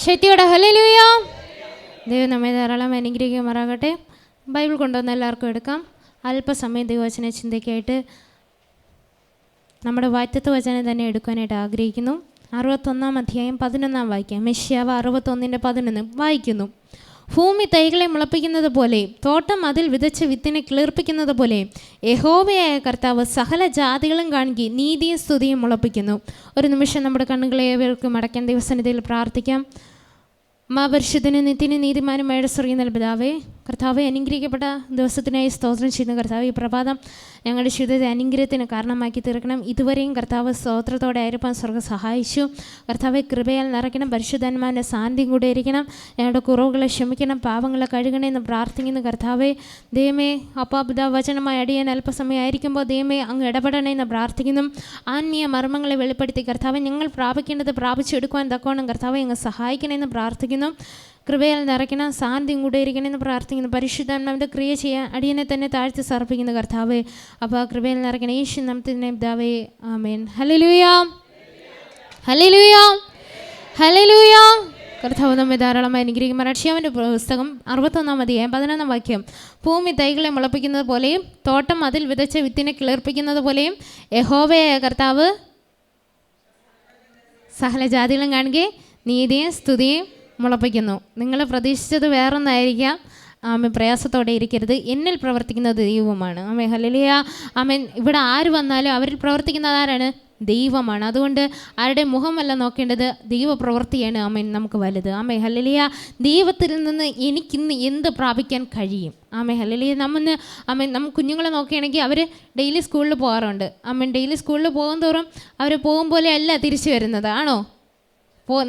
ശക്തിയോടെ ഹല്ലേലൂയ. ദൈവം നമ്മെ ധാരാളം അനുഗ്രഹിക്കുമാറാകട്ടെ. ബൈബിൾ കൊണ്ടുവന്ന് എല്ലാവർക്കും എടുക്കാം. അല്പസമയം ദൈവവചന ചിന്തയ്ക്കായിട്ട് നമ്മുടെ വാഗ്ദത്ത വചനം തന്നെ എടുക്കാനായിട്ട് ആഗ്രഹിക്കുന്നു. 61 അധ്യായം 11 വാക്യം. മെശിയാവ് 61:11 വായിക്കുന്നു. ഭൂമി തൈകളെ മുളപ്പിക്കുന്നത് പോലെ, തോട്ടം അതിൽ വിതച്ച വിത്തിനെ കിളിർപ്പിക്കുന്നത് പോലെ, യഹോവയായ കർത്താവ് സകല ജാതികളും കാണുകി നീതിയും സ്തുതിയും മുളപ്പിക്കുന്നു. ഒരു നിമിഷം നമ്മുടെ കണ്ണുകളെ ഏവർക്കും അടയ്ക്കാൻ ദൈവസന്നിധിയിൽ പ്രാർത്ഥിക്കാം. പരിശുദ്ധനും നിത്യനും നീതിമാനുമായ സ്വർഗ്ഗീയ പിതാവേ, കർത്താവെ, അനുഗ്രഹിക്കപ്പെട്ട ദിവസത്തിനായി സ്തോത്രം ചെയ്യുന്ന കർത്താവ്, ഈ പ്രഭാതം ഞങ്ങളുടെ ജീവിതത്തെ അനുഗ്രഹത്തിന് കാരണമാക്കി തീർക്കണം. ഇതുവരെയും കർത്താവ് സ്തോത്രത്തോടെ ആയിരിക്കാൻ സ്വർഗ്ഗം സഹായിച്ചു. കർത്താവെ, കൃപയാൽ നിറയ്ക്കണം. പരിശുദ്ധന്മാരുടെ സാന്നിധ്യം കൂടെ ഇരിക്കണം. ഞങ്ങളുടെ കുറവുകളെ ക്ഷമിക്കണം, പാപങ്ങളെ കഴുകണമെന്ന് പ്രാർത്ഥിക്കുന്നു. കർത്താവെ, ദൈവമേ, അപ്പാപിതാ വചനമായി അടിയാൻ അല്പസമയം ആയിരിക്കുമ്പോൾ ദൈവമേ അങ്ങ് ഇടപെടണമെന്ന് പ്രാർത്ഥിക്കുന്നു. ആത്മീയ മർമ്മങ്ങളെ വെളിപ്പെടുത്തി കർത്താവെ ഞങ്ങൾ പ്രാപിക്കേണ്ടത് പ്രാപിച്ചെടുക്കുവാൻ തക്കവണ്ണം കർത്താവെ അങ്ങ് സഹായിക്കണമെന്ന് പ്രാർത്ഥിക്കുന്നു. കൃപയാൽ നിറയ്ക്കണം, സാന്നിധ്യം കൂടെ ഇരിക്കണമെന്ന് പ്രാർത്ഥിക്കുന്നു. പരിശുദ്ധാത്മാവിൻ്റെ ക്രിയ ചെയ്യാൻ അടിയനെ തന്നെ താഴ്ത്തി സമർപ്പിക്കുന്ന കർത്താവേ, അപ്പോൾ ആ കൃപയിൽ നിറയ്ക്കണം. യേശു നാമത്തിൽ പിതാവേ, ആമേൻ. Hallelujah, hallelujah, hallelujah. കർത്താവ് നമ്മെ ധാരാളം അനുഗ്രഹിക്കും. യശയ്യാവിൻ്റെ പുസ്തകം 61 അധ്യായം 11 വാക്യം. ഭൂമി തൈകളെ മുളപ്പിക്കുന്നത് പോലെയും തോട്ടം അതിൽ വിതച്ച വിത്തിനെ കിളിർപ്പിക്കുന്നത് പോലെയും യഹോവയായ കർത്താവ് സകല ജാതികളും കാണുകയും നീതിയും സ്തുതിയും മുളപ്പിക്കുന്നു. നിങ്ങൾ പ്രതീക്ഷിച്ചത് വേറൊന്നായിരിക്കാം. ആമേൻ. പ്രയാസത്തോടെ ഇരിക്കരുത്. എന്നിൽ പ്രവർത്തിക്കുന്നത് ദൈവമാണ്. ആമേൻ. ഹല്ലേലൂയ. ആമേൻ. ഇവിടെ ആര് വന്നാലും അവരിൽ പ്രവർത്തിക്കുന്നത് ആരാണ്? ദൈവമാണ്. അതുകൊണ്ട് ആരുടെ മുഖമല്ല നോക്കേണ്ടത്, ദൈവപ്രവൃത്തിയാണ് ആമേൻ നമുക്ക് വലുത്. ആമേൻ. ഹല്ലേലൂയ. ദൈവത്തിൽ നിന്ന് എനിക്കിന്ന് എന്ത് പ്രാപിക്കാൻ കഴിയും? ആമേൻ. ഹല്ലേലൂയ. നമ്മൾ കുഞ്ഞുങ്ങളെ നോക്കുകയാണെങ്കിൽ അവർ ഡെയിലി സ്കൂളിൽ പോകാറുണ്ട്. ആമേൻ. ഡെയിലി സ്കൂളിൽ പോകും തോറും അവർ പോകും പോലെ അല്ല തിരിച്ചു വരുന്നത്, ആണോ?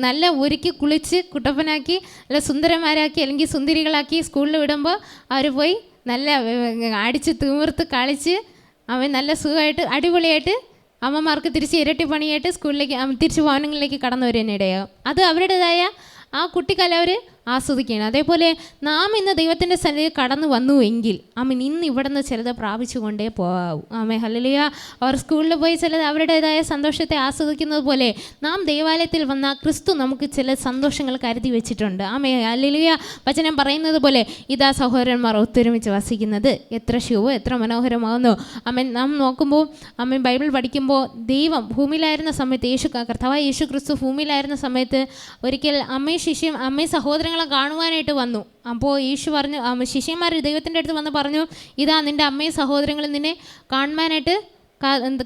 നല്ല ഒരുക്കി കുളിച്ച് കുട്ടപ്പനാക്കി നല്ല സുന്ദരന്മാരാക്കി അല്ലെങ്കിൽ സുന്ദരികളാക്കി സ്കൂളിൽ വിടുമ്പോൾ അവർ പോയി നല്ല അടിച്ച് തീർത്ത് കളിച്ച് അവൻ നല്ല സുഖമായിട്ട് അടിപൊളിയായിട്ട് അമ്മമാർക്ക് തിരിച്ച് ഇരട്ടി പണിയായിട്ട് സ്കൂളിലേക്ക് തിരിച്ച് ഭവനങ്ങളിലേക്ക് കടന്നു വരാനിടയാകും. അത് അവരുടേതായ ആ കുട്ടിക്കാലം അവർ ആസ്വദിക്കുകയാണ്. അതേപോലെ നാം ഇന്ന് ദൈവത്തിൻ്റെ സന്നിധിയിൽ കടന്നു വന്നുവെങ്കിൽ ആമേൻ ഇന്ന് ഇവിടെ നിന്ന് ചിലത് പ്രാപിച്ചു കൊണ്ടേ പോകാവൂ. ആമേൻ. ഹല്ലേലൂയ. അവർ സ്കൂളിൽ പോയി ചിലത് അവരുടേതായ സന്തോഷത്തെ ആസ്വദിക്കുന്നത് പോലെ നാം ദൈവാലയത്തിൽ വന്ന ക്രിസ്തു നമുക്ക് ചില സന്തോഷങ്ങൾ കരുതി വെച്ചിട്ടുണ്ട്. ആമേൻ. ഹല്ലേലൂയ. വചനം പറയുന്നത് പോലെ ഇതാ സഹോദരന്മാർ ഒത്തൊരുമിച്ച് വസിക്കുന്നത് എത്ര ശുഭവും എത്ര മനോഹരമാകുന്നു. ആമേൻ. നാം നോക്കുമ്പോൾ ആമേൻ ബൈബിൾ പഠിക്കുമ്പോൾ ദൈവം ഭൂമിയിലായിരുന്ന സമയത്ത് കർത്താവായ യേശു ക്രിസ്തു ഭൂമിയിലായിരുന്ന സമയത്ത് ഒരിക്കൽ അമ്മയും സഹോദരങ്ങളെ കാണുവാനായിട്ട് വന്നു. അപ്പോൾ യേശു പറഞ്ഞു, ശിഷ്യന്മാർ ദൈവത്തിൻ്റെ അടുത്ത് വന്ന് പറഞ്ഞു, ഇതാ നിൻ്റെ അമ്മയും സഹോദരങ്ങളും നിന്നെ കാണുവാനായിട്ട്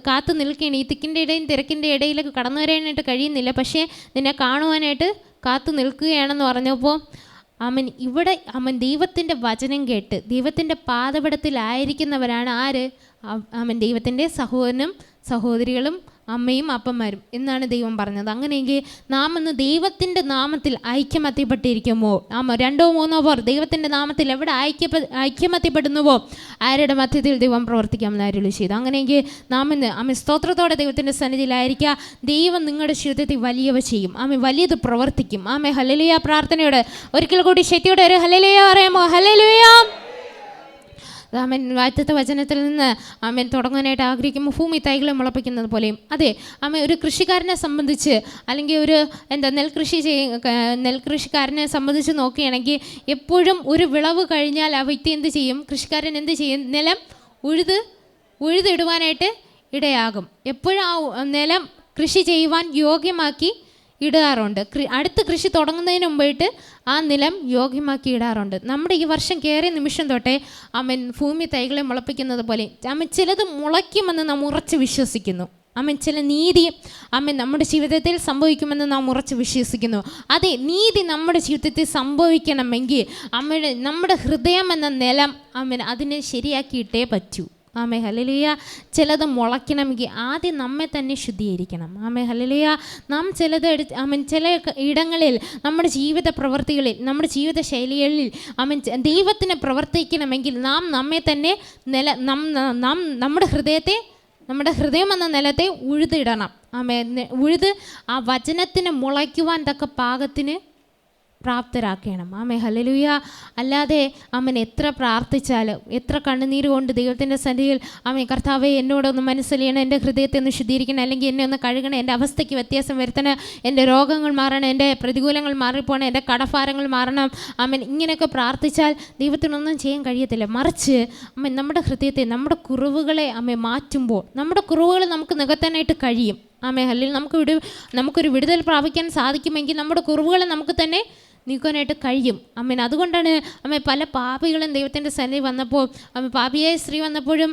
കാത്തു നിൽക്കുകയാണ്. ഈ തിരക്കിൻ്റെ ഇടയിലേക്ക് കടന്നു വരാനായിട്ട് കഴിയുന്നില്ല, പക്ഷേ നിന്നെ കാണുവാനായിട്ട് കാത്തു നിൽക്കുകയാണെന്ന് പറഞ്ഞപ്പോൾ അവൻ ദൈവത്തിൻ്റെ വചനം കേട്ട് ദൈവത്തിൻ്റെ പാദപീഠത്തിലായിരിക്കുന്നവരാണ് ആര്? അവൻ ദൈവത്തിൻ്റെ സഹോദരനും സഹോദരികളും അമ്മയും അപ്പന്മാരും എന്നാണ് ദൈവം പറഞ്ഞത്. അങ്ങനെയെങ്കിൽ നാം ഇന്ന് ദൈവത്തിൻ്റെ നാമത്തിൽ ഐക്യമത്യപ്പെട്ടിരിക്കുമ്പോൾ, രണ്ടോ മൂന്നോ പേർ ദൈവത്തിൻ്റെ നാമത്തിൽ എവിടെ ഐക്യമത്യപ്പെടുന്നുവോ ആരുടെ മധ്യത്തിൽ ദൈവം പ്രവർത്തിക്കാമെന്ന് അരുളി ചെയ്തു. അങ്ങനെയെങ്കിൽ നാം ഇന്ന് സ്തോത്രത്തോടെ ദൈവത്തിൻ്റെ സന്നിധിയിലായിരിക്കുക. ദൈവം നിങ്ങളുടെ ജീവിതത്തിൽ വലിയവ ചെയ്യും. വലിയത് പ്രവർത്തിക്കും. ഹല്ലേലൂയ. പ്രാർത്ഥനയോടെ ഒരിക്കൽ കൂടി ശക്തിയോടെ ഒരു ഹല്ലേലൂയ പറയാമോ? ഹല്ലേലൂയ. ആമേൻ. വാഗ്ദത്ത വചനത്തിൽ നിന്ന് ആമേൻ തുടങ്ങാനായിട്ട് ആഗ്രഹിക്കുമ്പോൾ ഭൂമി തൈകളെ മുളപ്പിക്കുന്നത് പോലെയും. അതെ, ആമേൻ. ഒരു കൃഷിക്കാരനെ സംബന്ധിച്ച് അല്ലെങ്കിൽ ഒരു നെൽകൃഷിക്കാരനെ സംബന്ധിച്ച് നോക്കുകയാണെങ്കിൽ എപ്പോഴും ഒരു വിളവ് കഴിഞ്ഞാൽ ആ വ്യക്തി എന്ത് ചെയ്യും? കൃഷിക്കാരൻ എന്ത് ചെയ്യും? നിലം ഉഴുതിടുവാനായിട്ട് ഇടയാകും. എപ്പോഴും ആ നിലം കൃഷി ചെയ്യുവാൻ യോഗ്യമാക്കി ഇടാറുണ്ട്. അടുത്ത കൃഷി തുടങ്ങുന്നതിന് മുമ്പായിട്ട് ആ നിലം യോഗ്യമാക്കി ഇടാറുണ്ട്. നമ്മുടെ ഈ വർഷം കയറിയ നിമിഷം തൊട്ടേ ഭൂമി തൈകളെ മുളപ്പിക്കുന്നത് പോലെ ചിലത് മുളയ്ക്കുമെന്ന് നാം ഉറച്ച് വിശ്വസിക്കുന്നു. ചില നീതി നമ്മുടെ ജീവിതത്തിൽ സംഭവിക്കുമെന്ന് നാം ഉറച്ച് വിശ്വസിക്കുന്നു. അതെ, നീതി നമ്മുടെ ജീവിതത്തിൽ സംഭവിക്കണമെങ്കിൽ നമ്മുടെ ഹൃദയം എന്ന നിലം അതിനെ ശരിയാക്കിയിട്ടേ പറ്റൂ. ആമേൻ. ഹല്ലേലൂയ. ചിലത് മുളയ്ക്കണമെങ്കിൽ ആദ്യം നമ്മെ തന്നെ ശുദ്ധീകരിക്കണം. ആമേൻ. ഹല്ലേലൂയ. നാം ചില ഇടങ്ങളിൽ നമ്മുടെ ജീവിത പ്രവൃത്തികളിൽ നമ്മുടെ ജീവിത ശൈലികളിൽ ദൈവത്തിന് പ്രവർത്തിക്കണമെങ്കിൽ നാം നമ്മെ തന്നെ നമ്മുടെ ഹൃദയം എന്ന നിലത്തെ ഉഴുതിടണം. ഉഴുത് ആ വചനത്തിന് മുളയ്ക്കുവാൻ തക്ക പാകത്തിന് പ്രാപ്തരാക്കണം. ആമേ ഹല്ലേലൂയ. അല്ലാതെ അമ്മൻ എത്ര പ്രാർത്ഥിച്ചാലും എത്ര കണ്ണുനീര് കൊണ്ട് ദൈവത്തിൻ്റെ സന്നിധിയിൽ ആമേ കർത്താവെ എന്നോടൊന്ന് മനസ്സിലെയണം, എൻ്റെ ഹൃദയത്തെ ഒന്ന് ശുദ്ധീകരിക്കണം, അല്ലെങ്കിൽ എന്നെ ഒന്ന് കഴുകണം, എൻ്റെ അവസ്ഥയ്ക്ക് വ്യത്യാസം വരുത്തണം, എൻ്റെ രോഗങ്ങൾ മാറണം, എൻ്റെ പ്രതികൂലങ്ങൾ മാറിപ്പോണം, എൻ്റെ കടഭാരങ്ങൾ മാറണം. ആമൻ ഇങ്ങനെയൊക്കെ പ്രാർത്ഥിച്ചാൽ ദൈവത്തിനൊന്നും ചെയ്യാൻ കഴിയത്തില്ല. മറിച്ച് അമ്മ നമ്മുടെ ഹൃദയത്തെ, നമ്മുടെ കുറവുകളെ അമ്മ മാറ്റുമ്പോൾ നമ്മുടെ കുറവുകൾ നമുക്ക് നികത്താനായിട്ട് കഴിയും. ആമേ അല്ലെങ്കിൽ നമുക്കൊരു വിടുതൽ പ്രാപിക്കാൻ സാധിക്കുമെങ്കിൽ നമ്മുടെ കുറവുകളെ നമുക്ക് തന്നെ നീക്കാനായിട്ട് കഴിയും. അമ്മേൻ അതുകൊണ്ടാണ് പല പാപികളും ദൈവത്തിൻ്റെ സന്നിധി വന്നപ്പോൾ പാപിയായ സ്ത്രീ വന്നപ്പോഴും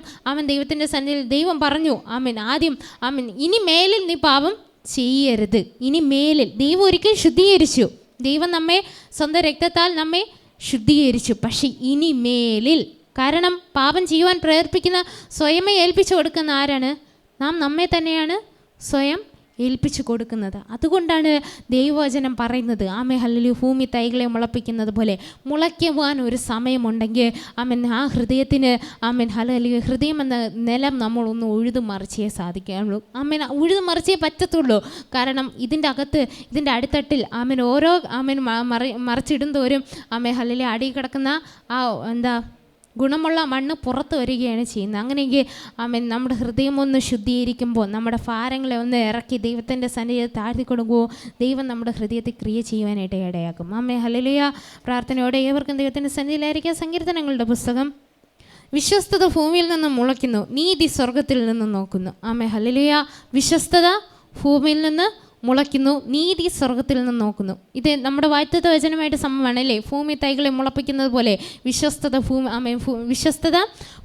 ദൈവത്തിൻ്റെ സന്നിധിയിൽ ദൈവം പറഞ്ഞു ആദ്യം ഇനി മേലിൽ നീ പാപം ചെയ്യരുത്. ഇനി മേലിൽ ദൈവം ഒരിക്കലും ശുദ്ധീകരിച്ചു. ദൈവം നമ്മെ സ്വന്തം രക്തത്താൽ നമ്മെ ശുദ്ധീകരിച്ചു. പക്ഷേ ഇനി മേലിൽ, കാരണം പാപം ചെയ്യുവാൻ പ്രേരിപ്പിക്കുന്ന സ്വയമേ ഏൽപ്പിച്ചു കൊടുക്കുന്ന ആരാണ്? നാം നമ്മെ തന്നെയാണ് സ്വയം ഏൽപ്പിച്ചു കൊടുക്കുന്നത്. അതുകൊണ്ടാണ് ദൈവവചനം പറയുന്നത് ആമേ ഹല്ലേലൂയ, ഭൂമി തൈകളെ മുളപ്പിക്കുന്നത് പോലെ മുളയ്ക്കുവാൻ ഒരു സമയമുണ്ടെങ്കിൽ ആ ഹൃദയത്തിന് ഹല്ലേലൂയ, ഹൃദയം എന്ന നിലം നമ്മൾ ഒന്ന് ഉഴുതുമറിച്ചേ സാധിക്കുകയുള്ളൂ. ഉഴുതുമറിച്ചേ പറ്റത്തുള്ളൂ. കാരണം ഇതിൻ്റെ അകത്ത്, ഇതിൻ്റെ അടിത്തട്ടിൽ ഓരോ മറിച്ചിടും തോറും ഹല്ലേലൂയ അടി കിടക്കുന്ന ആ ഗുണമുള്ള മണ്ണ് പുറത്ത് വരികയാണ് ചെയ്യുന്നത്. അങ്ങനെയെങ്കിൽ നമ്മുടെ ഹൃദയം ഒന്ന് ശുദ്ധീകരിക്കുമ്പോൾ, നമ്മുടെ ഭാരങ്ങളെ ഒന്ന് ഇറക്കി ദൈവത്തിൻ്റെ സന്നിധിയിൽ താഴ്ത്തി കൊടുക്കുമ്പോൾ ദൈവം നമ്മുടെ ഹൃദയത്തെ ക്രിയ ചെയ്യുവാനായിട്ട് ഇടയാക്കും. ഹല്ലേലൂയ. പ്രാർത്ഥനയോടെ ഏവർക്കും ദൈവത്തിൻ്റെ സന്നിധിയിലായിരിക്കുക. സങ്കീർത്തനങ്ങളുടെ പുസ്തകം. വിശ്വസ്തത ഭൂമിയിൽ നിന്ന് മുളയ്ക്കുന്നു, നീതി സ്വർഗത്തിൽ നിന്ന് നോക്കുന്നു. ഹല്ലേലൂയ. വിശ്വസ്തത ഭൂമിയിൽ നിന്ന് മുളയ്ക്കുന്നു, നീതി സ്വർഗത്തിൽ നിന്ന് നോക്കുന്നു. ഇത് നമ്മുടെ വാഗ്ദത്ത വചനമായിട്ട് സമമാണ് അല്ലേ? ഭൂമി തൈകളെ മുളപ്പിക്കുന്നത് പോലെ വിശ്വസ്തത വിശ്വസ്തത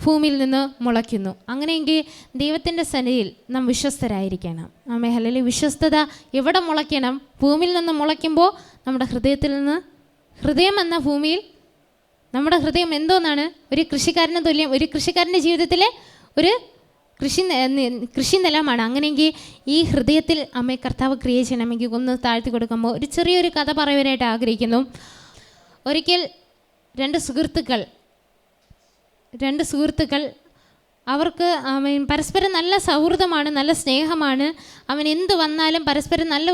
ഭൂമിയിൽ നിന്ന് മുളയ്ക്കുന്നു. അങ്ങനെയെങ്കിൽ ദൈവത്തിൻ്റെ സന്നിധിയിൽ നാം വിശ്വസ്തരായിരിക്കണം. ഹല്ലേലൂയ. വിശ്വസ്തത എവിടെ മുളയ്ക്കണം? ഭൂമിയിൽ നിന്ന് മുളയ്ക്കുമ്പോൾ നമ്മുടെ ഹൃദയത്തിൽ നിന്ന്. ഹൃദയം എന്ന ഭൂമിയിൽ നമ്മുടെ ഹൃദയം എന്തോന്നാണ്? ഒരു കൃഷിക്കാരന് തുല്യം. ഒരു കൃഷിക്കാരൻ്റെ ജീവിതത്തിലെ ഒരു കൃഷി നിലമാണ്. അങ്ങനെയെങ്കിൽ ഈ ഹൃദയത്തിൽ കർത്താവ് ക്രിയ ചെയ്യണമെങ്കിൽ ഒന്ന് താഴ്ത്തി കൊടുക്കുമ്പോൾ ഒരു ചെറിയൊരു കഥ പറയുവാനായിട്ട് ആഗ്രഹിക്കുന്നു. ഒരിക്കൽ രണ്ട് സുഹൃത്തുക്കൾ അവർക്ക് പരസ്പരം നല്ല സൗഹൃദമാണ്, നല്ല സ്നേഹമാണ്. എന്ത് വന്നാലും പരസ്പരം നല്ല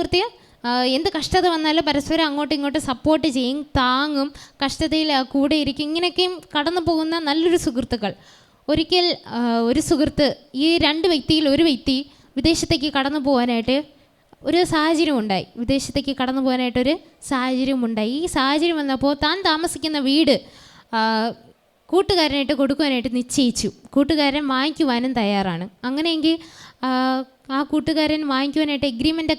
എന്ത് കഷ്ടത വന്നാലും പരസ്പരം അങ്ങോട്ടും ഇങ്ങോട്ടും സപ്പോർട്ട് ചെയ്യും, താങ്ങും, കഷ്ടതയിൽ കൂടെ ഇരിക്കും. ഇങ്ങനെയൊക്കെയും കടന്നു പോകുന്ന നല്ലൊരു സുഹൃത്തുക്കൾ. ഒരിക്കൽ ഒരു സുഹൃത്ത്, ഈ രണ്ട് വ്യക്തിയിൽ ഒരു വ്യക്തി വിദേശത്തേക്ക് കടന്നു പോകാനായിട്ട് ഒരു സാഹചര്യമുണ്ടായി. ഈ സാഹചര്യം വന്നപ്പോൾ താൻ താമസിക്കുന്ന വീട് കൂട്ടുകാരനായിട്ട് കൊടുക്കുവാനായിട്ട് നിശ്ചയിച്ചു. കൂട്ടുകാരൻ വാങ്ങിക്കുവാനും തയ്യാറാണ്. അങ്ങനെയെങ്കിൽ ആ കൂട്ടുകാരൻ വാങ്ങിക്കുവാനായിട്ട് എഗ്രിമെൻ്റ്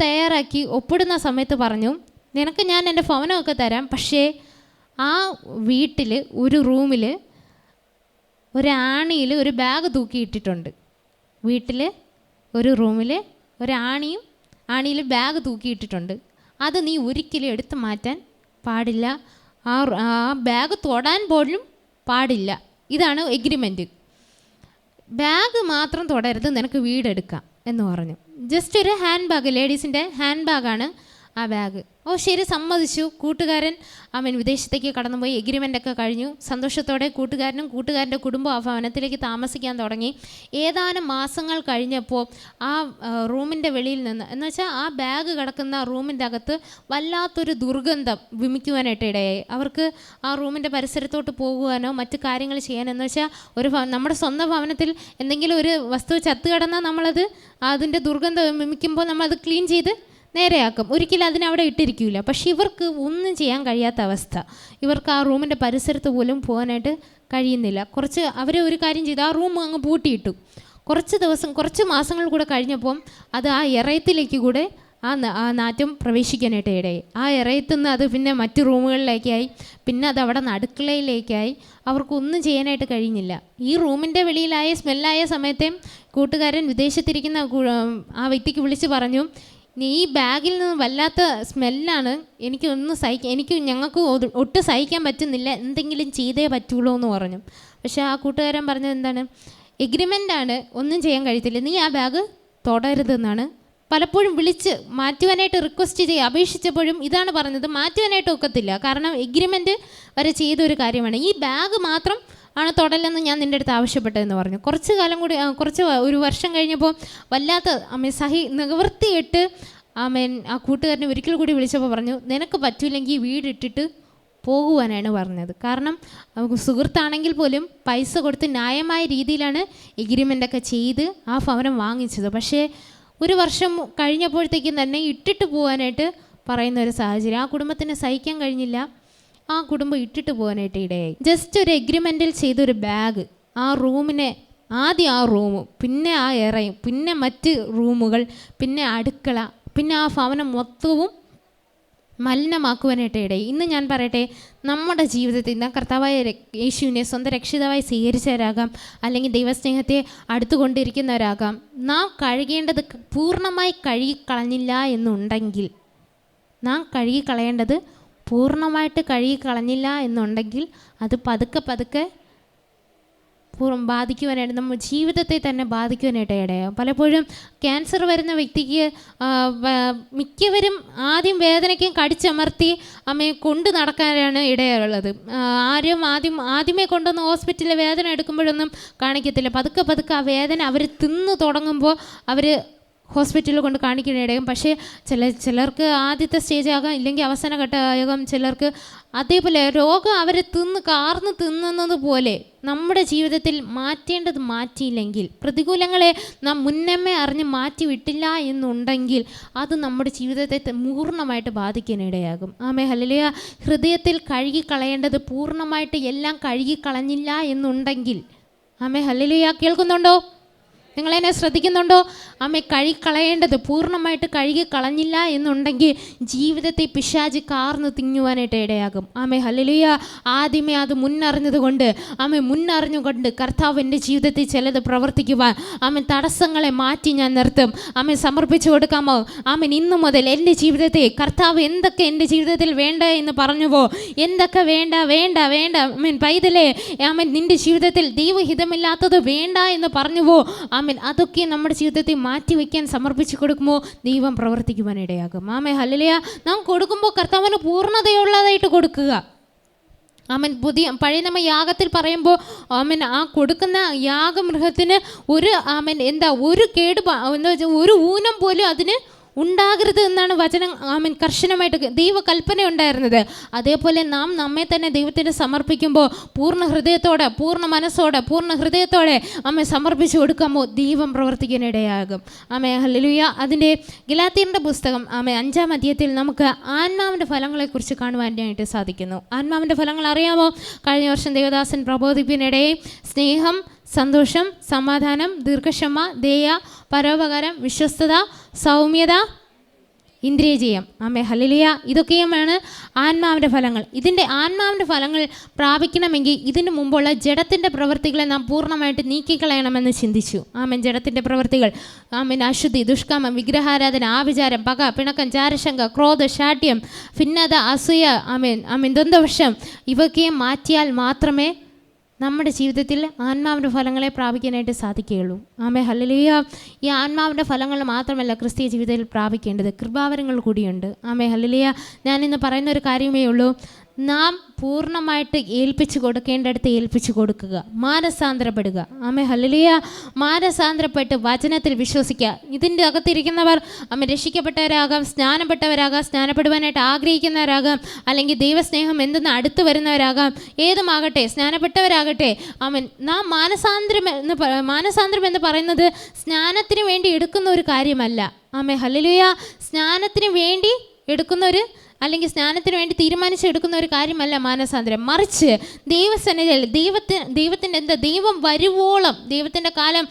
തയ്യാറാക്കി ഒപ്പിടുന്ന സമയത്ത് പറഞ്ഞു, നിനക്ക് ഞാൻ എൻ്റെ ഭവനമൊക്കെ തരാം, പക്ഷേ ആ വീട്ടിൽ ഒരു റൂമിൽ ഒരു ആണിയിൽ ഒരു ബാഗ് തൂക്കിയിട്ടിട്ടുണ്ട്. വീട്ടിൽ ഒരു റൂമിൽ ആണിയിൽ ബാഗ് തൂക്കിയിട്ടിട്ടുണ്ട്. അത് നീ ഒരിക്കലും എടുത്ത് മാറ്റാൻ പാടില്ല, ആ ബാഗ് തൊടാൻ പോലും പാടില്ല. ഇതാണ് എഗ്രിമെൻറ്റ്. ബാഗ് മാത്രം തൊടരുത്, നിനക്ക് വീടെടുക്കാം എന്ന് പറഞ്ഞു. ജസ്റ്റ് ഒരു ഹാൻഡ് ബാഗ്, ലേഡീസിൻ്റെ ഹാൻഡ് ബാഗാണ് ആ ബാഗ്. ശരി, സമ്മതിച്ചു. കൂട്ടുകാരൻ വിദേശത്തേക്ക് കടന്നുപോയി. എഗ്രിമെൻ്റൊക്കെ കഴിഞ്ഞു. സന്തോഷത്തോടെ കൂട്ടുകാരനും കൂട്ടുകാരൻ്റെ കുടുംബം ആ ഭവനത്തിലേക്ക് താമസിക്കാൻ തുടങ്ങി. ഏതാനും മാസങ്ങൾ കഴിഞ്ഞപ്പോൾ ആ റൂമിൻ്റെ വെളിയിൽ നിന്ന്, എന്നുവെച്ചാൽ ആ ബാഗ് കിടക്കുന്ന റൂമിൻ്റെ അകത്ത് വല്ലാത്തൊരു ദുർഗന്ധം വിമിക്കുവാനായിട്ട് ഇടയായി. അവർക്ക് ആ റൂമിൻ്റെ പരിസരത്തോട്ട് പോകുവാനോ മറ്റു കാര്യങ്ങൾ ചെയ്യാനോ, എന്ന് വെച്ചാൽ നമ്മുടെ സ്വന്തം ഭവനത്തിൽ എന്തെങ്കിലും ഒരു വസ്തു ചത്ത് കിടന്നാൽ നമ്മളത് അതിൻ്റെ ദുർഗന്ധം വിമിക്കുമ്പോൾ നമ്മളത് ക്ലീൻ ചെയ്ത് നേരെയാക്കും. ഒരിക്കലും അതിനവിടെ ഇട്ടിരിക്കില്ല. പക്ഷേ ഇവർക്ക് ഒന്നും ചെയ്യാൻ കഴിയാത്ത അവസ്ഥ. ഇവർക്ക് ആ റൂമിൻ്റെ പരിസരത്ത് പോലും പോകാനായിട്ട് കഴിയുന്നില്ല. അവർ ഒരു കാര്യം ചെയ്തു, ആ റൂം അങ്ങ് പൂട്ടിയിട്ടു. കുറച്ച് മാസങ്ങൾ കൂടെ കഴിഞ്ഞപ്പം അത് ആ എറയത്തിലേക്ക് കൂടെ ആ നാറ്റം പ്രവേശിക്കാനായിട്ട് ഇടയായി. ആ എറയത്തുനിന്ന് അത് പിന്നെ മറ്റു റൂമുകളിലേക്കായി, പിന്നെ അത് അവിടെ നിന്ന് അടുക്കളയിലേക്കായി. അവർക്കൊന്നും ചെയ്യാനായിട്ട് കഴിഞ്ഞില്ല. ഈ റൂമിൻ്റെ വെളിയിലായ സ്മെല്ലായ സമയത്തെ കൂട്ടുകാരൻ വിദേശത്തിരിക്കുന്ന ആ വ്യക്തിക്ക് വിളിച്ച് പറഞ്ഞു, ഈ ബാഗിൽ നിന്ന് വല്ലാത്ത സ്മെല്ലാണ്, ഞങ്ങൾക്ക് ഒട്ടും സഹിക്കാൻ പറ്റുന്നില്ല, എന്തെങ്കിലും ചെയ്തേ പറ്റുള്ളൂ എന്ന് പറഞ്ഞു. പക്ഷേ ആ കൂട്ടുകാരൻ പറഞ്ഞത് എന്താണ്? എഗ്രിമെൻ്റാണ്, ഒന്നും ചെയ്യാൻ കഴിയത്തില്ല, നീ ആ ബാഗ് തൊടരുതെന്നാണ്. പലപ്പോഴും വിളിച്ച് മാറ്റുവാനായിട്ട് അപേക്ഷിച്ചപ്പോഴും ഇതാണ് പറഞ്ഞത്, മാറ്റുവാനായിട്ട് ഒക്കത്തില്ല, കാരണം എഗ്രിമെൻ്റ് വരെ ചെയ്തൊരു കാര്യമാണ്. ഈ ബാഗ് മാത്രം ആണ് തൊടലെന്ന് ഞാൻ നിൻ്റെ അടുത്ത് ആവശ്യപ്പെട്ടതെന്ന് പറഞ്ഞു. ഒരു വർഷം കഴിഞ്ഞപ്പോൾ വല്ലാത്ത നിവൃത്തിയിട്ട് ആമേൻ ആ കൂട്ടുകാരനെ ഒരിക്കൽ കൂടി വിളിച്ചപ്പോൾ പറഞ്ഞു, നിനക്ക് പറ്റൂലെങ്കിൽ വീടിട്ടിട്ട് പോകുവാനാണ് പറഞ്ഞത്. കാരണം സുഹൃത്താണെങ്കിൽ പോലും പൈസ കൊടുത്ത് ന്യായമായ രീതിയിലാണ് എഗ്രിമെൻ്റൊക്കെ ചെയ്ത് ആ ഭവനം വാങ്ങിച്ചത്. പക്ഷേ ഒരു വർഷം കഴിഞ്ഞപ്പോഴത്തേക്കും തന്നെ ഇട്ടിട്ട് പോകാനായിട്ട് പറയുന്ന ഒരു സാഹചര്യം. ആ കുടുംബത്തിന് സഹിക്കാൻ കഴിഞ്ഞില്ല, ആ കുടുംബം ഇട്ടിട്ട് പോകാനായിട്ട് ഇടയായി. ജസ്റ്റ് ഒരു എഗ്രിമെൻറ്റിൽ ചെയ്തൊരു ബാഗ്, ആ റൂമിനെ ആദ്യം ആ റൂം, പിന്നെ ആ ഇറയും, പിന്നെ മറ്റ് റൂമുകൾ, പിന്നെ അടുക്കള, പിന്നെ ആ ഭവനം മൊത്തവും മലിനമാക്കുവാനായിട്ട് ഇടയായി. ഇന്ന് ഞാൻ പറയട്ടെ, നമ്മുടെ ജീവിതത്തിൽ ഇന്ന് കർത്താവായ യേശുവിനെ സ്വന്തം രക്ഷിതാവായി സ്വീകരിച്ചവരാകാം, അല്ലെങ്കിൽ ദൈവസ്നേഹത്തെ അടുത്തുകൊണ്ടിരിക്കുന്നവരാകാം. നാം കഴുകേണ്ടത് പൂർണ്ണമായി കഴുകിക്കളഞ്ഞില്ല എന്നുണ്ടെങ്കിൽ, നാം കഴുകിക്കളയേണ്ടത് പൂർണ്ണമായിട്ട് കഴുകിക്കളഞ്ഞില്ല എന്നുണ്ടെങ്കിൽ അത് പതുക്കെ പതുക്കെ ബാധിക്കുവാനായിട്ട്, നമ്മുടെ ജീവിതത്തെ തന്നെ ബാധിക്കുവാനായിട്ട് ഇടയാകും. പലപ്പോഴും ക്യാൻസർ വരുന്ന വ്യക്തിക്ക് മിക്കവരും ആദ്യം വേദനയ്ക്കും കടിച്ചമർത്തി അമ്മയെ കൊണ്ട് നടക്കാനാണ് ഇടയുള്ളത്. ആദ്യമേ കൊണ്ടുവന്ന് ഹോസ്പിറ്റലിൽ വേദന എടുക്കുമ്പോഴൊന്നും കാണിക്കത്തില്ല. പതുക്കെ പതുക്കെ ആ വേദന അവർ തിന്നു തുടങ്ങുമ്പോൾ അവർ ഹോസ്പിറ്റലിൽ കൊണ്ട് കാണിക്കാനിടയും. പക്ഷേ ചിലർക്ക് ആദ്യത്തെ സ്റ്റേജ് ആകാം, ഇല്ലെങ്കിൽ അവസാന ഘട്ടമാകാം. ചിലർക്ക് അതേപോലെ രോഗം അവരെ കാർന്ന് തിന്നുന്നത് പോലെ നമ്മുടെ ജീവിതത്തിൽ മാറ്റേണ്ടത് മാറ്റിയില്ലെങ്കിൽ, പ്രതികൂലങ്ങളെ നാം മുന്നമേ അറിഞ്ഞ് മാറ്റിവിട്ടില്ല എന്നുണ്ടെങ്കിൽ അത് നമ്മുടെ ജീവിതത്തെ പൂർണ്ണമായിട്ട് ബാധിക്കാനിടയാകും. ആമേ ഹല്ലേലൂയ. ഹൃദയത്തിൽ കഴുകിക്കളയേണ്ടത് പൂർണ്ണമായിട്ട് എല്ലാം കഴുകിക്കളഞ്ഞില്ല എന്നുണ്ടെങ്കിൽ, ആമേ ഹല്ലേലൂയ. കേൾക്കുന്നുണ്ടോ? നിങ്ങളെന്നെ ശ്രദ്ധിക്കുന്നുണ്ടോ? അമ്മ കഴുകിക്കളയേണ്ടത് പൂർണ്ണമായിട്ട് കഴുകിക്കളഞ്ഞില്ല എന്നുണ്ടെങ്കിൽ ജീവിതത്തെ പിശാച് കാർന്ന് തിന്നുവാനായിട്ട് ഇടയാകും. ആമേ ഹല്ലേലൂയ. ആദ്യമേ അത് മുന്നറിഞ്ഞതുകൊണ്ട്, ആമേ മുന്നറിഞ്ഞുകൊണ്ട് കർത്താവ് എൻ്റെ ജീവിതത്തിൽ ചിലത് പ്രവർത്തിക്കുവാൻ ആമൻ തടസ്സങ്ങളെ മാറ്റി ഞാൻ നിർത്തും. ആമൻ സമർപ്പിച്ചു കൊടുക്കാമോ? ആമൻ ഇന്നു മുതൽ എൻ്റെ ജീവിതത്തെ കർത്താവ് എന്തൊക്കെ എൻ്റെ ജീവിതത്തിൽ വേണ്ട എന്ന് പറഞ്ഞുവോ, എന്തൊക്കെ വേണ്ട വേണ്ട വേണ്ട ആമൻ പൈതലേ, ആമൻ നിൻ്റെ ജീവിതത്തിൽ ദൈവഹിതമില്ലാത്തത് വേണ്ട എന്ന് പറഞ്ഞുവോ, ആമൻ അതൊക്കെ നമ്മുടെ ജീവിതത്തിൽ മാറ്റിവെക്കാൻ സമർപ്പിച്ചു കൊടുക്കുമോ, ദൈവം പ്രവർത്തിക്കുവാനിടയാകും. ആമേ ഹല്ലേലൂയ. നാം കൊടുക്കുമ്പോൾ കർത്താവിന് പൂർണ്ണതയുള്ളതായിട്ട് കൊടുക്കുക. ആമൻ പഴയ നമ്മ യാഗത്തിൽ പറയുമ്പോൾ ആമൻ ആ കൊടുക്കുന്ന യാഗമൃഗത്തിന് ഒരു ആമൻ ഒരു കേട് എന്താ വെച്ചാൽ ഒരു ഊനം പോലും അതിന് ഉണ്ടാകരുത് എന്നാണ് വചനം ആമൻ കർശനമായിട്ട് ദൈവകൽപ്പന ഉണ്ടായിരുന്നത്. അതേപോലെ നാം നമ്മെ തന്നെ ദൈവത്തിന് സമർപ്പിക്കുമ്പോൾ പൂർണ്ണ ഹൃദയത്തോടെ, പൂർണ്ണ മനസ്സോടെ, പൂർണ്ണ ഹൃദയത്തോടെ അമ്മ സമർപ്പിച്ചു കൊടുക്കുമ്പോൾ ദൈവം പ്രവർത്തിക്കാനിടയാകും. ആമേ ഹല്ലേലൂയ. അതിൻ്റെ ഗലാത്യരുടെ പുസ്തകം 5-ാം അധ്യായത്തിൽ നമുക്ക് ആത്മാവിൻ്റെ ഫലങ്ങളെക്കുറിച്ച് കാണുവാനായിട്ട് സാധിക്കുന്നു. ആത്മാവിൻ്റെ ഫലങ്ങൾ അറിയാമോ? കഴിഞ്ഞ വർഷം ദേവദാസൻ പ്രബോധിപ്പിനിടയിൽ സ്നേഹം, സന്തോഷം, സമാധാനം, ദീർഘക്ഷമ, ദയ, പരോപകാരം, വിശ്വസ്തത, സൗമ്യത, ഇന്ദ്രിയജയം. ആമേ ഹല്ലേലൂയ. ഇതൊക്കെയുമാണ് ആത്മാവിൻ്റെ ഫലങ്ങൾ. ഇതിൻ്റെ ആത്മാവിൻ്റെ ഫലങ്ങൾ പ്രാപിക്കണമെങ്കിൽ ഇതിന് മുമ്പുള്ള ജഡത്തിൻ്റെ പ്രവൃത്തികളെ നാം പൂർണ്ണമായിട്ട് നീക്കിക്കളയണമെന്ന് ചിന്തിച്ചു. ആമേൻ. ജഡത്തിൻ്റെ പ്രവൃത്തികൾ, ആമേൻ, അശുദ്ധി, ദുഷ്കാമം, വിഗ്രഹാരാധന, ആഭിചാരം, പക, പിണക്കം, ചാരശങ്ക, ക്രോധ, ശാഠ്യം, ഭിന്നത, അസൂയ, ആമേൻ ആമേൻ ദ്വന്ദ്വവശം, ഇവയൊക്കെ മാറ്റിയാൽ മാത്രമേ നമ്മുടെ ജീവിതത്തിൽ ആത്മാവിൻ്റെ ഫലങ്ങളെ പ്രാപിക്കാനായിട്ട് സാധിക്കുകയുള്ളൂ. ആമേ ഹല്ലേലൂയ. ഈ ആത്മാവിൻ്റെ ഫലങ്ങൾ മാത്രമല്ല ക്രിസ്തീയ ജീവിതത്തിൽ പ്രാപിക്കേണ്ടത്, കൃപാവരങ്ങൾ കൂടിയുണ്ട്. ആമേ ഹല്ലേലൂയ. ഞാനിന്ന് പറയുന്ന ഒരു കാര്യമേ ഉള്ളൂ, നാം പൂർണ്ണമായിട്ട് ഏൽപ്പിച്ചു കൊടുക്കേണ്ടടുത്ത് ഏൽപ്പിച്ചു കൊടുക്കുക, മാനസാന്തരപ്പെടുക. ആമേ ഹല്ലേലൂയ. മാനസാന്തരപ്പെട്ട് വചനത്തിൽ വിശ്വസിക്കുക. ഇതിൻ്റെ അകത്തിരിക്കുന്നവർ രക്ഷിക്കപ്പെട്ടവരാകാം, സ്നാനപ്പെട്ടവരാകാം, സ്നാനപ്പെടുവാനായിട്ട് ആഗ്രഹിക്കുന്നവരാകാം, അല്ലെങ്കിൽ ദൈവസ്നേഹം എന്തെന്ന് അടുത്ത് വരുന്നവരാകാം, ഏതുമാകട്ടെ, സ്നാനപ്പെട്ടവരാകട്ടെ. ആമേൻ. നാം മാനസാന്തരം എന്ന് പറയുന്നത് സ്നാനത്തിന് വേണ്ടി എടുക്കുന്ന ഒരു കാര്യമല്ല. ആമേ ഹല്ലേലൂയ. സ്നാനത്തിന് വേണ്ടി എടുക്കുന്നൊരു അല്ലെങ്കിൽ സ്നാനത്തിന് വേണ്ടി തീരുമാനിച്ചെടുക്കുന്ന ഒരു കാര്യമല്ല മാനസാന്തരം. മറിച്ച് ദൈവസന്നിധിയിൽ ദൈവത്തിൻ്റെ ദൈവം വരുവോളം, ദൈവത്തിൻ്റെ കാലം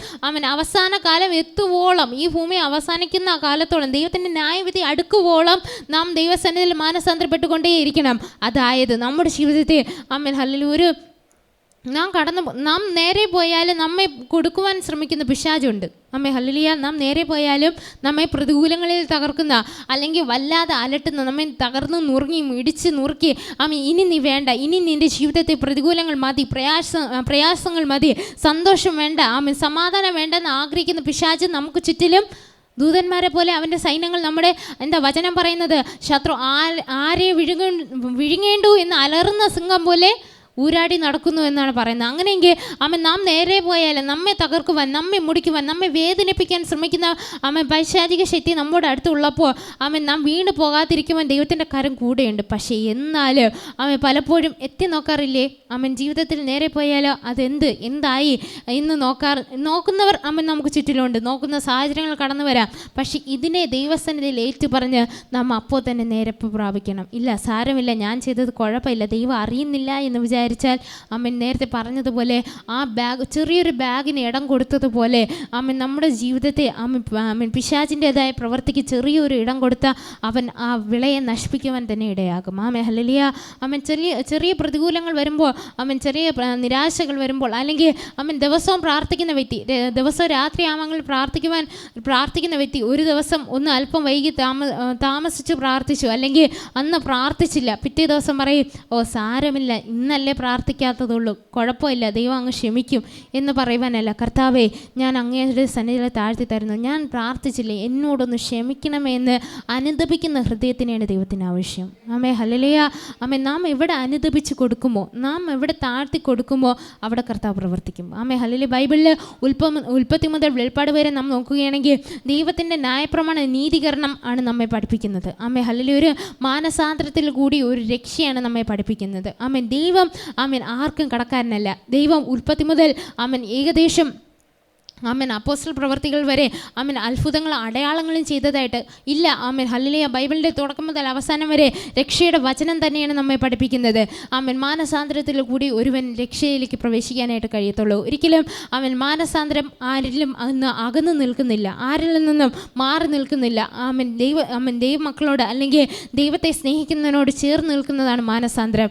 അവസാന കാലം എത്തുവോളം, ഈ ഭൂമി അവസാനിക്കുന്ന കാലത്തോളം, ദൈവത്തിൻ്റെ ന്യായവിധി അടുക്കുവോളം നാം ദൈവസന്നിധിയിൽ മാനസാന്തരപ്പെട്ടുകൊണ്ടേയിരിക്കണം. അതായത് നമ്മുടെ ജീവിതത്തെ ഹല്ലേലൂയ നാം നേരെ പോയാലും നമ്മെ കൊടുക്കുവാൻ ശ്രമിക്കുന്ന പിശാചുണ്ട്. അമ്മേ ഹല്ലേലൂയ. നാം നേരെ പോയാലും നമ്മെ പ്രതികൂലങ്ങളിൽ തകർക്കുന്ന, അല്ലെങ്കിൽ വല്ലാതെ അലട്ടുന്ന, നമ്മെ തകർന്ന് ഇടിച്ച് നുറുക്കി ഇനി നീ വേണ്ട, ഇനി നിൻ്റെ ജീവിതത്തെ പ്രതികൂലങ്ങൾ മതി, പ്രയാസങ്ങൾ മതി, സന്തോഷം വേണ്ട, സമാധാനം വേണ്ടെന്ന് ആഗ്രഹിക്കുന്ന പിശാച് നമുക്ക് ചുറ്റിലും ദൂതന്മാരെ പോലെ അവൻ്റെ സൈന്യങ്ങൾ നമ്മുടെ വചനം പറയുന്നത് ശത്രു ആരെ വിഴുങ്ങേണ്ടു എന്ന് അലറുന്ന സിംഹം പോലെ ഊരാടി നടക്കുന്നു എന്നാണ് പറയുന്നത്. അങ്ങനെയെങ്കിൽ നാം നേരെ പോയാൽ നമ്മെ തകർക്കുവാൻ, നമ്മെ മുടിക്കുവാൻ, നമ്മെ വേദനിപ്പിക്കാൻ ശ്രമിക്കുന്ന പൈശാചിക ശക്തി നമ്മുടെ അടുത്തുള്ളപ്പോൾ നാം വീണ് പോകാതിരിക്കുവാൻ ദൈവത്തിൻ്റെ കരം കൂടെയുണ്ട്. പക്ഷേ എന്നാൽ പലപ്പോഴും എത്തി നോക്കാറില്ലേ? ജീവിതത്തിൽ നേരെ പോയാലോ എന്തായി ഇന്ന് നോക്കുന്നവർ നമുക്ക് ചുറ്റിലുണ്ട്, നോക്കുന്ന സാഹചര്യങ്ങൾ കടന്നു വരാം. പക്ഷേ ഇതിനെ ദൈവസന്നിധിയിൽ ഏറ്റു പറഞ്ഞ് നാം അപ്പോൾ തന്നെ നേരപ്പ് പ്രാപിക്കണം. ഇല്ല, സാരമില്ല, ഞാൻ ചെയ്തത് കുഴപ്പമില്ല, ദൈവം അറിയുന്നില്ല എന്ന് വിചാരിച്ചാൽ നേരത്തെ പറഞ്ഞതുപോലെ ആ ചെറിയൊരു ബാഗിന് ഇടം കൊടുത്തതുപോലെ നമ്മുടെ ജീവിതത്തെ പിശാചിൻ്റെതായ പ്രവൃത്തിക്ക് ചെറിയൊരു ഇടം കൊടുത്ത അവൻ ആ വിളയെ നശിപ്പിക്കുവാൻ തന്നെ ഇടയാകും. ഹല്ലേലൂയ. ചെറിയ പ്രതികൂലങ്ങൾ വരുമ്പോൾ, ചെറിയ നിരാശകൾ വരുമ്പോൾ, അല്ലെങ്കിൽ ദിവസവും പ്രാർത്ഥിക്കുന്ന വ്യക്തി, ദിവസവും രാത്രിയാമങ്ങൾ പ്രാർത്ഥിക്കുന്ന വ്യക്തി ഒരു ദിവസം ഒന്ന് അല്പം വൈകി താമസിച്ച് പ്രാർത്ഥിച്ചു, അല്ലെങ്കിൽ അന്ന് പ്രാർത്ഥിച്ചില്ല, പിറ്റേ ദിവസം പറയും, ഓ സാരമില്ല, ഇന്നല്ലേ പ്രാർത്ഥിക്കാത്തതുള്ളൂ, കുഴപ്പമില്ല, ദൈവം അങ്ങ് ക്ഷമിക്കും എന്ന് പറയുവാനല്ല. കർത്താവേ, ഞാൻ അങ്ങയുടെ സന്നിധിയിൽ താഴ്ത്തി തരുന്നു, ഞാൻ പ്രാർത്ഥിച്ചില്ലേ, എന്നോടൊന്ന് ക്ഷമിക്കണമേ എന്ന് അനുദപിക്കുന്ന ഹൃദയത്തിനെയാണ് ദൈവത്തിന് ആവശ്യം. ഹല്ലേലൂയ. നാം എവിടെ അനുദപിച്ച് കൊടുക്കുമോ, നാം എവിടെ താഴ്ത്തി കൊടുക്കുമോ അവിടെ കർത്താവ് പ്രവർത്തിക്കും. ഹല്ലേലൂയ. ബൈബിളിൽ ഉൽപ്പത്തി മുതൽ വെളിപ്പാട് വരെ നാം നോക്കുകയാണെങ്കിൽ ദൈവത്തിൻ്റെ ന്യായപ്രമാണ നീതീകരണം ആണ് നമ്മെ പഠിപ്പിക്കുന്നത്. ഹല്ലേലൂയ. ഒരു മാനസാന്തരത്തിൽ കൂടി ഒരു രക്ഷയാണ് നമ്മെ പഠിപ്പിക്കുന്നത്. ദൈവം ആർക്കും കടക്കാരനല്ല. ദൈവം ഉൽപ്പത്തി മുതൽ ഏകദേശം അപ്പോസ്തല പ്രവർത്തികൾ വരെ അത്ഭുതങ്ങളും അടയാളങ്ങളും ചെയ്തതായിട്ട് ഇല്ല. ഹല്ലേലൂയ. ബൈബിളിൻ്റെ തുടക്കം മുതൽ അവസാനം വരെ രക്ഷയുടെ വചനം തന്നെയാണ് നമ്മെ പഠിപ്പിക്കുന്നത്. മാനസാന്തരത്തിൽ കൂടി ഒരുവൻ രക്ഷയിലേക്ക് പ്രവേശിക്കാനായിട്ട് കഴിയത്തുള്ളൂ. ഒരിക്കലും മാനസാന്തരം ആരിലും അകന്നു നിൽക്കുന്നില്ല, ആരിൽ നിന്നും മാറി നിൽക്കുന്നില്ല. ദൈവമക്കളോട് അല്ലെങ്കിൽ ദൈവത്തെ സ്നേഹിക്കുന്നതിനോട് ചേർന്ന് നിൽക്കുന്നതാണ് മാനസാന്തരം.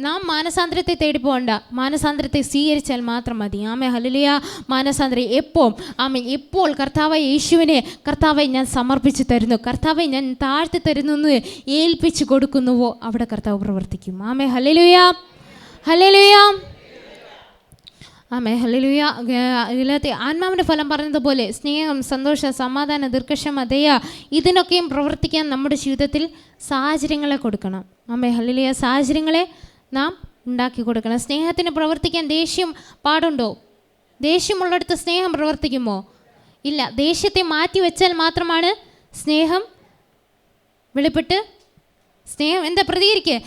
നാം മാനസാന്തരത്തെ തേടി പോകണ്ട, മാനസാന്തരത്തെ സ്വീകരിച്ചാൽ മാത്രം മതി. ഹല്ലേലൂയ. മാനസാന്തരം ഇപ്പോൾ കർത്താവെ യേശുവിനെ, കർത്താവെ ഞാൻ സമർപ്പിച്ച് തരുന്നു, കർത്താവെ ഞാൻ താഴ്ത്തി തരുന്നു എന്ന് ഏൽപ്പിച്ചു കൊടുക്കുന്നുവോ അവിടെ കർത്താവ് പ്രവർത്തിക്കും. ഹല്ലേലൂയ. ഹല്ലേലൂയ. ഹല്ലേലൂയ. ആത്മാവിൻ്റെ ഫലം പറഞ്ഞതുപോലെ സ്നേഹം, സന്തോഷം, സമാധാനം, ദീർഘക്ഷമ, ദയ, ഇതിനൊക്കെയും പ്രവർത്തിക്കാൻ നമ്മുടെ ജീവിതത്തിൽ സാഹചര്യങ്ങളെ കൊടുക്കണം. ഹല്ലേലൂയ. സാഹചര്യങ്ങളെ നാം ഉണ്ടാക്കി കൊടുക്കണം. സ്നേഹത്തിന് പ്രവർത്തിക്കാൻ ദേഷ്യം പാടുണ്ടോ? ദേഷ്യമുള്ളിടത്ത് സ്നേഹം പ്രവർത്തിക്കുമോ? ഇല്ല. ദേഷ്യത്തെ മാറ്റി വെച്ചാൽ മാത്രമാണ് സ്നേഹം വെളിപ്പെട്ട് എന്താ പ്രതികരിക്കുക?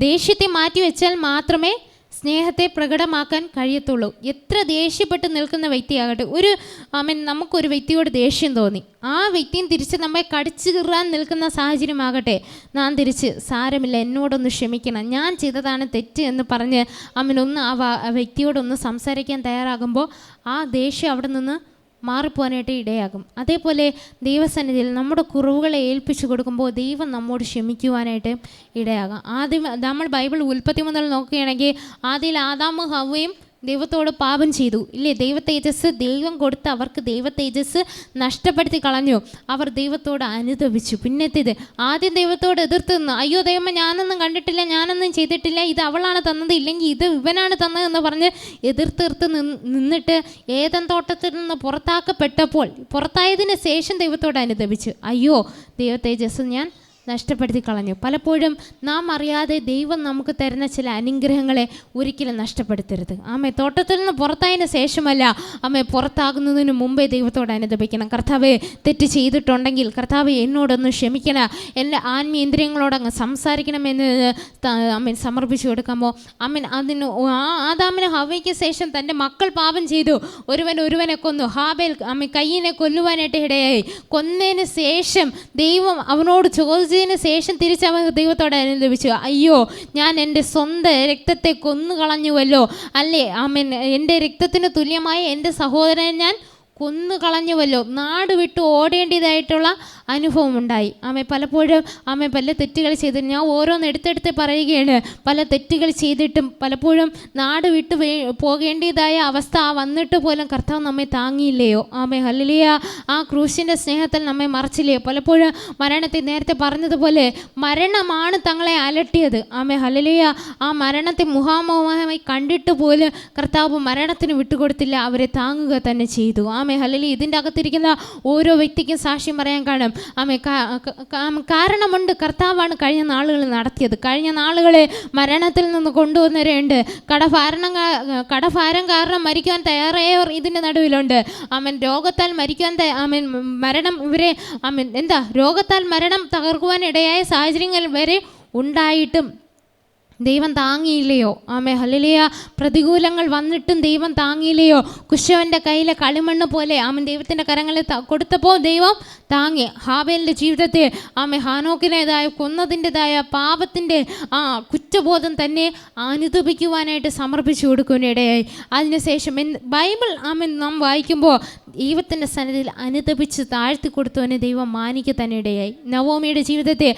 ദേഷ്യത്തെ മാറ്റി വെച്ചാൽ മാത്രമേ സ്നേഹത്തെ പ്രകടമാക്കാൻ കഴിയത്തുള്ളൂ. എത്ര ദേഷ്യപ്പെട്ട് നിൽക്കുന്ന വ്യക്തിയാകട്ടെ, നമുക്കൊരു വ്യക്തിയോട് ദേഷ്യം തോന്നി, ആ വ്യക്തിയും തിരിച്ച് നമ്മെ കടിച്ചു കീറാൻ നിൽക്കുന്ന സാഹചര്യമാകട്ടെ, നാം തിരിച്ച് സാരമില്ല, എന്നോടൊന്ന് ക്ഷമിക്കണം, ഞാൻ ചെയ്തതാണ് തെറ്റ് എന്ന് പറഞ്ഞ് ഒന്ന് ആ വ്യക്തിയോടൊന്ന് സംസാരിക്കാൻ തയ്യാറാകുമ്പോൾ ആ ദേഷ്യം അവിടെ നിന്ന് മാറിപ്പോകാനായിട്ട് ഇടയാകും. അതേപോലെ ദൈവസന്നിധിയിൽ നമ്മുടെ കുറവുകളെ ഏൽപ്പിച്ചു കൊടുക്കുമ്പോൾ ദൈവം നമ്മോട് ക്ഷമിക്കുവാനായിട്ട് ഇടയാകും. നമ്മൾ ബൈബിൾ ഉൽപ്പത്തി മുതൽ നോക്കുകയാണെങ്കിൽ ആദ്യം ആദാമും ഹവ്വയും ദൈവത്തോട് പാപം ചെയ്തു, ഇല്ലേ? ദൈവം കൊടുത്ത് അവർക്ക് ദൈവതേജസ് നഷ്ടപ്പെടുത്തി കളഞ്ഞു. അവർ ദൈവത്തോട് അനുതപിച്ചു. പിന്നത്തേത് ആദ്യം ദൈവത്തോട് എതിർത്ത് നിന്ന്, അയ്യോ ദൈവമേ, ഞാനൊന്നും കണ്ടിട്ടില്ല, ഞാനൊന്നും ചെയ്തിട്ടില്ല, ഇത് അവളാണ് തന്നത്, ഇല്ലെങ്കിൽ ഇത് ഇവനാണ് തന്നതെന്ന് പറഞ്ഞ് എതിർത്ത് നിന്നിട്ട് ഏദൻ തോട്ടത്തിൽ നിന്ന് പുറത്തായതിന് ശേഷം ദൈവത്തോട് അനുതപിച്ചു. അയ്യോ, ദൈവതേജസ് ഞാൻ നഷ്ടപ്പെടുത്തി കളഞ്ഞു. പലപ്പോഴും നാം അറിയാതെ ദൈവം നമുക്ക് തരുന്ന ചില അനുഗ്രഹങ്ങളെ ഒരിക്കലും നഷ്ടപ്പെടുത്തരുത്. തോട്ടത്തിൽ നിന്ന് പുറത്തായതിന് ശേഷമല്ല, പുറത്താകുന്നതിന് മുമ്പേ ദൈവത്തോട് അനുദപിക്കണം. കർത്താവെ, തെറ്റ് ചെയ്തിട്ടുണ്ടെങ്കിൽ കർത്താവെ എന്നോടൊന്ന് ക്ഷമിക്കണം, എൻ്റെ ആത്മീയേന്ദ്രിയങ്ങളോട് അങ്ങ് സംസാരിക്കണമെന്ന് സമർപ്പിച്ചു കൊടുക്കുമ്പോൾ അതിന് ആദാമിന് ഹവ്വയ്ക്ക് ശേഷം തൻ്റെ മക്കൾ പാപം ചെയ്തു, ഒരുവനെ കൊന്നു, ഹാബേൽ കയ്യിനെ കൊല്ലുവാനായിട്ട് ഇടയായി. കൊന്നതിന് ശേഷം ദൈവം അവനോട് ചോദിച്ചതിന് ശേഷം തിരിച്ചവൻ ദൈവത്തോട് അനുദപിച്ചു. അയ്യോ, ഞാൻ എൻ്റെ സ്വന്തം രക്തത്തെ കൊന്നുകളഞ്ഞുവല്ലോ, അല്ലേ? എൻ്റെ രക്തത്തിന് തുല്യമായ എൻ്റെ സഹോദരനെ ഞാൻ കൊന്നുകളഞ്ഞുവല്ലോ. നാട് വിട്ട് ഓടേണ്ടതായിട്ടുള്ള അനുഭവം ഉണ്ടായി. പലപ്പോഴും പല തെറ്റുകൾ ചെയ്തിട്ട്, ഞാൻ ഓരോന്ന് എടുത്തെടുത്ത് പറയുകയാണ്, പല തെറ്റുകൾ ചെയ്തിട്ടും പലപ്പോഴും നാട് വിട്ട് പോകേണ്ടതായ അവസ്ഥ വന്നിട്ട് പോലും കർത്താവ് നമ്മെ താങ്ങിയില്ലയോ? ഹല്ലേലൂയ. ആ ക്രൂശിൻ്റെ സ്നേഹത്തിൽ നമ്മെ മറച്ചില്ലയോ? പലപ്പോഴും മരണത്തെ നേരത്തെ പറഞ്ഞതുപോലെ മരണമാണ് തങ്ങളെ അലട്ടിയത്. ഹല്ലേലൂയ. ആ മരണത്തെ മുഖാമുഖമായി കണ്ടിട്ട് പോലും കർത്താവ് മരണത്തിന് വിട്ടുകൊടുത്തില്ല, അവരെ താങ്ങുക തന്നെ ചെയ്തു. ആമേ ഹല്ലേലൂയ. ഇതിൻ്റെ അകത്തിരിക്കുന്ന ഓരോ വ്യക്തിക്കും സാക്ഷ്യം പറയാൻ കാണും. ആമേ കാരണമുണ്ട്. കർത്താവാണ് കഴിഞ്ഞ നാളുകളിൽ നടത്തിയത്. കഴിഞ്ഞ നാളുകളെ മരണത്തിൽ നിന്ന് കൊണ്ടുവന്നവരുണ്ട്. കടഭാരം കാരണം മരിക്കാൻ തയ്യാറായവർ ഇതിൻ്റെ നടുവിലുണ്ട്. ആമേൻ. രോഗത്താൽ മരിക്കാൻ ആമേൻ മരണം ഇവരെ ആമേൻ രോഗത്താൽ മരണം തകർക്കുവാൻ ഇടയായ സാഹചര്യങ്ങൾ വരെ ഉണ്ടായിട്ടും ദൈവം താങ്ങിയില്ലയോ? ആമേ ഹല്ലേലൂയ. പ്രതികൂലങ്ങൾ വന്നിട്ടും ദൈവം താങ്ങിയില്ലയോ? കുശവൻ്റെ കയ്യിലെ കളിമണ്ണ് പോലെ ആമൻ ദൈവത്തിൻ്റെ കരങ്ങളിൽ കൊടുത്തപ്പോൾ ദൈവം താങ്ങി. ഹാബേലിൻ്റെ ജീവിതത്തെ ആമേ ഹാനോക്കിൻ്റെതായ കൊന്നതിൻ്റെതായ പാപത്തിൻ്റെ കുറ്റബോധം തന്നെ അനുദപിക്കുവാനായിട്ട് സമർപ്പിച്ചു കൊടുക്കുവാനിടയായി. അതിനുശേഷം ബൈബിൾ ആമൻ നാം വായിക്കുമ്പോൾ ദൈവത്തിൻ്റെ സന്നിധിയിൽ അനുദപിച്ച് താഴ്ത്തി കൊടുത്തവനെ ദൈവം മാനിക്കുക തന്നെ ഇടയായി. നവോമിയുടെ ജീവിതത്തെ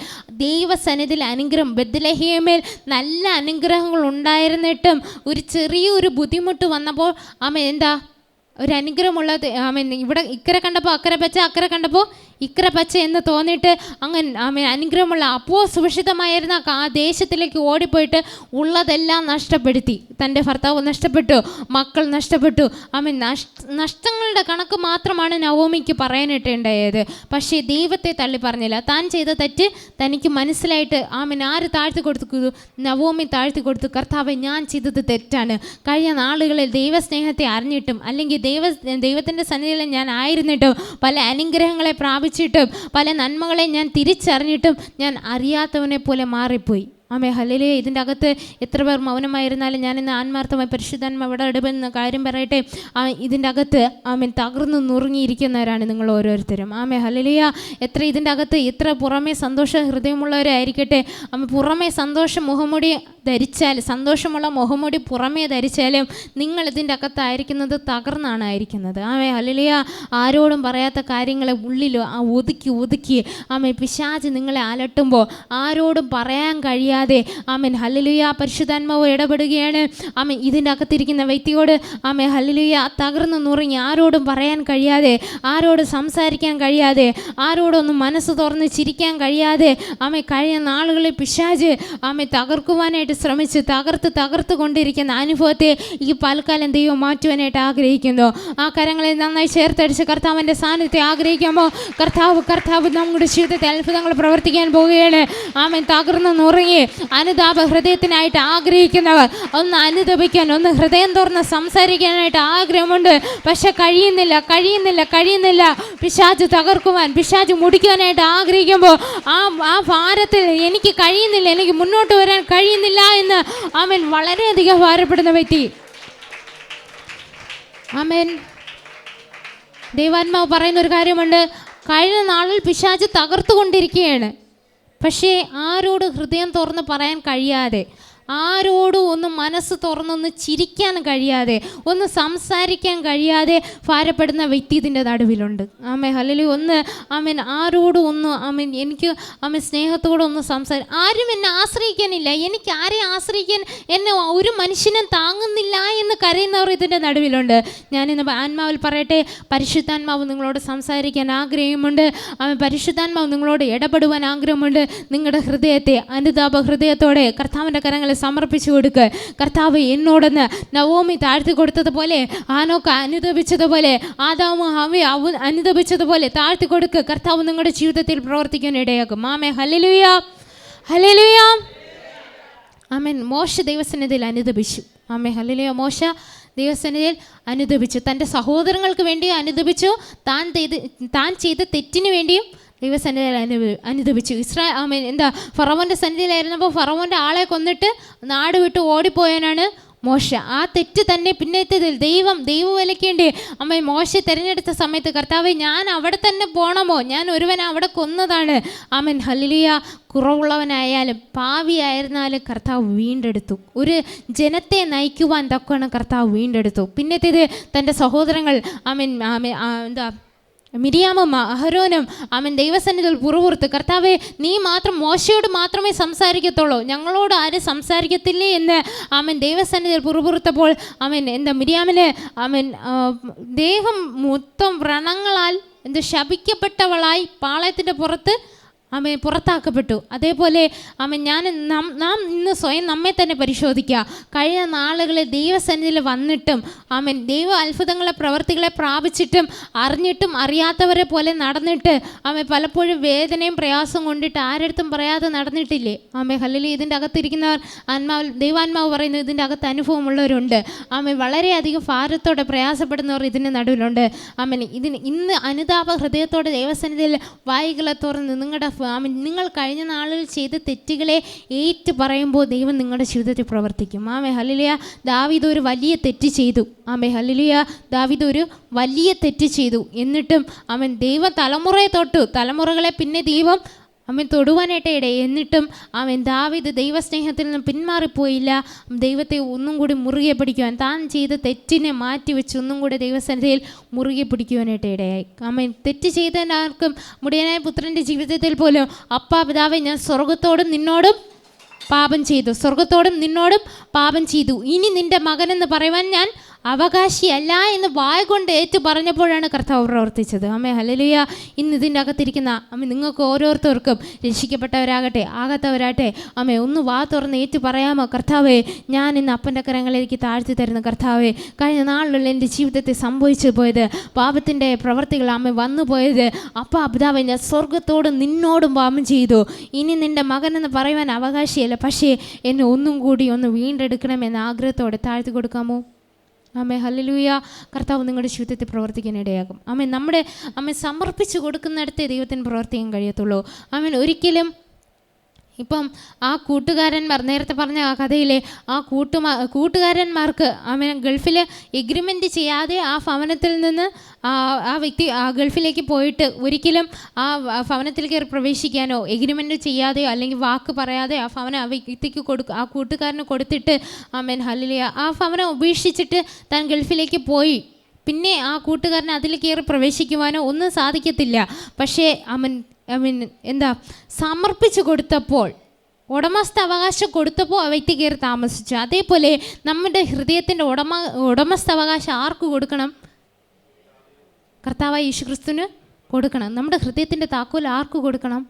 ദൈവസന്നിധിയിൽ അനുഗ്രഹം, ബത്ലഹേമിൽ നല്ല അനുഗ്രഹങ്ങൾ ഉണ്ടായിരുന്നിട്ടും ഒരു ചെറിയൊരു ബുദ്ധിമുട്ട് വന്നപ്പോൾ ഒരു അനുഗ്രഹമുള്ളത് ഇവിടെ ഇക്കരെ കണ്ടപ്പോൾ അക്കരെ പച്ച, അക്കരെ കണ്ടപ്പോൾ ഇക്കരെ പച്ച എന്ന് തോന്നിയിട്ട് അങ്ങനെ അനുഗ്രഹമുള്ള അപ്പോൾ സുരക്ഷിതമായിരുന്ന ആ ദേശത്തിലേക്ക് ഓടിപ്പോയിട്ട് ഉള്ളതെല്ലാം നഷ്ടപ്പെടുത്തി. തൻ്റെ ഭർത്താവ് നഷ്ടപ്പെട്ടു, മക്കൾ നഷ്ടപ്പെട്ടു. നഷ്ടങ്ങളുടെ കണക്ക് മാത്രമാണ് നവോമിക്ക് പറയാനിട്ടുണ്ടായത്. പക്ഷേ ദൈവത്തെ തള്ളി പറഞ്ഞില്ല. താൻ ചെയ്ത തെറ്റ് തനിക്ക് മനസ്സിലായിട്ട് ആര് താഴ്ത്തി കൊടുത്തു? നവോമി താഴ്ത്തി കൊടുത്തു. കർത്താവെ, ഞാൻ ചെയ്തത് തെറ്റാണ്. കഴിഞ്ഞ നാളുകളിൽ ദൈവസ്നേഹത്തെ അറിഞ്ഞിട്ടും അല്ലെങ്കിൽ ദൈവത്തിൻ്റെ സന്നിധിയിൽ ഞാൻ ആയിരുന്നിട്ടും പല അനുഗ്രഹങ്ങളെ പ്രാപിച്ചിട്ടും പല നന്മകളെ ഞാൻ തിരിച്ചറിഞ്ഞിട്ടും ഞാൻ അറിയാത്തവനെ പോലെ മാറിപ്പോയി. ആമേ ഹല്ലേലൂയ. ഇതിൻ്റെ അകത്ത് എത്ര പേർ മൗനമായിരുന്നാലും ഞാനിന്ന് ആത്മാർത്ഥമായി പരിശുദ്ധാത്മ ഇവിടെ ഇടപെടുന്ന കാര്യം പറയട്ടെ. ഇതിൻ്റെ അകത്ത് ആമേൻ തകർന്നു നുറുങ്ങിയിരിക്കുന്നവരാണ് നിങ്ങൾ ഓരോരുത്തരും. ആമേ ഹല്ലേലൂയ. ഇതിൻ്റെ അകത്ത് എത്ര പുറമേ സന്തോഷ ഹൃദയമുള്ളവരായിരിക്കട്ടെ, പുറമേ സന്തോഷമുള്ള മുഖമുടി പുറമേ ധരിച്ചാലും നിങ്ങൾ ഇതിൻ്റെ അകത്തായിരിക്കുന്നത് തകർന്നാണ്. ആമേ ഹല്ലേലൂയ. ആരോടും പറയാത്ത കാര്യങ്ങളെ ഉള്ളിൽ ഒതുക്കി ആമേ പിശാച് നിങ്ങളെ അലട്ടുമ്പോൾ ആരോടും പറയാൻ കഴിയാതെ ആമേൻ ഹല്ലേലൂയ പരിശുദ്ധാത്മാവ് ഇടപെടുകയാണ്. ആമേൻ. ഇതിൻ്റെ അകത്തിരിക്കുന്ന വ്യക്തിയോട് ആമേൻ ഹല്ലേലൂയ തകർന്നു നുറുങ്ങി ആരോടും പറയാൻ കഴിയാതെ, ആരോടും സംസാരിക്കാൻ കഴിയാതെ, ആരോടൊന്നും മനസ്സ് തുറന്ന് ചിരിക്കാൻ കഴിയാതെ ആമേൻ കഴിഞ്ഞ നാളുകളിൽ പിശാച് ആമേൻ തകർക്കുവാനായിട്ട് ശ്രമിച്ച് തകർത്ത് കൊണ്ടിരിക്കുന്ന അനുഭവത്തെ ഈ പൽക്കാലം ദൈവം മാറ്റുവാനായിട്ട് ആഗ്രഹിക്കുന്നു. ആ കരങ്ങളെ നന്നായി ചേർത്തടിച്ച് കർത്താവിൻ്റെ സാന്നിധ്യത്തെ ആഗ്രഹിക്കുമ്പോൾ കർത്താവ് നമ്മുടെ ജീവിതത്തിൽ അത്ഭുതങ്ങൾ പ്രവർത്തിക്കാൻ പോവുകയാണ്. ആമേൻ. തകർന്നു നുറുങ്ങി അനുതാപ ഹൃദയത്തിനായിട്ട് ആഗ്രഹിക്കുന്നവർ ഒന്ന് അനുദപിക്കാൻ, ഒന്ന് ഹൃദയം തുറന്ന് സംസാരിക്കാനായിട്ട് ആഗ്രഹമുണ്ട്. പക്ഷെ കഴിയുന്നില്ല. പിശാച് തകർക്കുവാൻ, പിശാച് മുടിക്കുവാനായിട്ട് ആഗ്രഹിക്കുമ്പോൾ ആ ഭാരത്തിൽ എനിക്ക് കഴിയുന്നില്ല, എനിക്ക് മുന്നോട്ട് വരാൻ കഴിയുന്നില്ല എന്ന് ആമേൻ വളരെയധികം ഭാരപ്പെടുന്ന വ്യക്തി. ആമേൻ. ദൈവാത്മാവ് പറയുന്നൊരു കാര്യമുണ്ട്. കഴിഞ്ഞ നാളിൽ പിശാച് തകർത്തുകൊണ്ടിരിക്കുകയാണ്. പക്ഷേ ആരോട് ഹൃദയം തുറന്ന് പറയാൻ കഴിയാതെ, ആരോടും ഒന്ന് മനസ്സ് തുറന്നൊന്ന് ചിരിക്കാൻ കഴിയാതെ, ഒന്ന് സംസാരിക്കാൻ കഴിയാതെ ഭാരപ്പെടുന്ന വ്യക്തി ഇതിൻ്റെ നടുവിലുണ്ട്. ആമേ ഹല്ലേലൂയ. ആരോടും എനിക്ക് സ്നേഹത്തോടെ ഒന്ന് ആരും എന്നെ ആശ്രയിക്കാനില്ല, എനിക്ക് ആരെയും ആശ്രയിക്കാൻ എന്നെ ഒരു മനുഷ്യനും താങ്ങുന്നില്ല എന്ന് കരയുന്നവർ ഇതിൻ്റെ നടുവിലുണ്ട്. ഞാനിന്ന് ആത്മാവിൽ പറയട്ടെ, പരിശുദ്ധാത്മാവ് നിങ്ങളോട് സംസാരിക്കാൻ ആഗ്രഹമുണ്ട്. പരിശുദ്ധാത്മാവ് നിങ്ങളോട് ഇടപെടുവാൻ ആഗ്രഹമുണ്ട്. നിങ്ങളുടെ ഹൃദയത്തെ അനുതാപ ഹൃദയത്തോടെ കർത്താവിൻ്റെ കരങ്ങളിൽ സമർപ്പിച്ചു കൊടുക്കുക. കർത്താവ് എന്നോടൊന്ന് നവോമി താഴ്ത്തി കൊടുത്തതുപോലെ, ഹാനോക്ക് അനുദപിച്ചതുപോലെ, ആദാമും ഹവ്വയും അനുദപിച്ചതുപോലെ താഴ്ത്തി കൊടുക്കുക. കർത്താവ് നിങ്ങളുടെ ജീവിതത്തിൽ പ്രവർത്തിക്കാൻ ഇടയാക്കും. ആമേ ഹല്ലേലൂയ. ആമേൻ. മോശ ദൈവസന്നിധിയിൽ അനുദപിച്ചു. ആമേ ഹല്ലേലൂയ. മോശ ദൈവസന്നിധിയിൽ അനുദപിച്ചു. തൻ്റെ സഹോദരങ്ങൾക്ക് വേണ്ടി അനുദപിച്ചു. താൻ ചെയ്ത തെറ്റിന് വേണ്ടിയും ദൈവസന്നിധിയിൽ അനുദപിച്ചു. ഫറവോൻ്റെ സന്നിധിയിലായിരുന്നപ്പോൾ ഫറവോൻ്റെ ആളെ കൊന്നിട്ട് നാട് വിട്ട് ഓടിപ്പോയാനാണ് മോശ. ആ തെറ്റ് തന്നെ പിന്നത്തേതിൽ ദൈവവിലക്കേണ്ടി മോശ തിരഞ്ഞെടുത്ത സമയത്ത്, കർത്താവേ, ഞാൻ അവിടെ തന്നെ പോകണമോ? ഞാൻ ഒരുവൻ അവിടെ കൊന്നതാണ്. Amen hallelujah. കുറവുള്ളവനായാലും പാവിയായിരുന്നാലും കർത്താവ് വീണ്ടെടുത്തു. ഒരു ജനത്തെ നയിക്കുവാൻ തക്കവണ്ണം കർത്താവ് വീണ്ടെടുത്തു. പിന്നത്തേത് തൻ്റെ സഹോദരങ്ങൾ മിരിയാമും അഹരോനും ദൈവസന്നിധിയിൽ പുറപുറത്ത്, കർത്താവേ, നീ മാത്രം മോശയോട് മാത്രമേ സംസാരിക്കത്തുള്ളൂ, ഞങ്ങളോട് ആരും സംസാരിക്കത്തില്ലേ എന്ന് ദൈവസന്നിധിയിൽ പുറപുറത്തപ്പോൾ മിരിയാമിന് ദേഹം മൊത്തം വ്രണങ്ങളാൽ ശപിക്കപ്പെട്ടവളായി പാളയത്തിൻ്റെ പുറത്ത് പുറത്താക്കപ്പെട്ടു. അതേപോലെ നാം ഇന്ന് സ്വയം നമ്മെ തന്നെ പരിശോധിക്കുക. കഴിഞ്ഞ നാളുകളിൽ ദൈവസന്നിധിയിൽ വന്നിട്ടും ദൈവ അത്ഭുതങ്ങളെ പ്രവർത്തികളെ പ്രാപിച്ചിട്ടും അറിഞ്ഞിട്ടും അറിയാത്തവരെ പോലെ നടന്നിട്ട് പലപ്പോഴും വേദനയും പ്രയാസം കൊണ്ടിട്ട് ആരടുത്തും പറയാതെ നടന്നിട്ടില്ലേ? ഹല്ലേലൂയ. ഇതിൻ്റെ അകത്തിരിക്കുന്നവർ ദൈവാത്മാവ് പറയുന്നു, ഇതിൻ്റെ അകത്ത് അനുഭവമുള്ളവരുണ്ട്. വളരെയധികം ഭാരത്തോടെ പ്രയാസപ്പെടുന്നവർ ഇതിൻ്റെ നടുവിലുണ്ട്. ഇന്ന് അനുതാപ ഹൃദയത്തോടെ ദൈവസന്നിധിയിൽ വായികളെ തുറന്ന് നിങ്ങൾ കഴിഞ്ഞ നാളിൽ ചെയ്ത തെറ്റുകളെ ഏറ്റു പറയുമ്പോൾ ദൈവം നിങ്ങളുടെ ജീവിതത്തിൽ പ്രവർത്തിക്കും. ഹല്ലേലൂയ. ദാവീദ് ഒരു വലിയ തെറ്റ് ചെയ്തു. ഹല്ലേലൂയ. ദാവീദ് ഒരു വലിയ തെറ്റ് ചെയ്തു. എന്നിട്ടും ദൈവം തലമുറകളെ പിന്നെ ദൈവം തൊടുവാനായിട്ട് ഇടയെ. എന്നിട്ടും ദാവീദ് ദൈവസ്നേഹത്തിൽ നിന്ന് പിന്മാറിപ്പോയില്ല. ദൈവത്തെ ഒന്നും കൂടി മുറുകെ പിടിക്കുവാൻ, താൻ ചെയ്ത തെറ്റിനെ മാറ്റിവെച്ച് ഒന്നും കൂടി ദൈവസന്നിധിയിൽ മുറുകെ പിടിക്കുവാനായിട്ട് ഇടയായി. തെറ്റ് ചെയ്തതിനാർക്കും മുടിയനായ പുത്രൻ്റെ ജീവിതത്തിൽ പോലും, അപ്പാ പിതാവേ, ഞാൻ സ്വർഗത്തോടും നിന്നോടും പാപം ചെയ്തു, ഇനി നിൻ്റെ മകനെന്ന് പറയുവാൻ ഞാൻ അവകാശിയല്ല എന്ന് വായ കൊണ്ട് ഏറ്റു പറഞ്ഞപ്പോഴാണ് കർത്താവ് പ്രവർത്തിച്ചത്. ഹല്ലേലൂയ. ഇന്ന് ഇതിൻ്റെ അകത്തിരിക്കുന്ന നിങ്ങൾക്ക് ഓരോരുത്തർക്കും, രക്ഷിക്കപ്പെട്ടവരാകട്ടെ ആകാത്തവരാകട്ടെ, ഒന്ന് വാ തുറന്ന് ഏറ്റു പറയാമോ? കർത്താവേ, ഞാൻ ഇന്ന് അപ്പൻ്റെ കരങ്ങളിലേക്ക് താഴ്ത്തി തരുന്ന കർത്താവേ, കഴിഞ്ഞ നാളിലുള്ള എൻ്റെ ജീവിതത്തിൽ സംഭവിച്ചു പോയത്, പാപത്തിൻ്റെ പ്രവർത്തികൾ വന്നു പോയത്, അപ്പാ പിതാവേ, ഞാൻ സ്വർഗത്തോടും നിന്നോടും പാപം ചെയ്തു, ഇനി നിൻ്റെ മകനെന്ന് പറയുവാൻ അവകാശിയല്ല, പക്ഷേ എന്നെ ഒന്നും കൂടി ഒന്ന് വീണ്ടെടുക്കണമെന്ന ആഗ്രഹത്തോടെ താഴ്ത്തി കൊടുക്കാമോ? ഹല്ലേലൂയ. കർത്താവ് നിങ്ങളുടെ ജീവിതത്തിൽ പ്രവർത്തിക്കാനിടയാകും. നമ്മുടെ സമർപ്പിച്ച് കൊടുക്കുന്നിടത്തേ ദൈവത്തിന് പ്രവർത്തിക്കാൻ കഴിയത്തുള്ളൂ. ഒരിക്കലും ഇപ്പം ആ കൂട്ടുകാരന്മാർ, നേരത്തെ പറഞ്ഞ ആ കഥയിലെ ആ കൂട്ടുകാരന്മാർക്ക് ഗൾഫിൽ എഗ്രിമെൻ്റ് ചെയ്യാതെ ആ ഭവനത്തിൽ നിന്ന് ആ വ്യക്തി ആ ഗൾഫിലേക്ക് പോയിട്ട് ഒരിക്കലും ആ ഭവനത്തിൽ കയറി പ്രവേശിക്കാനോ എഗ്രിമെൻ്റ് ചെയ്യാതെയോ അല്ലെങ്കിൽ വാക്ക് പറയാതെ ആ ഭവനം ആ വ്യക്തിക്ക് ആ കൂട്ടുകാരന് കൊടുത്തിട്ട് ഹല്ലേലൂയ, ആ ഭവനം ഉപേക്ഷിച്ചിട്ട് താൻ ഗൾഫിലേക്ക് പോയി. പിന്നെ ആ കൂട്ടുകാരന് അതിൽ കയറി പ്രവേശിക്കുവാനോ ഒന്നും സാധിക്കത്തില്ല. പക്ഷേ സമർപ്പിച്ചു കൊടുത്തപ്പോൾ, ഉടമസ്ഥ അവകാശം കൊടുത്തപ്പോൾ ആ വ്യക്തി കയറി താമസിച്ചു. അതേപോലെ നമ്മുടെ ഹൃദയത്തിൻ്റെ ഉടമസ്ഥ അവകാശം ആർക്ക് കൊടുക്കണം? കർത്താവായ യേശുക്രിസ്തുവിന് കൊടുക്കണം. നമ്മുടെ ഹൃദയത്തിൻ്റെ താക്കോൽ ആർക്ക് കൊടുക്കണം?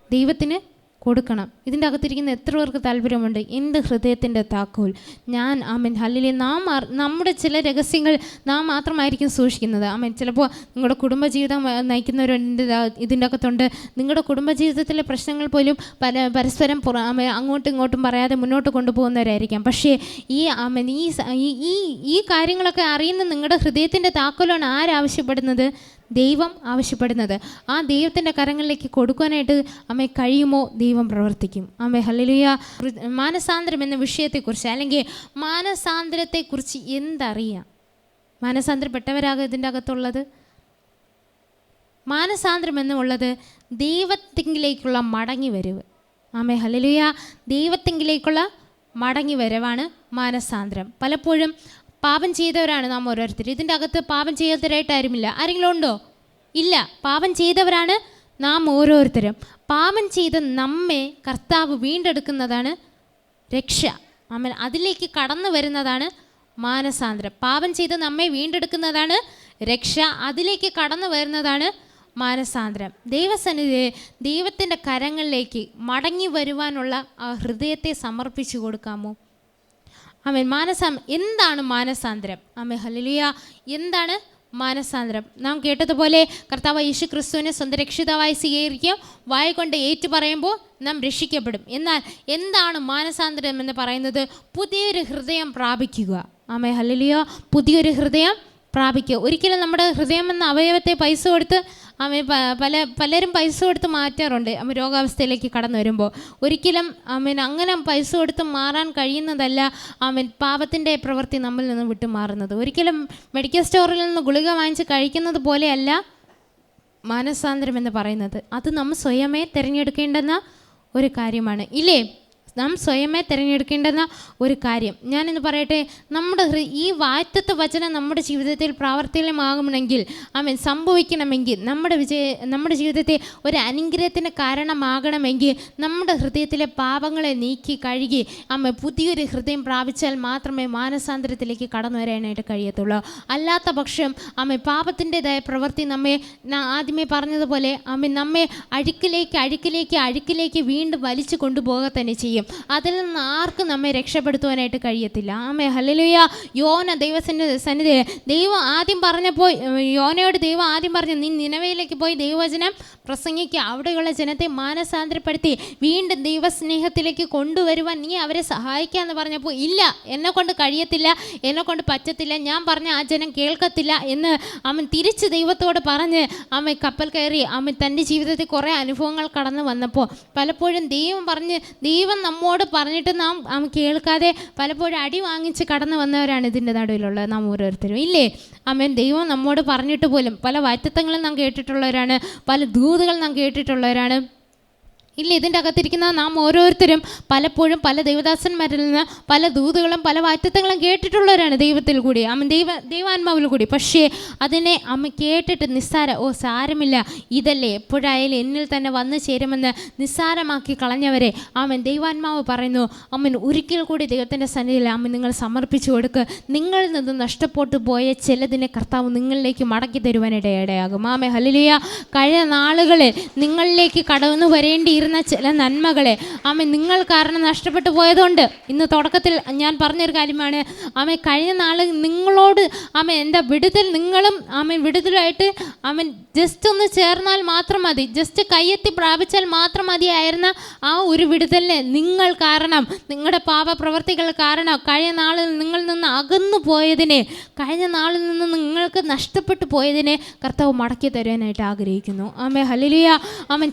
ദൈവത്തിന് കൊടുക്കണം. ഇതിൻ്റെ അകത്തിരിക്കുന്ന എത്ര പേർക്ക് താല്പര്യമുണ്ട്? എൻ്റെ ഹൃദയത്തിൻ്റെ താക്കോൽ ഞാൻ ഹല്ലേലൂയ. നമ്മുടെ ചില രഹസ്യങ്ങൾ നാം മാത്രമായിരിക്കും സൂക്ഷിക്കുന്നത്. ചിലപ്പോൾ നിങ്ങളുടെ കുടുംബജീവിതം നയിക്കുന്നവരുണ്ട് ഇതിൻ്റെ അകത്തുണ്ട്. നിങ്ങളുടെ കുടുംബജീവിതത്തിലെ പ്രശ്നങ്ങൾ പോലും പരസ്പരം അങ്ങോട്ടും ഇങ്ങോട്ടും പറയാതെ മുന്നോട്ട് കൊണ്ടുപോകുന്നവരായിരിക്കാം. പക്ഷേ ഈ കാര്യങ്ങളൊക്കെ അറിയുന്ന നിങ്ങളുടെ ഹൃദയത്തിൻ്റെ താക്കോലാണ് ആരാവശ്യപ്പെടുന്നത്? ദൈവം ആവശ്യപ്പെടുന്നത്. ആ ദൈവത്തിൻ്റെ കരങ്ങളിലേക്ക് കൊടുക്കാനായിട്ട് കഴിയുമോ? ദൈവം പ്രവർത്തിക്കും. ഹല്ലേലൂയ. മാനസാന്തരം എന്ന വിഷയത്തെക്കുറിച്ച് അല്ലെങ്കിൽ മാനസാന്തരത്തെക്കുറിച്ച് എന്തറിയാം? മാനസാന്തരപ്പെട്ടവരാകും ഇതിൻ്റെ അകത്തുള്ളത്. മാനസാന്തരം എന്നുള്ളത് ദൈവത്തിങ്കിലേക്കുള്ള മടങ്ങി വരവ്. ഹല്ലേലൂയ. ദൈവത്തിങ്കിലേക്കുള്ള മടങ്ങി വരവാണ് മാനസാന്തരം. പലപ്പോഴും പാപം ചെയ്തവരാണ് നാം ഓരോരുത്തർ. ഇതിൻ്റെ അകത്ത് പാപം ചെയ്യാത്തവരായിട്ട് ആരുമില്ല. ആരെങ്കിലും ഉണ്ടോ? ഇല്ല. പാപം ചെയ്തവരാണ് നാം ഓരോരുത്തരും. പാപം ചെയ്ത് നമ്മെ കർത്താവ് വീണ്ടെടുക്കുന്നതാണ് രക്ഷ. അതിലേക്ക് കടന്നു വരുന്നതാണ് മാനസാന്തരം. പാപം ചെയ്ത് നമ്മെ വീണ്ടെടുക്കുന്നതാണ് രക്ഷ. അതിലേക്ക് കടന്നു വരുന്നതാണ് മാനസാന്തരം. ദൈവസന്നിധി ദൈവത്തിൻ്റെ കരങ്ങളിലേക്ക് മടങ്ങി വരുവാനുള്ള ആ ഹൃദയത്തെ സമർപ്പിച്ചു കൊടുക്കാമോ? എന്താണ് മാനസാന്തരം? ഹല്ലേലൂയ. എന്താണ് മാനസാന്തരം? നാം കേട്ടതുപോലെ കർത്താവ് യേശു ക്രിസ്തുവിനെ സ്വന്തം രക്ഷിതാവായി സ്വീകരിക്കും, വായ കൊണ്ട് ഏറ്റു പറയുമ്പോൾ നാം രക്ഷിക്കപ്പെടും. എന്നാൽ എന്താണ് മാനസാന്തരം എന്ന് പറയുന്നത്? പുതിയൊരു ഹൃദയം പ്രാപിക്കുക. ഹല്ലേലൂയ. പുതിയൊരു ഹൃദയം പ്രാപിക്കുക. ഒരിക്കലും നമ്മുടെ ഹൃദയം എന്ന അവയവത്തെ പൈസ കൊടുത്ത് പലരും പൈസ കൊടുത്ത് മാറ്റാറുണ്ട് രോഗാവസ്ഥയിലേക്ക് കടന്നു വരുമ്പോൾ. ഒരിക്കലും അങ്ങനെ പൈസ കൊടുത്ത് മാറാൻ കഴിയുന്നതല്ല പാപത്തിൻ്റെ പ്രവൃത്തി നമ്മിൽ നിന്ന് വിട്ടു മാറുന്നത്. ഒരിക്കലും മെഡിക്കൽ സ്റ്റോറിൽ നിന്ന് ഗുളിക വാങ്ങിച്ച് കഴിക്കുന്നത് പോലെയല്ല മാനസാന്തരം എന്ന് പറയുന്നത്. അത് നമ്മൾ സ്വയമേ തിരഞ്ഞെടുക്കേണ്ടുന്ന ഒരു കാര്യമാണ്, ഇല്ലേ? നാം സ്വയമേ തിരഞ്ഞെടുക്കേണ്ടുന്ന ഒരു കാര്യം. ഞാനിന്ന് പറയട്ടെ, നമ്മുടെ ഈ വാഗ്ദത്ത വചനം നമ്മുടെ ജീവിതത്തിൽ പ്രാവർത്തികമാകണമെങ്കിൽ, സംഭവിക്കണമെങ്കിൽ, നമ്മുടെ ജീവിതത്തെ ഒരു അനുഗ്രഹത്തിന് കാരണമാകണമെങ്കിൽ നമ്മുടെ ഹൃദയത്തിലെ പാപങ്ങളെ നീക്കി കഴുകി പുതിയൊരു ഹൃദയം പ്രാപിച്ചാൽ മാത്രമേ മാനസാന്തരത്തിലേക്ക് കടന്നു വരാനായിട്ട് കഴിയത്തുള്ളൂ. അല്ലാത്ത പക്ഷം പാപത്തിൻ്റെതായ പ്രവൃത്തി നമ്മെ ആദ്യമേ പറഞ്ഞതുപോലെ നമ്മെ അഴുക്കിലേക്ക് വീണ്ടും വലിച്ചു കൊണ്ടുപോകുക തന്നെ ചെയ്യും. അതിൽ നിന്ന് ആർക്കും നമ്മെ രക്ഷപ്പെടുത്തുവാനായിട്ട് കഴിയത്തില്ല. ഹല്ലേലൂയ. യോന ദൈവസന്നിധിയിൽ ദൈവം ആദ്യം പറഞ്ഞപ്പോൾ, യോനയോട് ദൈവം ആദ്യം പറഞ്ഞു, നീ നിനവയിലേക്ക് പോയി ദൈവവചനം പ്രസംഗിക്കുക, അവിടെയുള്ള ജനത്തെ മാനസാന്തരപ്പെടുത്തി വീണ്ടും ദൈവസ്നേഹത്തിലേക്ക് കൊണ്ടുവരുവാൻ നീ അവരെ സഹായിക്കാമെന്ന് പറഞ്ഞപ്പോൾ, ഇല്ല, എന്നെ കൊണ്ട് കഴിയത്തില്ല, എന്നെ കൊണ്ട് പറ്റത്തില്ല, ഞാൻ പറഞ്ഞ ആ ജനം കേൾക്കത്തില്ല എന്ന് തിരിച്ച് ദൈവത്തോട് പറഞ്ഞ് കപ്പൽ കയറി തൻ്റെ ജീവിതത്തിൽ കുറേ അനുഭവങ്ങൾ കടന്നു വന്നപ്പോൾ പലപ്പോഴും ദൈവം നമ്മോട് പറഞ്ഞിട്ട് നാം കേൾക്കാതെ പലപ്പോഴും അടി വാങ്ങിച്ച് കടന്നു വന്നവരാണ് ഇതിൻ്റെ നടുവിലുള്ളത് നാം ഓരോരുത്തരും, ഇല്ലേ? ദൈവം നമ്മോട് പറഞ്ഞിട്ട് പോലും പല വാഗ്ദത്തങ്ങളും നാം കേട്ടിട്ടുള്ളവരാണ്, പല ദൂതുകൾ നാം കേട്ടിട്ടുള്ളവരാണ്, ഇല്ല? ഇതിൻ്റെ അകത്തിരിക്കുന്ന നാം ഓരോരുത്തരും പലപ്പോഴും പല ദൈവദാസന്മാരിൽ നിന്ന് പല ദൂതുകളും പല വാഗ്ദത്തങ്ങളും കേട്ടിട്ടുള്ളവരാണ് ദൈവത്തിൽ കൂടി, ദൈവാത്മാവിൽ കൂടി. പക്ഷേ അതിനെ കേട്ടിട്ട് സാരമില്ല, ഇതല്ലേ, എപ്പോഴായാലും എന്നിൽ തന്നെ വന്നു ചേരുമെന്ന് നിസ്സാരമാക്കി കളഞ്ഞവരെ ദൈവാത്മാവ് പറയുന്നു, ഒരിക്കൽ കൂടി ദൈവത്തിൻ്റെ സന്നിധിയിൽ നിങ്ങൾ സമർപ്പിച്ചു കൊടുക്കുക. നിങ്ങളിൽ നിന്ന് നഷ്ടപ്പെട്ടു പോയ ചിലതിനെ കർത്താവ് നിങ്ങളിലേക്ക് മടക്കി തരുവാനിടയാകും. ഹല്ലേലൂയ. കഴിഞ്ഞ നാളുകളിൽ നിങ്ങളിലേക്ക് കടന്നു വരേണ്ടിയിരുന്ന ചില നന്മകളെ നിങ്ങൾ കാരണം നഷ്ടപ്പെട്ടു പോയതുകൊണ്ട്, ഇന്ന് തുടക്കത്തിൽ ഞാൻ പറഞ്ഞൊരു കാര്യമാണ്, കഴിഞ്ഞ നാൾ നിങ്ങളോട് എന്താ വിടുതൽ, നിങ്ങളും വിടുതലായിട്ട് ജസ്റ്റ് ഒന്ന് ചേർന്നാൽ മാത്രം മതി, ജസ്റ്റ് കയ്യെത്തി പ്രാപിച്ചാൽ മാത്രം മതിയായിരുന്ന ആ ഒരു വിടുതലിനെ നിങ്ങൾ കാരണം, നിങ്ങളുടെ പാപപ്രവർത്തികൾ കാരണം കഴിഞ്ഞ നാളിൽ നിങ്ങളിൽ നിന്ന് അകന്നു പോയതിനെ, കഴിഞ്ഞ നാളിൽ നിന്ന് നിങ്ങൾക്ക് നഷ്ടപ്പെട്ടു പോയതിനെ കർത്താവ് മടക്കി തരാനായിട്ട് ആഗ്രഹിക്കുന്നു. ഹല്ലേലൂയ.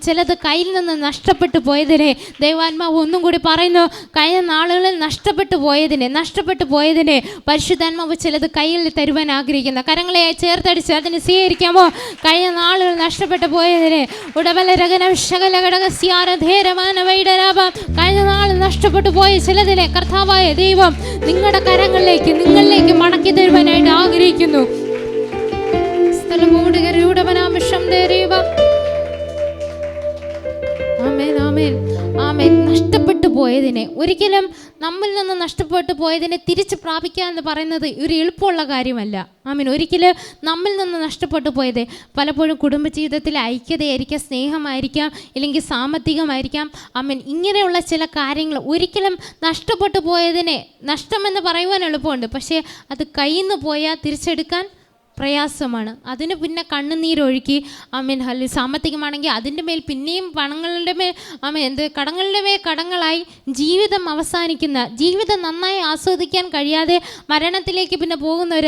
ചിലത് കയ്യിൽ നിന്ന് നഷ്ടപ്പെട്ടു പോയതിനെ ദൈവാത്മാവ് ഒന്നും കൂടി പറയുന്നു, കഴിഞ്ഞ നാളുകളിൽ നഷ്ടപ്പെട്ടു പോയതിനെ പരിശുദ്ധാത്മാവ് ചിലത് കയ്യിൽ തരുവാൻ ആഗ്രഹിക്കുന്ന, കരങ്ങളെ ചേർത്തടിച്ച് അതിന് സ്വീകരിക്കാമോ? കഴിഞ്ഞ നാളുകൾ നഷ്ടപ്പെട്ടു പോയതിനെ കഴിഞ്ഞ നാൾ നഷ്ടപ്പെട്ടു പോയ ചിലതിനെ കർത്താവായ ദൈവം നിങ്ങളുടെ നിങ്ങളിലേക്ക് മടക്കി തരുവാനായിട്ട് ആഗ്രഹിക്കുന്നു. നഷ്ടപ്പെട്ടു പോയതിനെ, ഒരിക്കലും നമ്മിൽ നിന്ന് നഷ്ടപ്പെട്ടു പോയതിനെ തിരിച്ച് പ്രാപിക്കുക എന്ന് പറയുന്നത് ഒരു എളുപ്പമുള്ള കാര്യമല്ല. ഒരിക്കലും നമ്മിൽ നിന്ന് നഷ്ടപ്പെട്ടു പോയത് പലപ്പോഴും കുടുംബജീവിതത്തിലെ ഐക്യതയായിരിക്കാം, സ്നേഹമായിരിക്കാം, ഇല്ലെങ്കിൽ സാമ്പത്തികമായിരിക്കാം. ഇങ്ങനെയുള്ള ചില കാര്യങ്ങൾ ഒരിക്കലും നഷ്ടപ്പെട്ടു പോയതിനെ നഷ്ടമെന്ന് പറയുവാൻ എളുപ്പമുണ്ട്, പക്ഷേ അത് കയ്യിൽ നിന്ന് പോയാൽ തിരിച്ചെടുക്കാൻ പ്രയാസമാണ്. അതിന് പിന്നെ കണ്ണുനീരൊഴുക്കി സാമ്പത്തികമാണെങ്കിൽ അതിൻ്റെ മേൽ പിന്നെയും പണങ്ങളുടെ മേൽ കടങ്ങളുടെ മേൽ കടങ്ങളായി ജീവിതം അവസാനിക്കുന്ന, ജീവിതം നന്നായി ആസ്വദിക്കാൻ കഴിയാതെ മരണത്തിലേക്ക് പിന്നെ പോകുന്നവർ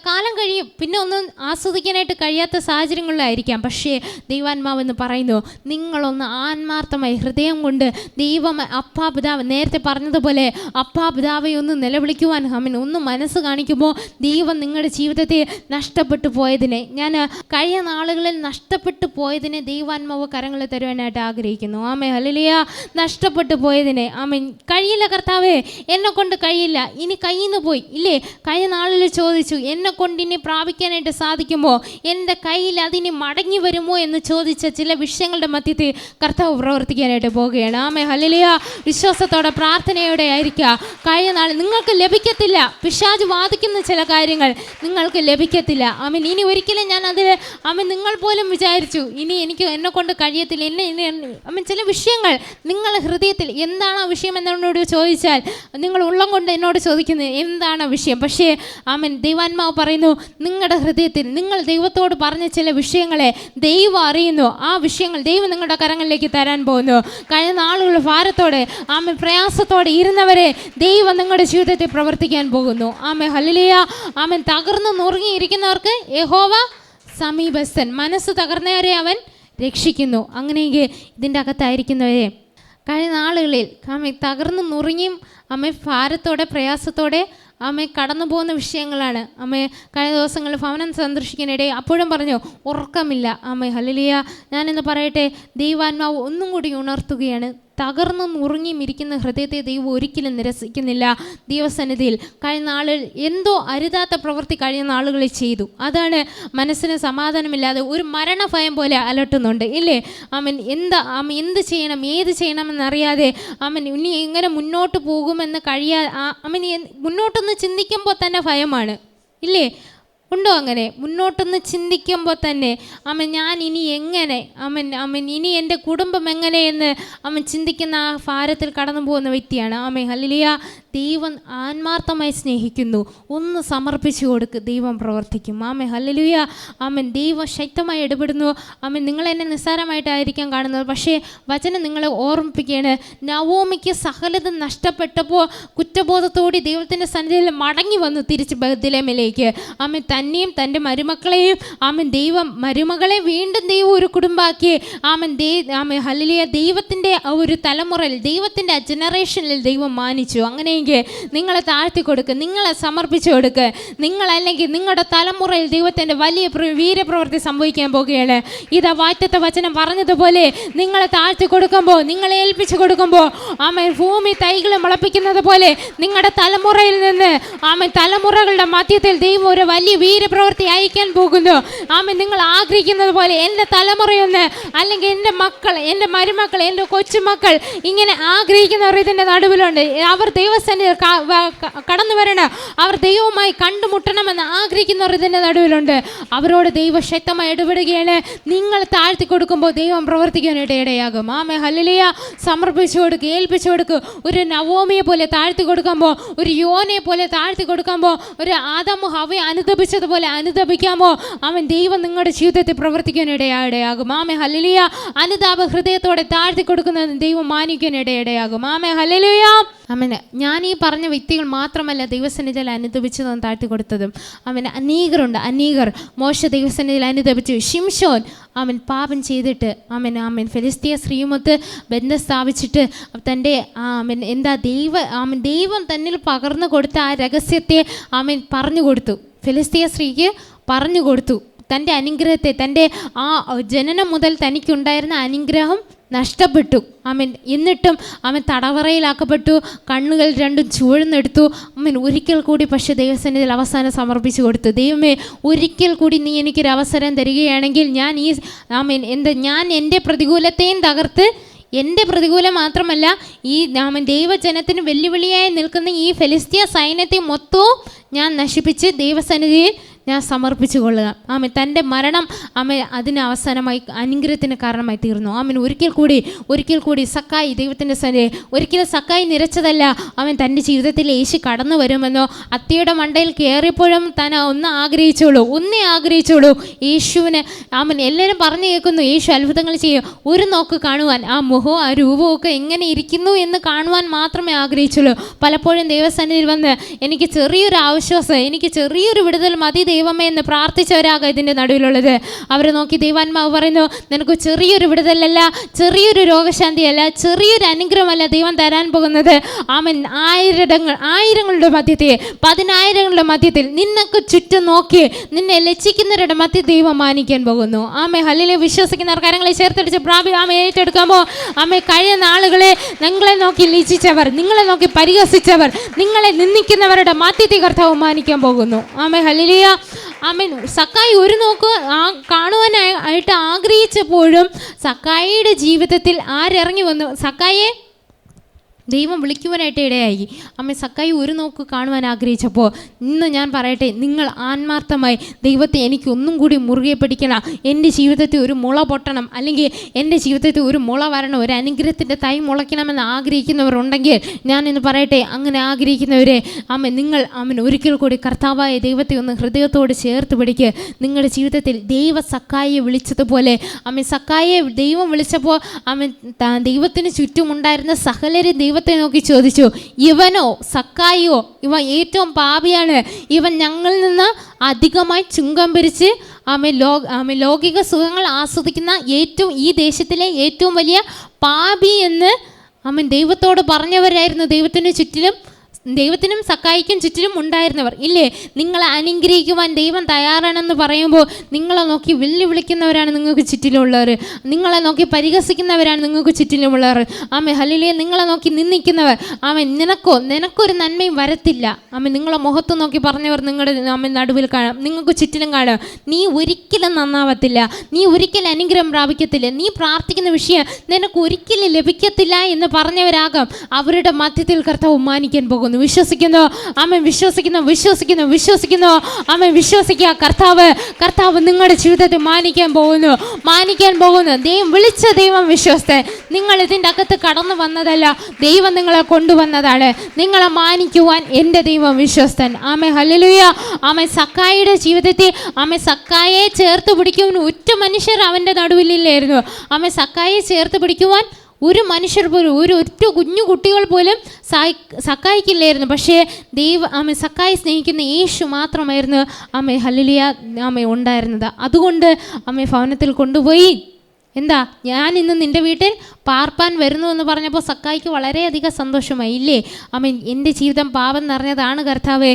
കാലം കഴിയും, പിന്നെ ഒന്നും ആസ്വദിക്കാനായിട്ട് കഴിയാത്ത സാഹചര്യങ്ങളിലായിരിക്കാം. പക്ഷേ ദൈവാത്മാവെന്ന് പറയുന്നു, നിങ്ങളൊന്ന് ആത്മാർത്ഥമായി ഹൃദയം കൊണ്ട് ദൈവം അപ്പാ പിതാവ്, നേരത്തെ പറഞ്ഞതുപോലെ അപ്പാ പിതാവെ ഒന്ന് നിലവിളിക്കുവാൻ ഒന്ന് മനസ്സ് കാണിക്കുമ്പോൾ ദൈവം നിങ്ങളുടെ ജീവിതത്തെ നഷ്ടപ്പെട്ടു പോയതിനെ, ഞാൻ കഴിഞ്ഞ നാളുകളിൽ നഷ്ടപ്പെട്ടു പോയതിനെ ദൈവാത്മാവ് കരങ്ങളിൽ തരുവാനായിട്ട് ആഗ്രഹിക്കുന്നു. ഹല്ലേലൂയ. നഷ്ടപ്പെട്ടു പോയതിനെ കഴിയില്ല കർത്താവേ, എന്നെ കൊണ്ട് കഴിയില്ല, ഇനി കയ്യിൽ നിന്ന് പോയി, ഇല്ലേ? കഴിഞ്ഞ നാളിൽ ചോദിച്ചു, എന്നെ കൊണ്ട് ഇനി പ്രാപിക്കാനായിട്ട് സാധിക്കുമോ, എൻ്റെ കയ്യിൽ അതിനി മടങ്ങി വരുമോ എന്ന് ചോദിച്ച ചില വിഷയങ്ങളുടെ മധ്യത്തിൽ കർത്താവ് പ്രവർത്തിക്കാനായിട്ട് പോവുകയാണ്. ഹല്ലേലൂയ. വിശ്വാസത്തോടെ പ്രാർത്ഥനയോടെ ആയിരിക്കുക. കഴിഞ്ഞ നാൾ നിങ്ങൾക്ക് ലഭിക്കത്തില്ല, പിശാച് വാദിക്കുന്ന ചില കാര്യങ്ങൾ നിങ്ങൾക്ക് ലഭിക്കത്തില്ല. ഇനി ഒരിക്കലും ഞാൻ അതിൽ നിങ്ങൾ പോലും വിചാരിച്ചു ഇനി എന്നെ കൊണ്ട് കഴിയത്തില്ല, ചില വിഷയങ്ങൾ നിങ്ങളുടെ ഹൃദയത്തിൽ എന്താണ് ആ വിഷയം എന്നോട് ചോദിച്ചാൽ നിങ്ങൾ ഉള്ളം കൊണ്ട് എന്നോട് ചോദിക്കുന്നത് എന്താണ് വിഷയം. പക്ഷേ ദൈവാത്മാവ് പറയുന്നു, നിങ്ങളുടെ ഹൃദയത്തിൽ നിങ്ങൾ ദൈവത്തോട് പറഞ്ഞ ചില വിഷയങ്ങളെ ദൈവം അറിയുന്നു. ആ വിഷയങ്ങൾ ദൈവം നിങ്ങളുടെ കരങ്ങളിലേക്ക് തരാൻ പോകുന്നു. കഴിഞ്ഞ നാളുകൾ ഭാരത്തോടെ പ്രയാസത്തോടെ ഇരുന്നവരെ ദൈവം നിങ്ങളുടെ ജീവിതത്തിൽ പ്രവർത്തിക്കാൻ പോകുന്നു. ഹല്ലേലൂയ. തകർന്നു നുറുങ്ങിയിരിക്കുന്നവർക്ക് യഹോവ സമീപസ്ഥൻ, മനസ്സ് തകർന്നവരെ അവൻ രക്ഷിക്കുന്നു. അങ്ങനെയെങ്കിൽ ഇതിൻ്റെ അകത്തായിരിക്കുന്നവരെ കഴിഞ്ഞ നാളുകളിൽ തകർന്നു നുറുങ്ങിയും ഭാരത്തോടെ പ്രയാസത്തോടെ കടന്നു പോകുന്ന വിഷയങ്ങളാണ്. കഴിഞ്ഞ ദിവസങ്ങളിൽ ഭവനം സന്ദർശിക്കാനിടെ അപ്പോഴും പറഞ്ഞു ഉറക്കമില്ല. ഹല്ലേലൂയ. ഞാനെന്ന് പറയട്ടെ, ദൈവാത്മാവ് ഒന്നും കൂടി ഉണർത്തുകയാണ്. തകർന്നു നുറുങ്ങിയും ഇരിക്കുന്ന ഹൃദയത്തെ ദൈവം ഒരിക്കലും നിരസിക്കുന്നില്ല. ദൈവസന്നിധിയിൽ കഴിഞ്ഞ നാളിൽ എന്തോ അരുതാത്ത പ്രവൃത്തി കഴിഞ്ഞ നാളുകളിൽ ചെയ്തു, അതാണ് മനസ്സിന് സമാധാനമില്ലാതെ ഒരു മരണഭയം പോലെ അലട്ടുന്നുണ്ട് ഇല്ലേ? എന്ത് ചെയ്യണം, ഏത് ചെയ്യണമെന്നറിയാതെ ഇനി എങ്ങനെ മുന്നോട്ട് പോകുമെന്ന് മുന്നോട്ടൊന്ന് ചിന്തിക്കുമ്പോൾ തന്നെ ഭയമാണ് ഇല്ലേ? ഉണ്ടോ അങ്ങനെ? മുന്നോട്ടൊന്ന് ചിന്തിക്കുമ്പോൾ തന്നെ ഞാൻ ഇനി എങ്ങനെ ഇനി എൻ്റെ കുടുംബം എങ്ങനെയെന്ന് ചിന്തിക്കുന്ന ആ ഭാരത്തിൽ കടന്നു പോകുന്ന വ്യക്തിയാണ്. ഹല്ലേലൂയ. ദൈവം ആത്മാർത്ഥമായി സ്നേഹിക്കുന്നു. ഒന്ന് സമർപ്പിച്ചു കൊടുക്ക്, ദൈവം പ്രവർത്തിക്കും. ഹല്ലേലൂയ. ദൈവം ശക്തമായി ഇടപെടുന്നു. നിങ്ങളെന്നെ നിസ്സാരമായിട്ടായിരിക്കാം കാണുന്നത്, പക്ഷേ വചനം നിങ്ങളെ ഓർമ്മിപ്പിക്കുകയാണ്. നവോമിക്ക് സകലതും നഷ്ടപ്പെട്ടപ്പോൾ കുറ്റബോധത്തോടെ ദൈവത്തിൻ്റെ സന്നിധിയിൽ മടങ്ങി വന്നു തിരിച്ച് ബേത്ലേഹേമിലേക്ക്. തന്നെയും തൻ്റെ മരുമക്കളെയും ദൈവം മരുമകളെ വീണ്ടും ദൈവം ഒരു കുടുംബാക്കി. ഹല്ലേലൂയ. ദൈവത്തിൻ്റെ ഒരു തലമുറയിൽ, ദൈവത്തിൻ്റെ ജനറേഷനിൽ ദൈവം മാനിച്ചു. അങ്ങനെയെങ്കിൽ നിങ്ങളെ താഴ്ത്തി കൊടുക്കുക, നിങ്ങളെ സമർപ്പിച്ചു കൊടുക്കുക. നിങ്ങളല്ലെങ്കിൽ നിങ്ങളുടെ തലമുറയിൽ ദൈവത്തിൻ്റെ വലിയ വീരപ്രവൃത്തി സംഭവിക്കാൻ പോകുകയാണ്. ഇതാ വാഗ്ദത്ത വചനം പറഞ്ഞതുപോലെ നിങ്ങളെ താഴ്ത്തി കൊടുക്കുമ്പോൾ, നിങ്ങളെ ഏൽപ്പിച്ചു കൊടുക്കുമ്പോൾ ഭൂമി തൈകൾ മുളപ്പിക്കുന്നത് പോലെ നിങ്ങളുടെ തലമുറയിൽ നിന്ന് തലമുറകളുടെ മധ്യത്തിൽ ദൈവം ഒരു വലിയ വീരപ്രവൃത്തി അയക്കാൻ പോകുന്നു. നിങ്ങൾ ആഗ്രഹിക്കുന്നത് പോലെ എൻ്റെ തലമുറയൊന്ന്, അല്ലെങ്കിൽ എൻ്റെ മക്കൾ, എൻ്റെ മരുമക്കൾ, എൻ്റെ കൊച്ചുമക്കൾ ഇങ്ങനെ ആഗ്രഹിക്കുന്നവർ ഇതിൻ്റെ നടുവിലുണ്ട്. അവർ ദൈവസന്നിധിയിൽ കടന്നു വരണം, അവർ ദൈവവുമായി കണ്ടുമുട്ടണമെന്ന് ആഗ്രഹിക്കുന്നവർ ഇതിൻ്റെ നടുവിലുണ്ട്. അവരോട് ദൈവം ശക്തമായി ഇടപെടുകയാണ്. നിങ്ങൾ താഴ്ത്തി കൊടുക്കുമ്പോൾ ദൈവം പ്രവർത്തിക്കാനായിട്ട് ഇടയാകും. ഹല്ലേലൂയ. സമർപ്പിച്ചു കൊടുക്കുക, ഏൽപ്പിച്ചു കൊടുക്കുക. ഒരു നവോമിയെ പോലെ താഴ്ത്തി കൊടുക്കുമ്പോൾ, ഒരു യോനെ പോലെ താഴ്ത്തി കൊടുക്കുമ്പോൾ, ഒരു ആദാമും ഹവ്വയെ അനുദപിച്ചതുപോലെ അനുദപിക്കാമോ? ദൈവം നിങ്ങളുടെ ജീവിതത്തിൽ പ്രവർത്തിക്കാനിടയാകും. ഹല്ലേലൂയ. അനുതാപ ഹൃദയത്തോടെ താഴ്ത്തി കൊടുക്കുന്നത് ദൈവം മാനിക്കാനിടയാകും. ഹല്ലേലൂയ. ഞാൻ ഈ പറഞ്ഞ വ്യക്തികൾ മാത്രമല്ല ദൈവസന്നിധിയിൽ അനുദപിച്ചതും താഴ്ത്തി കൊടുത്തതും. അനേകരുണ്ട്. മോശ ദൈവസന്നിധിയിൽ അനുദപിച്ചു. ശിംശോൻ പാപം ചെയ്തിട്ട് ഫെലിസ്തീയ സ്ത്രീയുമൊത്ത് ബന്ധം സ്ഥാപിച്ചിട്ട് തൻ്റെ ദൈവം തന്നിൽ പകർന്നു കൊടുത്ത ആ രഹസ്യത്തെ പറഞ്ഞു കൊടുത്തു. ഫെലിസ്തീയ സ്ത്രീക്ക് പറഞ്ഞു കൊടുത്തു തൻ്റെ അനുഗ്രഹത്തെ. തൻ്റെ ആ ജനനം മുതൽ തനിക്കുണ്ടായിരുന്ന അനുഗ്രഹം നഷ്ടപ്പെട്ടു. എന്നിട്ടും തടവറയിലാക്കപ്പെട്ടു. കണ്ണുകൾ രണ്ടും ചുവഴ്ന്നെടുത്തു. ഒരിക്കൽ കൂടി പക്ഷേ ദൈവസന്നിധിയിൽ അവസാനം സമർപ്പിച്ചു കൊടുത്തു. ദൈവമേ, ഒരിക്കൽ കൂടി നീ എനിക്കൊരു അവസരം തരികയാണെങ്കിൽ ഞാൻ എൻ്റെ പ്രതികൂലത്തെയും തകർത്ത്, എൻ്റെ പ്രതികൂലം മാത്രമല്ല ഈ ദൈവജനത്തിന് വെല്ലുവിളിയായി നിൽക്കുന്ന ഈ ഫെലിസ്തീയ സൈന്യത്തെ മൊത്തവും ഞാൻ നശിപ്പിച്ച് ദൈവസന്നിധിയിൽ ഞാൻ സമർപ്പിച്ചു കൊള്ളുക. തൻ്റെ മരണം അതിന് അവസാനമായി അനുഗ്രഹത്തിന് കാരണമായി തീർന്നു. ഒരിക്കൽ കൂടി സക്കായി ദൈവത്തിൻ്റെ സന്നിധി, ഒരിക്കലും സക്കായി നിരച്ചതല്ല. തൻ്റെ ജീവിതത്തിൽ യേശു കടന്നു വരുമെന്നോ അത്തിയുടെ മണ്ടയിൽ കയറിയപ്പോഴും താൻ ഒന്നേ ആഗ്രഹിച്ചോളൂ യേശുവിന്. എല്ലാവരും പറഞ്ഞു കേൾക്കുന്നു യേശു അത്ഭുതങ്ങൾ ചെയ്യും. ഒരു നോക്ക് കാണുവാൻ, ആ മുഖവും ആ രൂപവും ഒക്കെ എങ്ങനെ ഇരിക്കുന്നു എന്ന് കാണുവാൻ മാത്രമേ ആഗ്രഹിച്ചുള്ളൂ. പലപ്പോഴും ദൈവസന്നിധിയിൽ വന്ന് എനിക്ക് ചെറിയൊരു ആശ്വാസം, എനിക്ക് ചെറിയൊരു വിടുതൽ മതി ദൈവമേ എന്ന് പ്രാർത്ഥിച്ചവരാകാം ഇതിൻ്റെ നടുവിലുള്ളത്. അവരെ നോക്കി ദൈവാത്മാവ് പറയുന്നു, നിനക്ക് ചെറിയൊരു വിടുതലല്ല, ചെറിയൊരു രോഗശാന്തിയല്ല, ചെറിയൊരു അനുഗ്രഹമല്ല ദൈവം തരാൻ പോകുന്നത്. ആയിരങ്ങളുടെ മധ്യത്തിൽ, 10,000ങ്ങളുടെ മധ്യത്തിൽ, നിനക്ക് ചുറ്റും നോക്കി നിന്നെ ലജ്ജിക്കുന്നവരുടെ മധ്യ ദൈവം മാനിക്കാൻ പോകുന്നു. ഹല്ലേലൂയ. വിശ്വസിക്കുന്നവർ കരങ്ങളെ ചേർത്തടിച്ച് ഏറ്റെടുക്കാമോ? കഴിഞ്ഞ നാളുകളെ നിങ്ങളെ നോക്കി ലജ്ജിച്ചവർ, നിങ്ങളെ നോക്കി പരിഹസിച്ചവർ, നിങ്ങളെ നിന്ദിക്കുന്നവരുടെ മധ്യത്തിൽ കർത്താവ് മാനിക്കാൻ പോകുന്നു. ഹല്ലേലൂയ. സക്കായി ഒരു നോക്ക് കാണുവാനായിട്ട് ആഗ്രഹിച്ചപ്പോഴും സക്കായിയുടെ ജീവിതത്തിൽ ആരിറങ്ങി വന്നു? സക്കായെ ദൈവം വിളിക്കുവാനായിട്ട് ഇടയായി. സക്കായി ഒരു നോക്ക് കാണുവാൻ ആഗ്രഹിച്ചപ്പോൾ, ഇന്ന് ഞാൻ പറയട്ടെ, നിങ്ങൾ ആത്മാർത്ഥമായി ദൈവത്തെ എനിക്ക് ഒന്നും കൂടി മുറുകെ പിടിക്കണം, എൻ്റെ ജീവിതത്തിൽ ഒരു മുള പൊട്ടണം, അല്ലെങ്കിൽ എൻ്റെ ജീവിതത്തിൽ ഒരു മുള വരണം, ഒരു അനുഗ്രഹത്തിൻ്റെ തൈ മുളയ്ക്കണമെന്ന് ആഗ്രഹിക്കുന്നവരുണ്ടെങ്കിൽ ഞാൻ ഇന്ന് പറയട്ടെ, അങ്ങനെ ആഗ്രഹിക്കുന്നവരെ നിങ്ങൾ ഒരിക്കൽ കൂടി കർത്താവായ ദൈവത്തെ ഒന്ന് ഹൃദയത്തോട് ചേർത്ത് പിടിക്കുക. നിങ്ങളുടെ ജീവിതത്തിൽ ദൈവ സക്കായിയെ വിളിച്ചതുപോലെ സക്കായിയെ ദൈവം വിളിച്ചപ്പോൾ ദൈവത്തിന് ചുറ്റുമുണ്ടായിരുന്ന സകലരും ദൈവത്തെ നോക്കി ചോദിച്ചു, ഇവനോ സക്കായിയോ? ഇവൻ ഏറ്റവും പാപിയാണ്, ഇവൻ ഞങ്ങളിൽ നിന്ന് അധികമായി ചുങ്കം പിരിച്ച് ലൗകിക സുഖങ്ങൾ ആസ്വദിക്കുന്ന ഈ ദേശത്തിലെ ഏറ്റവും വലിയ പാപി എന്ന് ദൈവത്തോട് പറഞ്ഞവരായിരുന്നു ദൈവത്തിന് ചുറ്റിലും ദൈവത്തിനും സക്കായിക്കും ചുറ്റിലും ഉണ്ടായിരുന്നവർ ഇല്ലേ, നിങ്ങളെ അനുഗ്രഹിക്കുവാൻ ദൈവം തയ്യാറാണെന്ന് പറയുമ്പോൾ നിങ്ങളെ നോക്കി വെല്ലുവിളിക്കുന്നവരാണ് നിങ്ങൾക്ക് ചുറ്റിലുള്ളവർ, നിങ്ങളെ നോക്കി പരിഹസിക്കുന്നവരാണ് നിങ്ങൾക്ക് ചുറ്റിലുമുള്ളവർ. ആമേ ഹല്ലേലൂയ. നിങ്ങളെ നോക്കി നിന്ദിക്കുന്നവർ, ആമേ നിനക്കൊരു നന്മയും വരത്തില്ല. ആമേ നിങ്ങളെ മുഖത്ത് നോക്കി പറഞ്ഞവർ നിങ്ങളുടെ നടുവിൽ കാണാം, നിങ്ങൾക്ക് ചുറ്റിലും കാണാം. നീ ഒരിക്കലും നന്നാവത്തില്ല, നീ ഒരിക്കലും അനുഗ്രഹം പ്രാപിക്കത്തില്ല, നീ പ്രാർത്ഥിക്കുന്ന വിഷയം നിനക്ക് ഒരിക്കലും ലഭിക്കത്തില്ല എന്ന് പറഞ്ഞവരാകാം അവരുടെ മധ്യത്തിൽ കർത്താവ് മാനിക്കാൻ പോകുന്നു. വിശ്വസിക്കുന്നു? ആമേൻ. വിശ്വസിക്കുന്നു? ആമേൻ. വിശ്വസിക്കുക. കർത്താവ് നിങ്ങളുടെ ജീവിതത്തിൽ മാനിക്കാൻ പോകുന്നു. ദൈവം വിളിച്ച ദൈവം വിശ്വസ്തൻ. നിങ്ങൾ ഇതിൻ്റെ അകത്ത് കടന്നു വന്നതല്ല, ദൈവം നിങ്ങളെ കൊണ്ടുവന്നതാണ്. നിങ്ങളെ മാനിക്കുവാൻ എൻ്റെ ദൈവം വിശ്വസ്തൻ. ആമേൻ. ഹല്ലേലൂയ. ആമേൻ. സക്കായിയുടെ ജീവിതത്തിൽ സക്കായെ ചേർത്ത് പിടിക്കുവാൻ ഒറ്റ മനുഷ്യർ അവൻ്റെ നടുവിലില്ലായിരുന്നു. ആമേൻ. സക്കായെ ചേർത്ത് പിടിക്കുവാൻ ഒരു മനുഷ്യർ പോലും, ഒറ്റ കുഞ്ഞു കുട്ടികൾ പോലും സക്കായിക്കില്ലായിരുന്നു. പക്ഷേ സക്കായി സ്നേഹിക്കുന്ന യേശു മാത്രമായിരുന്നു ഹല്ലേലൂയ ഉണ്ടായിരുന്നത്. അതുകൊണ്ട് ഭവനത്തിൽ കൊണ്ടുപോയി എന്താ, ഞാൻ ഇന്ന് നിൻ്റെ വീട്ടിൽ പാർപ്പാൻ വരുന്നു എന്ന് പറഞ്ഞപ്പോൾ സക്കായിക്ക് വളരെയധികം സന്തോഷമായി ഇല്ലേ. എൻ്റെ ജീവിതം പാപം നിറഞ്ഞതാണ് കർത്താവേ,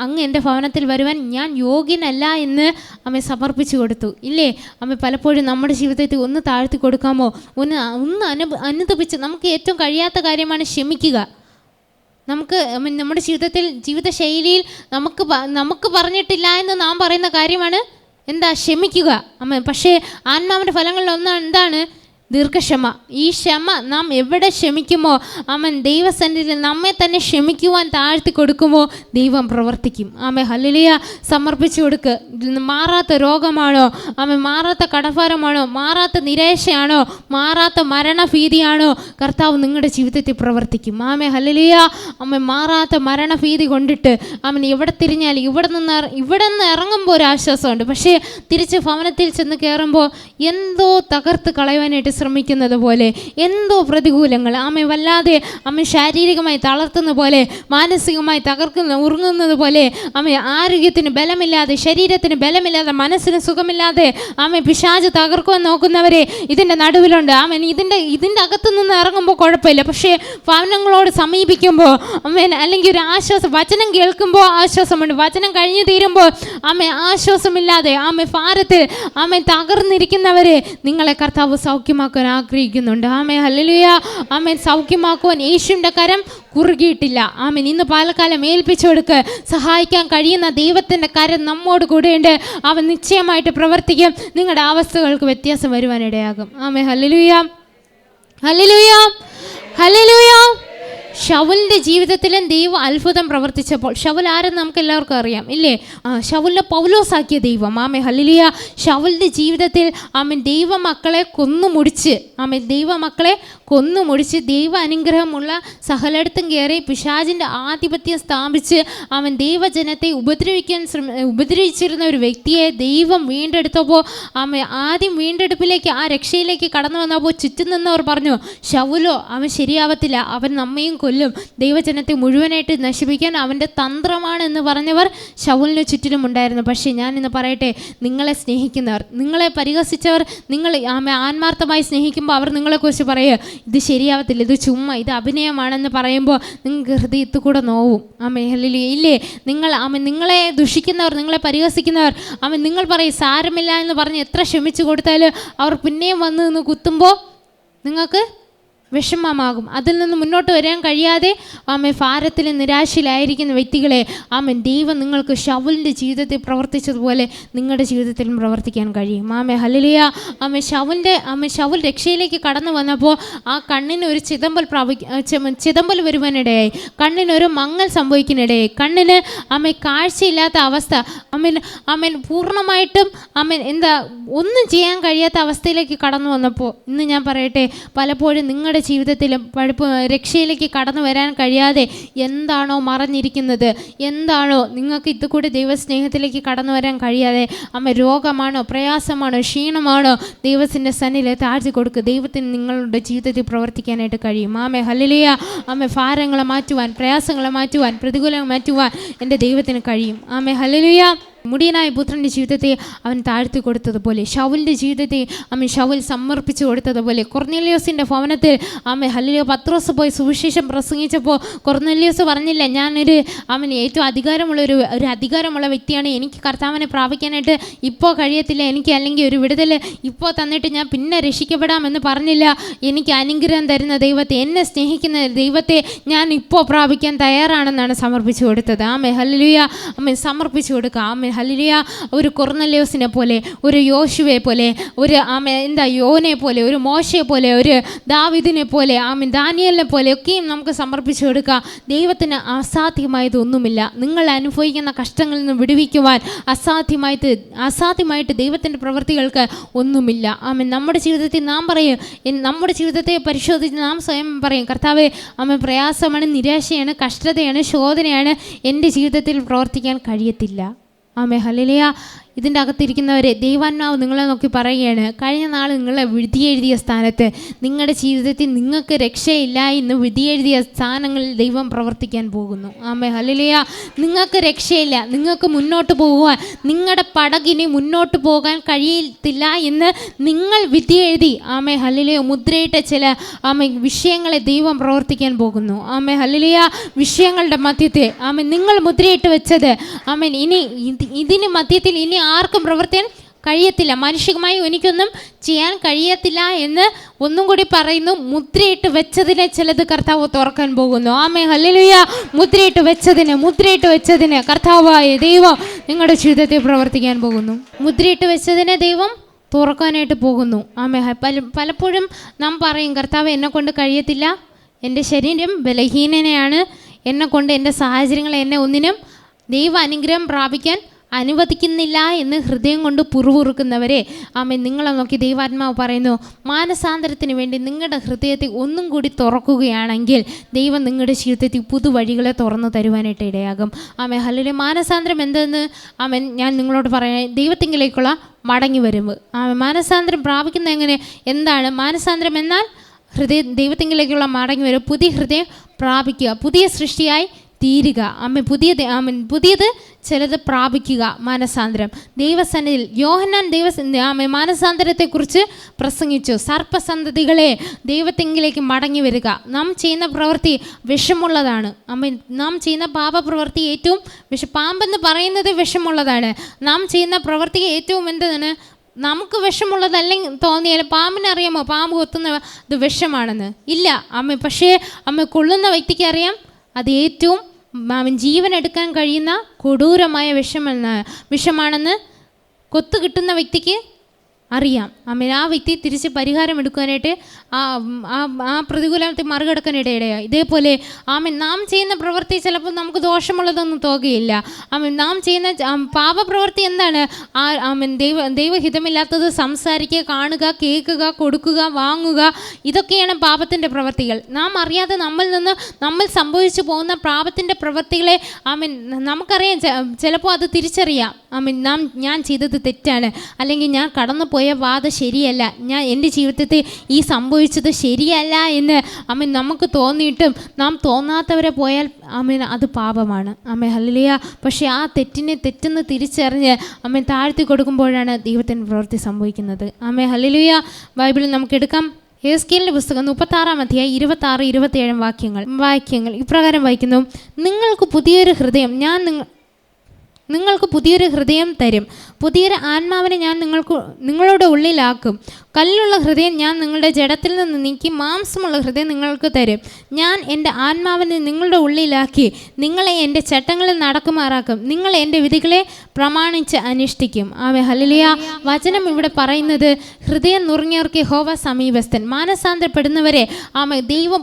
അങ്ങ് എൻ്റെ ഭവനത്തിൽ വരുവാൻ ഞാൻ യോഗ്യനല്ല എന്ന് സമർപ്പിച്ചു കൊടുത്തു ഇല്ലേ. പലപ്പോഴും നമ്മുടെ ജീവിതത്തിൽ ഒന്ന് താഴ്ത്തി കൊടുക്കാമോ, ഒന്ന് അനുതപിച്ച്, നമുക്ക് ഏറ്റവും കഴിയാത്ത കാര്യമാണ് ക്ഷമിക്കുക. നമുക്ക് നമ്മുടെ ജീവിതശൈലിയിൽ നമുക്ക് പറഞ്ഞിട്ടില്ല എന്ന് നാം പറയുന്ന കാര്യമാണ് എന്താ, ക്ഷമിക്കുക. പക്ഷേ ആത്മാവിൻ്റെ ഫലങ്ങളിൽ ഒന്നാണ് എന്താണ്, ദീർഘക്ഷമ. ഈ ക്ഷമ നാം എവിടെ ക്ഷമിക്കുമോ ദൈവസന്നിധിയിൽ നമ്മെ തന്നെ ക്ഷമിക്കുവാൻ താഴ്ത്തി കൊടുക്കുമോ ദൈവം പ്രവർത്തിക്കും. ഹല്ലേലൂയ. സമർപ്പിച്ചു കൊടുക്ക്. മാറാത്ത രോഗമാണോ, മാറാത്ത കടഭാരമാണോ, മാറാത്ത നിരാശയാണോ, മാറാത്ത മരണഭീതിയാണോ, കർത്താവ് നിങ്ങളുടെ ജീവിതത്തിൽ പ്രവർത്തിക്കും. ഹല്ലേലൂയ. മാറാത്ത മരണഭീതി കൊണ്ടിട്ട് എവിടെ തിരിഞ്ഞാൽ ഇവിടെ നിന്ന് ഇറങ്ങുമ്പോൾ ഒരു ആശ്വാസമുണ്ട്, പക്ഷേ തിരിച്ച് ഭവനത്തിൽ ചെന്ന് കയറുമ്പോൾ എന്തോ തകർത്ത് കളയുവാനായിട്ട് ശ്രമിക്കുന്നത് പോലെ, എന്തോ പ്രതികൂലങ്ങൾ വല്ലാതെ ശാരീരികമായി തളർത്തുന്ന പോലെ, മാനസികമായി ഉറങ്ങുന്നത് പോലെ, ആരോഗ്യത്തിന് ബലമില്ലാതെ, ശരീരത്തിന് ബലമില്ലാതെ, മനസ്സിന് സുഖമില്ലാതെ പിശാച് തകർക്കുവാൻ നോക്കുന്നവരെ ഇതിൻ്റെ നടുവിലുണ്ട്. ഇതിൻ്റെ അകത്തു നിന്ന് ഇറങ്ങുമ്പോൾ കുഴപ്പമില്ല, പക്ഷേ ഭവനങ്ങളോട് സമീപിക്കുമ്പോൾ അല്ലെങ്കിൽ ഒരു ആശ്വാസം, വചനം കേൾക്കുമ്പോൾ ആശ്വാസമുണ്ട്, വചനം കഴിഞ്ഞു തീരുമ്പോൾ ആശ്വാസമില്ലാതെ ഭാരത്തിൽ തകർന്നിരിക്കുന്നവരെ നിങ്ങളെ കർത്താവ് സൗഖ്യമാക്കാൻ ആഗ്രഹിക്കുന്നുണ്ട്. ഹല്ലേലൂയ. സൗഖ്യമാക്കുവാൻ യേശുവിൻ്റെ കരം കുറുകിയിട്ടില്ല. ഇന്ന് പാലക്കാലം ഏൽപ്പിച്ചു കൊടുക്ക്. സഹായിക്കാൻ കഴിയുന്ന ദൈവത്തിൻ്റെ കരം നമ്മോട് കൂടെയുണ്ട്. അവൻ നിശ്ചയമായിട്ട് പ്രവർത്തിക്കും. നിങ്ങളുടെ അവസ്ഥകൾക്ക് വ്യത്യാസം വരുവാനിടയാകും. ഹല്ലേലൂയ. ഹല്ലേലൂയ. ഹല്ലേലൂയ. ശൗലിൻ്റെ ജീവിതത്തിലും ദൈവം അത്ഭുതം പ്രവർത്തിച്ചപ്പോൾ, ശൗൽ ആരെന്ന് നമുക്ക് എല്ലാവർക്കും അറിയാം ഇല്ലേ. ശൗലിനെ പൗലോസാക്കിയ ദൈവം. ഹല്ലേലൂയ. ശൗലിൻ്റെ ജീവിതത്തിൽ ദൈവമക്കളെ കൊന്നുമുടിച്ച് ദൈവ അനുഗ്രഹമുള്ള സകലയിടത്തും കയറി പിശാചിൻ്റെ ആധിപത്യം സ്ഥാപിച്ച് ദൈവജനത്തെ ഉപദ്രവിച്ചിരുന്ന ഒരു വ്യക്തിയെ ദൈവം വീണ്ടെടുത്തപ്പോൾ ആദ്യം വീണ്ടെടുപ്പിലേക്ക്, ആ രക്ഷയിലേക്ക് കടന്നു വന്നപ്പോൾ ചുറ്റും നിന്നവർ പറഞ്ഞു, ശൗലോ അവൻ ശരിയാവത്തില്ല, അവൻ നമ്മയും കൊല്ലും, ദൈവജനത്തെ മുഴുവനായിട്ട് നശിപ്പിക്കാൻ അവൻ്റെ തന്ത്രമാണെന്ന് പറഞ്ഞവർ ശൗലിന് ചുറ്റിലും ഉണ്ടായിരുന്നു. പക്ഷേ ഞാൻ ഇന്ന് പറയട്ടെ, നിങ്ങളെ സ്നേഹിക്കുന്നവർ, നിങ്ങളെ പരിഹസിച്ചവർ, നിങ്ങൾ ആത്മാർത്ഥമായി സ്നേഹിക്കുമ്പോൾ അവർ നിങ്ങളെക്കുറിച്ച് പറയുക, ഇത് ശരിയാവത്തില്ല, ഇത് ചുമ്മാ, ഇത് അഭിനയമാണെന്ന് പറയുമ്പോൾ നിങ്ങൾക്ക് ഹൃദയത്തിൽ കൂടെ നോവും. ഹല്ലേലൂയ. ഇല്ലേ. നിങ്ങളെ ദുഷിക്കുന്നവർ, നിങ്ങളെ പരിഹസിക്കുന്നവർ നിങ്ങൾ പറയും സാരമില്ല എന്ന് പറഞ്ഞ് എത്ര ക്ഷമിച്ചു കൊടുത്താലും അവർ പിന്നെയും വന്ന് നിന്ന് കുത്തുമ്പോൾ നിങ്ങൾക്ക് വിഷമമാകും. അതിൽ നിന്ന് മുന്നോട്ട് വരാൻ കഴിയാതെ ഭാരത്തിലും നിരാശയിലായിരിക്കുന്ന വ്യക്തികളെ ദൈവം നിങ്ങൾക്ക് ശൗലിൻ്റെ ജീവിതത്തിൽ പ്രവർത്തിച്ചതുപോലെ നിങ്ങളുടെ ജീവിതത്തിലും പ്രവർത്തിക്കാൻ കഴിയും. ഹല്ലേലൂയ. ശൗൽ രക്ഷയിലേക്ക് കടന്നു വന്നപ്പോൾ ആ കണ്ണിന് ഒരു ചിതമ്പൽ വരുവാനിടയായി, കണ്ണിനൊരു മങ്ങൽ സംഭവിക്കാനിടയായി, കണ്ണിന് കാഴ്ചയില്ലാത്ത അവസ്ഥ, പൂർണ്ണമായിട്ടും ഒന്നും ചെയ്യാൻ കഴിയാത്ത അവസ്ഥയിലേക്ക് കടന്നു വന്നപ്പോൾ ഇന്ന് ഞാൻ പറയട്ടെ, പലപ്പോഴും നിങ്ങളുടെ ജീവിതത്തിലും രക്ഷയിലേക്ക് കടന്നു വരാൻ കഴിയാതെ എന്താണോ മറഞ്ഞിരിക്കുന്നത്, എന്താണോ നിങ്ങൾക്ക് ഇതുകൂടി ദൈവസ്നേഹത്തിലേക്ക് കടന്നു വരാൻ കഴിയാതെ രോഗമാണോ, പ്രയാസമാണോ, ക്ഷീണമാണോ, ദൈവത്തിൻ്റെ സന്നിധിയിൽ താഴ്ത്തി കൊടുക്കുക. ദൈവത്തിന് നിങ്ങളുടെ ജീവിതത്തിൽ പ്രവർത്തിക്കാനായിട്ട് കഴിയും. ഹല്ലേലൂയ. ഭാരങ്ങളെ മാറ്റുവാൻ, പ്രയാസങ്ങളെ മാറ്റുവാൻ, പ്രതികൂലങ്ങൾ മാറ്റുവാൻ എൻ്റെ ദൈവത്തിന് കഴിയും. ഹല്ലേലൂയ. മുടിയനായ പുത്രൻ്റെ ജീവിതത്തെ അവൻ താഴ്ത്തി കൊടുത്തതുപോലെ, ശൗലിൻ്റെ ജീവിതത്തെ ശൗൽ സമർപ്പിച്ചു കൊടുത്തതുപോലെ, കൊർന്നേലിയോസിൻ്റെ ഭവനത്തിൽ ഹല്ലേലൂയ പത്രോസ് പോയി സുവിശേഷം പ്രസംഗിച്ചപ്പോൾ കൊർന്നേലിയോസ് പറഞ്ഞില്ല, ഞാനൊരു ഏറ്റവും അധികാരമുള്ള വ്യക്തിയാണ്, എനിക്ക് കർത്താവിനെ പ്രാപിക്കാനായിട്ട് ഇപ്പോൾ കഴിയത്തില്ല, എനിക്ക് അല്ലെങ്കിൽ ഒരു വിടുതൽ ഇപ്പോൾ തന്നിട്ട് ഞാൻ പിന്നെ രക്ഷിക്കപ്പെടാമെന്ന് പറഞ്ഞില്ല. എനിക്ക് അനുഗ്രഹം തരുന്ന ദൈവത്തെ, എന്നെ സ്നേഹിക്കുന്ന ദൈവത്തെ ഞാൻ ഇപ്പോൾ പ്രാപിക്കാൻ തയ്യാറാണെന്നാണ് സമർപ്പിച്ചു കൊടുത്തത്. ഹല്ലേലൂയ സമർപ്പിച്ചു കൊടുക്കുക. ഹല്ലേലൂയ ഒരു കൊർന്നേലിയോസിനെ പോലെ, ഒരു യോശുവയെ പോലെ, ഒരു യോനെ പോലെ, ഒരു മോശയെ പോലെ, ഒരു ദാവീദിനെ പോലെ, ദാനിയേലിനെ പോലെ ഒക്കെയും നമുക്ക് സമർപ്പിച്ചു കൊടുക്കുക. ദൈവത്തിന് അസാധ്യമായതൊന്നുമില്ല. നിങ്ങൾ അനുഭവിക്കുന്ന കഷ്ടങ്ങളിൽ നിന്ന് വിടുവിക്കുവാൻ അസാധ്യമായിട്ട് ദൈവത്തിൻ്റെ പ്രവൃത്തികൾക്ക് ഒന്നുമില്ല. നമ്മുടെ ജീവിതത്തിൽ നാം പറയും, നമ്മുടെ ജീവിതത്തെ പരിശോധിച്ച് നാം സ്വയം പറയും, കർത്താവേ പ്രയാസമാണ്, നിരാശയാണ്, കഷ്ടതയാണ്, ശോധനയാണ്, എൻ്റെ ജീവിതത്തിൽ പ്രവർത്തിക്കാൻ കഴിയത്തില്ല. ഹല്ലേലൂയ. ഇതിൻ്റെ അകത്തിരിക്കുന്നവരെ ദൈവാത്മാവ് നിങ്ങളെ നോക്കി പറയുകയാണ്, കഴിഞ്ഞ നാൾ നിങ്ങളെ വിധിയെഴുതിയ സ്ഥാനത്ത്, നിങ്ങളുടെ ജീവിതത്തിൽ നിങ്ങൾക്ക് രക്ഷയില്ല എന്ന് വിധിയെഴുതിയ സ്ഥാനങ്ങളിൽ ദൈവം പ്രവർത്തിക്കാൻ പോകുന്നു. ഹല്ലേലൂയ. നിങ്ങൾക്ക് രക്ഷയില്ല, നിങ്ങൾക്ക് മുന്നോട്ട് പോകുവാൻ, നിങ്ങളുടെ പടകിന് മുന്നോട്ട് പോകാൻ കഴിയത്തില്ല എന്ന് നിങ്ങൾ വിധിയെഴുതി ഹല്ലേലൂയ മുദ്രയിട്ട ചില വിഷയങ്ങളെ ദൈവം പ്രവർത്തിക്കാൻ പോകുന്നു. ഹല്ലേലൂയ. വിഷയങ്ങളുടെ മധ്യത്തെ നിങ്ങൾ മുദ്രയിട്ട് വെച്ചത് ഇനി ഇതിന് മധ്യത്തിൽ ഇനി ആർക്കും പ്രവർത്തിക്കാൻ കഴിയത്തില്ല, മാനുഷികമായി എനിക്കൊന്നും ചെയ്യാൻ കഴിയത്തില്ല എന്ന് ഒന്നും കൂടി പറയുന്നു. മുദ്രയിട്ട് വെച്ചതിനെ ചിലത് കർത്താവ് തുറക്കാൻ പോകുന്നു. ഹല്ലേലൂയ. മുദ്രയിട്ട് വെച്ചതിന് കർത്താവായ ദൈവം നിങ്ങളുടെ ജീവിതത്തെ പ്രവർത്തിക്കാൻ പോകുന്നു. മുദ്രയിട്ട് വെച്ചതിനെ ദൈവം തുറക്കാനായിട്ട് പോകുന്നു. പലപ്പോഴും നാം പറയും, കർത്താവ് എന്നെ കൊണ്ട് കഴിയത്തില്ല, എൻ്റെ ശരീരം ബലഹീനനെയാണ്, എന്നെ കൊണ്ട് എൻ്റെ സാഹചര്യങ്ങൾ എന്നെ ഒന്നിനും ദൈവ അനുഗ്രഹം പ്രാപിക്കാൻ അനുവദിക്കുന്നില്ല എന്ന് ഹൃദയം കൊണ്ട് പുറുപുറുക്കുന്നവരെ നിങ്ങളെ നോക്കി ദൈവാത്മാവ് പറയുന്നു, മാനസാന്തരത്തിന് വേണ്ടി നിങ്ങളുടെ ഹൃദയത്തെ ഒന്നും കൂടി തുറക്കുകയാണെങ്കിൽ ദൈവം നിങ്ങളുടെ ജീവിതത്തിൽ പുതുവഴികളെ തുറന്നു തരുവാനായിട്ട് ഇടയാകും. ഹല്ലേലൂയ. മാനസാന്തരം എന്തെന്ന് ഞാൻ നിങ്ങളോട് പറയാം, ദൈവത്തിങ്കിലേക്കുള്ള മടങ്ങി വരവ്. മാനസാന്തരം പ്രാപിക്കുന്ന എന്താണ് മാനസാന്തരം എന്നാൽ? ദൈവത്തിങ്കിലേക്കുള്ള മടങ്ങി വരവ്, പുതിയ ഹൃദയം പ്രാപിക്കുക, പുതിയ സൃഷ്ടിയായി തീരുക. പുതിയത് ചിലത് പ്രാപിക്കുക. മാനസാന്തരം ദൈവസന്നിധിയിൽ യോഹന്നാൻ മാനസാന്തരത്തെക്കുറിച്ച് പ്രസംഗിച്ചു. സർപ്പസന്തതികളെ ദൈവത്തെങ്കിലേക്ക് മടങ്ങി വരിക. നാം ചെയ്യുന്ന പ്രവൃത്തി വിഷമുള്ളതാണ്. നാം ചെയ്യുന്ന പാപപ്രവൃത്തി ഏറ്റവും പാമ്പെന്ന് പറയുന്നത് വിഷമുള്ളതാണ്. നാം ചെയ്യുന്ന പ്രവൃത്തി ഏറ്റവും എന്താണ്? നമുക്ക് വിഷമുള്ളതല്ലെങ്കിൽ തോന്നിയാൽ പാമ്പിനറിയാമോ പാമ്പ് കൊത്തുന്ന ഇത് വിഷമാണെന്ന്? ഇല്ല. പക്ഷേ കൊള്ളുന്ന വ്യക്തിക്ക് അറിയാം അത് ഏറ്റവും ജീവൻ എടുക്കാൻ കഴിയുന്ന കൊടൂരമായ വിഷമാണെന്ന് കൊത്തു കിട്ടുന്ന വ്യക്തിക്ക് അറിയാം. ആ വ്യക്തി തിരിച്ച് പരിഹാരം എടുക്കാനായിട്ട് ആ പ്രതികൂലത്തെ മറികടക്കാനിടയായി. ഇതേപോലെ നാം ചെയ്യുന്ന പ്രവൃത്തി ചിലപ്പോൾ നമുക്ക് ദോഷമുള്ളതൊന്നും തോന്നുകയില്ല. നാം ചെയ്യുന്ന പാപപ്രവൃത്തി എന്താണ്? ദൈവഹിതമില്ലാത്തത് സംസാരിക്കുക, കാണുക, കേൾക്കുക, കൊടുക്കുക, വാങ്ങുക, ഇതൊക്കെയാണ് പാപത്തിൻ്റെ പ്രവൃത്തികൾ. നാം അറിയാതെ നമ്മൾ സംഭവിച്ചു പോകുന്ന പാപത്തിൻ്റെ പ്രവൃത്തികളെ നമുക്കറിയാം. ചിലപ്പോൾ അത് തിരിച്ചറിയാം. ഞാൻ ചെയ്തത് തെറ്റാണ്, അല്ലെങ്കിൽ ഞാൻ കടന്നു പോയ പാത ശരിയല്ല, എൻ്റെ ജീവിതത്തിൽ ഈ സംഭവിച്ചത് ശരിയല്ല എന്ന് നമുക്ക് തോന്നിയിട്ടും നാം തോന്നാത്തവരെ പോയാൽ അത് പാപമാണ്. ഹല്ലേലൂയ. പക്ഷേ ആ തെറ്റെന്ന് തിരിച്ചറിഞ്ഞ് താഴ്ത്തി കൊടുക്കുമ്പോഴാണ് ദൈവത്തിൻ്റെ പ്രവൃത്തി സംഭവിക്കുന്നത്. ഹല്ലേലൂയ. ബൈബിളിൽ നമുക്കെടുക്കാം. എസ്കേലിൻ്റെ പുസ്തകം 36-ാം അധ്യായം 26-27 വാക്യങ്ങൾ ഇപ്രകാരം വായിക്കുന്നു: നിങ്ങൾക്ക് പുതിയൊരു ഹൃദയം തരും, പുതിയൊരു ആത്മാവിനെ ഞാൻ നിങ്ങളുടെ ഉള്ളിലാക്കും. കല്ലുള്ള ഹൃദയം ഞാൻ നിങ്ങളുടെ ജഡത്തിൽ നിന്ന് നീക്കി മാംസമുള്ള ഹൃദയം നിങ്ങൾക്ക് തരും. ഞാൻ എൻ്റെ ആത്മാവിനെ നിങ്ങളുടെ ഉള്ളിലാക്കി നിങ്ങളെ എൻ്റെ ചട്ടങ്ങളിൽ നടക്കുമാറാക്കും. നിങ്ങൾ എൻ്റെ വിധികളെ പ്രമാണിച്ച് അനുഷ്ഠിക്കും. ഹല്ലേലൂയ. വചനം ഇവിടെ പറയുന്നത് ഹൃദയം നുറുങ്ങിയവർക്ക് യഹോവ സമീപസ്ഥൻ. മാനസാന്തരപ്പെടുന്നവരെ ദൈവം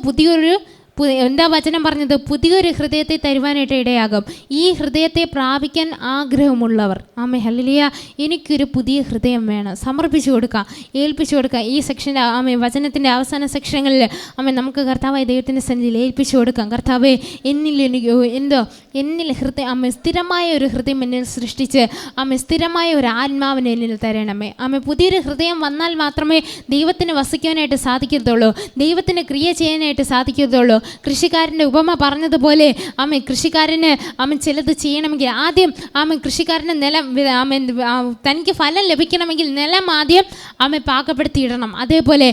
എന്താ വചനം പറഞ്ഞത്? പുതിയൊരു ഹൃദയത്തെ തരുവാനായിട്ട് ഇടയാകും. ഈ ഹൃദയത്തെ പ്രാപിക്കാൻ ആഗ്രഹമുള്ളവർ ഹല്ലേലൂയ, എനിക്കൊരു പുതിയ ഹൃദയം വേണം, സമർപ്പിച്ചു കൊടുക്കുക, ഏൽപ്പിച്ചു കൊടുക്കുക. ഈ സെക്ഷൻ്റെ വചനത്തിൻ്റെ അവസാന സെക്ഷനുകളിൽ നമുക്ക് കർത്താവായ ദൈവത്തിൻ്റെ സന്നിധിയിൽ ഏൽപ്പിച്ചു കൊടുക്കാം. കർത്താവേ, എന്നിൽ ഹൃദയം സ്ഥിരമായ ഒരു ഹൃദയം എന്നിൽ സൃഷ്ടിച്ച് സ്ഥിരമായ ഒരു ആത്മാവിനെ എന്നിൽ തരണമേ. പുതിയൊരു ഹൃദയം വന്നാൽ മാത്രമേ ദൈവത്തിന് വസിക്കാനായിട്ട് സാധിക്കത്തുള്ളൂ, ദൈവത്തിന് ക്രിയ ചെയ്യാനായിട്ട് സാധിക്കത്തുള്ളൂ. കൃഷിക്കാരൻ്റെ ഉപമ പറഞ്ഞതുപോലെ കൃഷിക്കാരന് ചിലത് ചെയ്യണമെങ്കിൽ ആദ്യം കൃഷിക്കാരന് നിലം തനിക്ക് ഫലം ലഭിക്കണമെങ്കിൽ നിലം ആദ്യം പാകപ്പെടുത്തിയിടണം. അതേപോലെ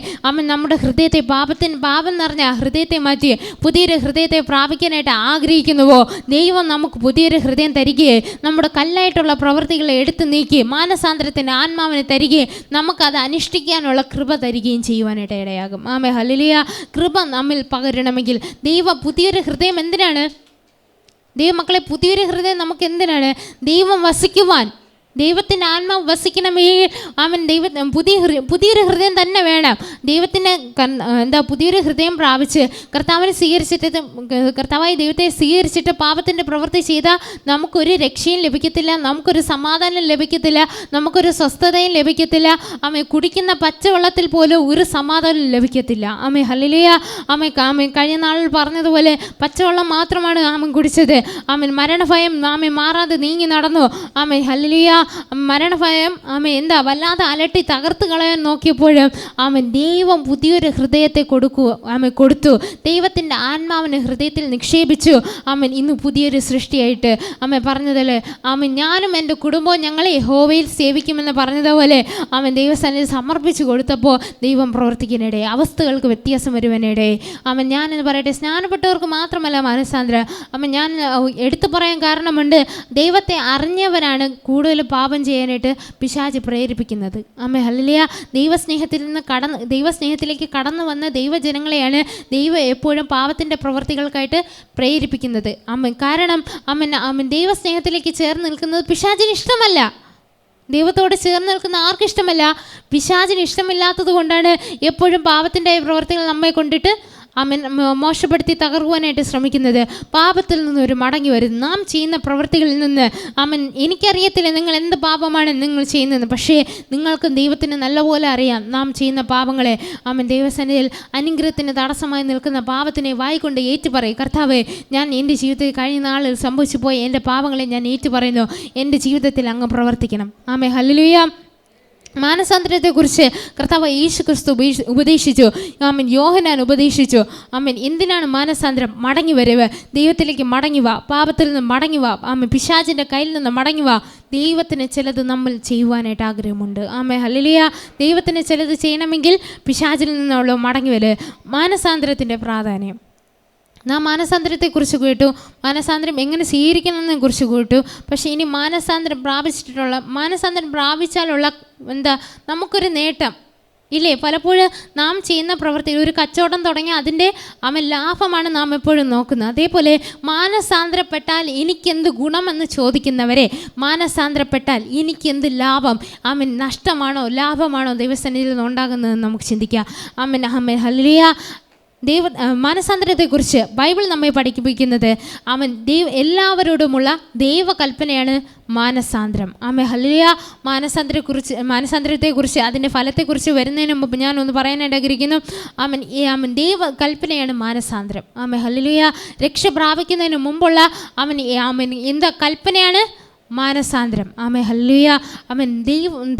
നമ്മുടെ ഹൃദയത്തെ പാപം നിറഞ്ഞ ഹൃദയത്തെ മാറ്റി പുതിയൊരു ഹൃദയത്തെ പ്രാപിക്കാനായിട്ട് ആഗ്രഹിക്കുന്നുവോ, ദൈവം നമുക്ക് പുതിയൊരു ഹൃദയം തരികയെ, നമ്മുടെ കല്ലായിട്ടുള്ള പ്രവൃത്തികളെ എടുത്തു നീക്കി മാനസാന്തരത്തിൻ്റെ ആത്മാവിനെ തരികയും നമുക്കത് അനുഷ്ഠിക്കാനുള്ള കൃപ തരികയും ചെയ്യുവാനായിട്ട് ഇടയാകും. ഹല്ലേലൂയ. കൃപ നമ്മിൽ പകരണമെങ്കിൽ പുതിയൊരു ഹൃദയം എന്തിനാണ്? ദൈവമക്കളെ, പുതിയൊരു ഹൃദയം നമുക്ക് എന്തിനാണ്? ദൈവം വസിക്കുവാൻ, ദൈവത്തിൻ്റെ ആത്മാവ് വസിക്കണമെങ്കിൽ പുതിയൊരു ഹൃദയം തന്നെ വേണം. ദൈവത്തിൻ്റെ പുതിയൊരു ഹൃദയം പ്രാപിച്ച് കർത്താവായ ദൈവത്തെ സ്വീകരിച്ചിട്ട് പാപത്തിൻ്റെ പ്രവൃത്തി ചെയ്താൽ നമുക്കൊരു രക്ഷയും ലഭിക്കത്തില്ല, നമുക്കൊരു സമാധാനം ലഭിക്കത്തില്ല, നമുക്കൊരു സ്വസ്ഥതയും ലഭിക്കത്തില്ല. കുടിക്കുന്ന പച്ചവെള്ളത്തിൽ പോലും ഒരു സമാധാനം ലഭിക്കത്തില്ല. ഹല്ലേലൂയ. കഴിഞ്ഞ നാളിൽ പറഞ്ഞതുപോലെ പച്ചവെള്ളം മാത്രമാണ് കുടിച്ചത്. മരണഭയം മാറാതെ നീങ്ങി നടന്നു. ഹല്ലേലൂയ. മരണഭയം വല്ലാതെ അലട്ടി തകർത്ത് കളയാൻ നോക്കിയപ്പോഴും ദൈവം പുതിയൊരു ഹൃദയത്തെ കൊടുത്തു. ദൈവത്തിൻ്റെ ആത്മാവിനെ ഹൃദയത്തിൽ നിക്ഷേപിച്ചു. ഇന്ന് പുതിയൊരു സൃഷ്ടിയായിട്ട് പറഞ്ഞതല്ലേ, ഞാനും എൻ്റെ കുടുംബവും ഞങ്ങളെ യഹോവയിൽ സേവിക്കുമെന്ന് പറഞ്ഞതുപോലെ ദൈവസന്നിധി സമർപ്പിച്ചു കൊടുത്തപ്പോൾ ദൈവം പ്രവർത്തിക്കാനിടയെ, അവസ്ഥകൾക്ക് വ്യത്യാസം വരുവാനിടയെ. ഞാനെന്ന് പറയട്ടെ, സ്നാനപ്പെട്ടവർക്ക് മാത്രമല്ല മാനസാന്തരം. ഞാൻ എടുത്തു പറയാൻ കാരണമുണ്ട്. ദൈവത്തെ അറിഞ്ഞവരാണ് കൂടുതൽ പാപം ചെയ്യാനായിട്ട് പിശാച് പ്രേരിപ്പിക്കുന്നത്. ഹല്ലേലൂയ. ദൈവസ്നേഹത്തിലേക്ക് കടന്നു വന്ന ദൈവജനങ്ങളെയാണ് ദൈവം എപ്പോഴും പാപത്തിൻ്റെ പ്രവൃത്തികൾക്കായിട്ട് പ്രേരിപ്പിക്കുന്നത്. കാരണം ദൈവസ്നേഹത്തിലേക്ക് ചേർന്ന് നിൽക്കുന്നത് പിശാചിന് ഇഷ്ടമല്ല. ദൈവത്തോട് ചേർന്ന് നിൽക്കുന്ന ആർക്കിഷ്ടമല്ല? പിശാചിന് ഇഷ്ടമില്ലാത്തത് കൊണ്ടാണ് എപ്പോഴും പാപത്തിൻ്റെ പ്രവൃത്തികൾ നമ്മെ കൊണ്ടിട്ട് മോശപ്പെടുത്തി തകർക്കുവാനായിട്ട് ശ്രമിക്കുന്നത്. പാപത്തിൽ നിന്ന് ഒരു മടങ്ങി വരുന്നു. നാം ചെയ്യുന്ന പ്രവൃത്തികളിൽ നിന്ന് എനിക്കറിയത്തില്ല നിങ്ങൾ എന്ത് പാപമാണ് നിങ്ങൾ ചെയ്യുന്നത്, പക്ഷേ നിങ്ങൾക്ക് ദൈവത്തിന് നല്ലപോലെ അറിയാം നാം ചെയ്യുന്ന പാപങ്ങളെ. ദൈവസന്നിധിയിൽ അനുഗ്രഹത്തിന് തടസ്സമായി നിൽക്കുന്ന പാപത്തിനെ വായിക്കൊണ്ട് ഏറ്റുപറയും. കർത്താവേ, ഞാൻ എൻ്റെ ജീവിതത്തിൽ കഴിഞ്ഞ നാളിൽ സംഭവിച്ചു പോയ എൻ്റെ പാപങ്ങളെ ഞാൻ ഏറ്റുപറയുന്നു. എൻ്റെ ജീവിതത്തിൽ അങ്ങ് പ്രവർത്തിക്കണം. ഹല്ലേലൂയ. മാനസാന്തരത്തെക്കുറിച്ച് കർത്താവ് യേശു ക്രിസ്തു ഉപദേശിച്ചു. യോഹന്നാൻ ഉപദേശിച്ചു. എന്തിനാണ് മാനസാന്തരം? മടങ്ങി വരവ്, ദൈവത്തിലേക്ക് മടങ്ങി വാ, പാപത്തിൽ നിന്ന് മടങ്ങി വാ, പിശാചിൻ്റെ കയ്യിൽ നിന്ന് മടങ്ങി വാ. ദൈവത്തിന് ചിലത് നമ്മൾ ചെയ്യുവാനായിട്ട് ആഗ്രഹമുണ്ട്. ഹല്ലേലൂയ. ദൈവത്തിന് ചിലത് ചെയ്യണമെങ്കിൽ പിശാചിൽ നിന്നുള്ള മടങ്ങി വരവ്. മാനസാന്തരത്തിൻ്റെ പ്രാധാന്യം നാം മാനസാന്തരത്തെക്കുറിച്ച് കേട്ടു, മാനസാന്തരം എങ്ങനെ സ്വീകരിക്കണമെന്നതിനെ കുറിച്ച് കേട്ടു. പക്ഷേ ഇനി മാനസാന്തരം പ്രാപിച്ചാലുള്ള നമുക്കൊരു നേട്ടം ഇല്ലേ? പലപ്പോഴും നാം ചെയ്യുന്ന പ്രവൃത്തി, ഒരു കച്ചവടം തുടങ്ങിയാൽ അതിൻ്റെ ലാഭമാണ് നാം എപ്പോഴും നോക്കുന്നത്. അതേപോലെ മാനസാന്തരപ്പെട്ടാൽ എനിക്കെന്ത് ഗുണമെന്ന് ചോദിക്കുന്നവരെ, മാനസാന്തരപ്പെട്ടാൽ എനിക്കെന്ത് ലാഭം, നഷ്ടമാണോ ലാഭമാണോ ദൈവസന്നിധിയിൽ നിന്ന് ഉണ്ടാകുന്നതെന്ന് നമുക്ക് ചിന്തിക്കാം. ഹല്ലേലൂയ. മാനസാന്തരത്തെക്കുറിച്ച് ബൈബിൾ നമ്മെ പഠിപ്പിക്കുന്നത് എല്ലാവരോടുമുള്ള ദൈവകൽപ്പനയാണ് മാനസാന്തരം. ഹല്ലേലൂയ. മാനസാന്തരത്തെക്കുറിച്ച് അതിൻ്റെ ഫലത്തെക്കുറിച്ച് വരുന്നതിന് മുമ്പ് ഞാനൊന്ന് പറയാനായിട്ട് ആഗ്രഹിക്കുന്നു. ദൈവകൽപ്പനയാണ് മാനസാന്തരം. ഹല്ലേലൂയ. രക്ഷ പ്രാപിക്കുന്നതിന് മുമ്പുള്ള എന്താ കൽപ്പനയാണ്? മാനസാന്തരം. ഹല്ലേലൂയ.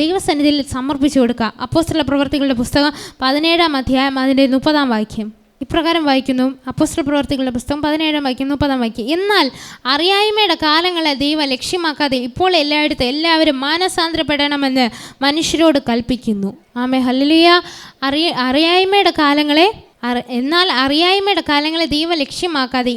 ദൈവസന്നിധിയിൽ സമർപ്പിച്ചു കൊടുക്കുക. അപ്പോസ്തല പ്രവർത്തികളുടെ പുസ്തകം 17-ാം അധ്യായം അതിൻ്റെ 30-ാം വാക്യം ഇപ്രകാരം വായിക്കുന്നു. അപ്പോസ്തല പ്രവർത്തികളുടെ പുസ്തകം 17-ാം വാക്യം 30-ാം വാക്യം. എന്നാൽ അറിയായ്മയുടെ കാലങ്ങളെ ദൈവം ലക്ഷ്യമാക്കാതെ ഇപ്പോൾ എല്ലാവരും മാനസാന്തരപ്പെടണമെന്ന് മനുഷ്യരോട് കൽപ്പിക്കുന്നു. ഹല്ലേലൂയ. അറിയായ്മയുടെ കാലങ്ങളെ ദൈവം ലക്ഷ്യമാക്കാതെ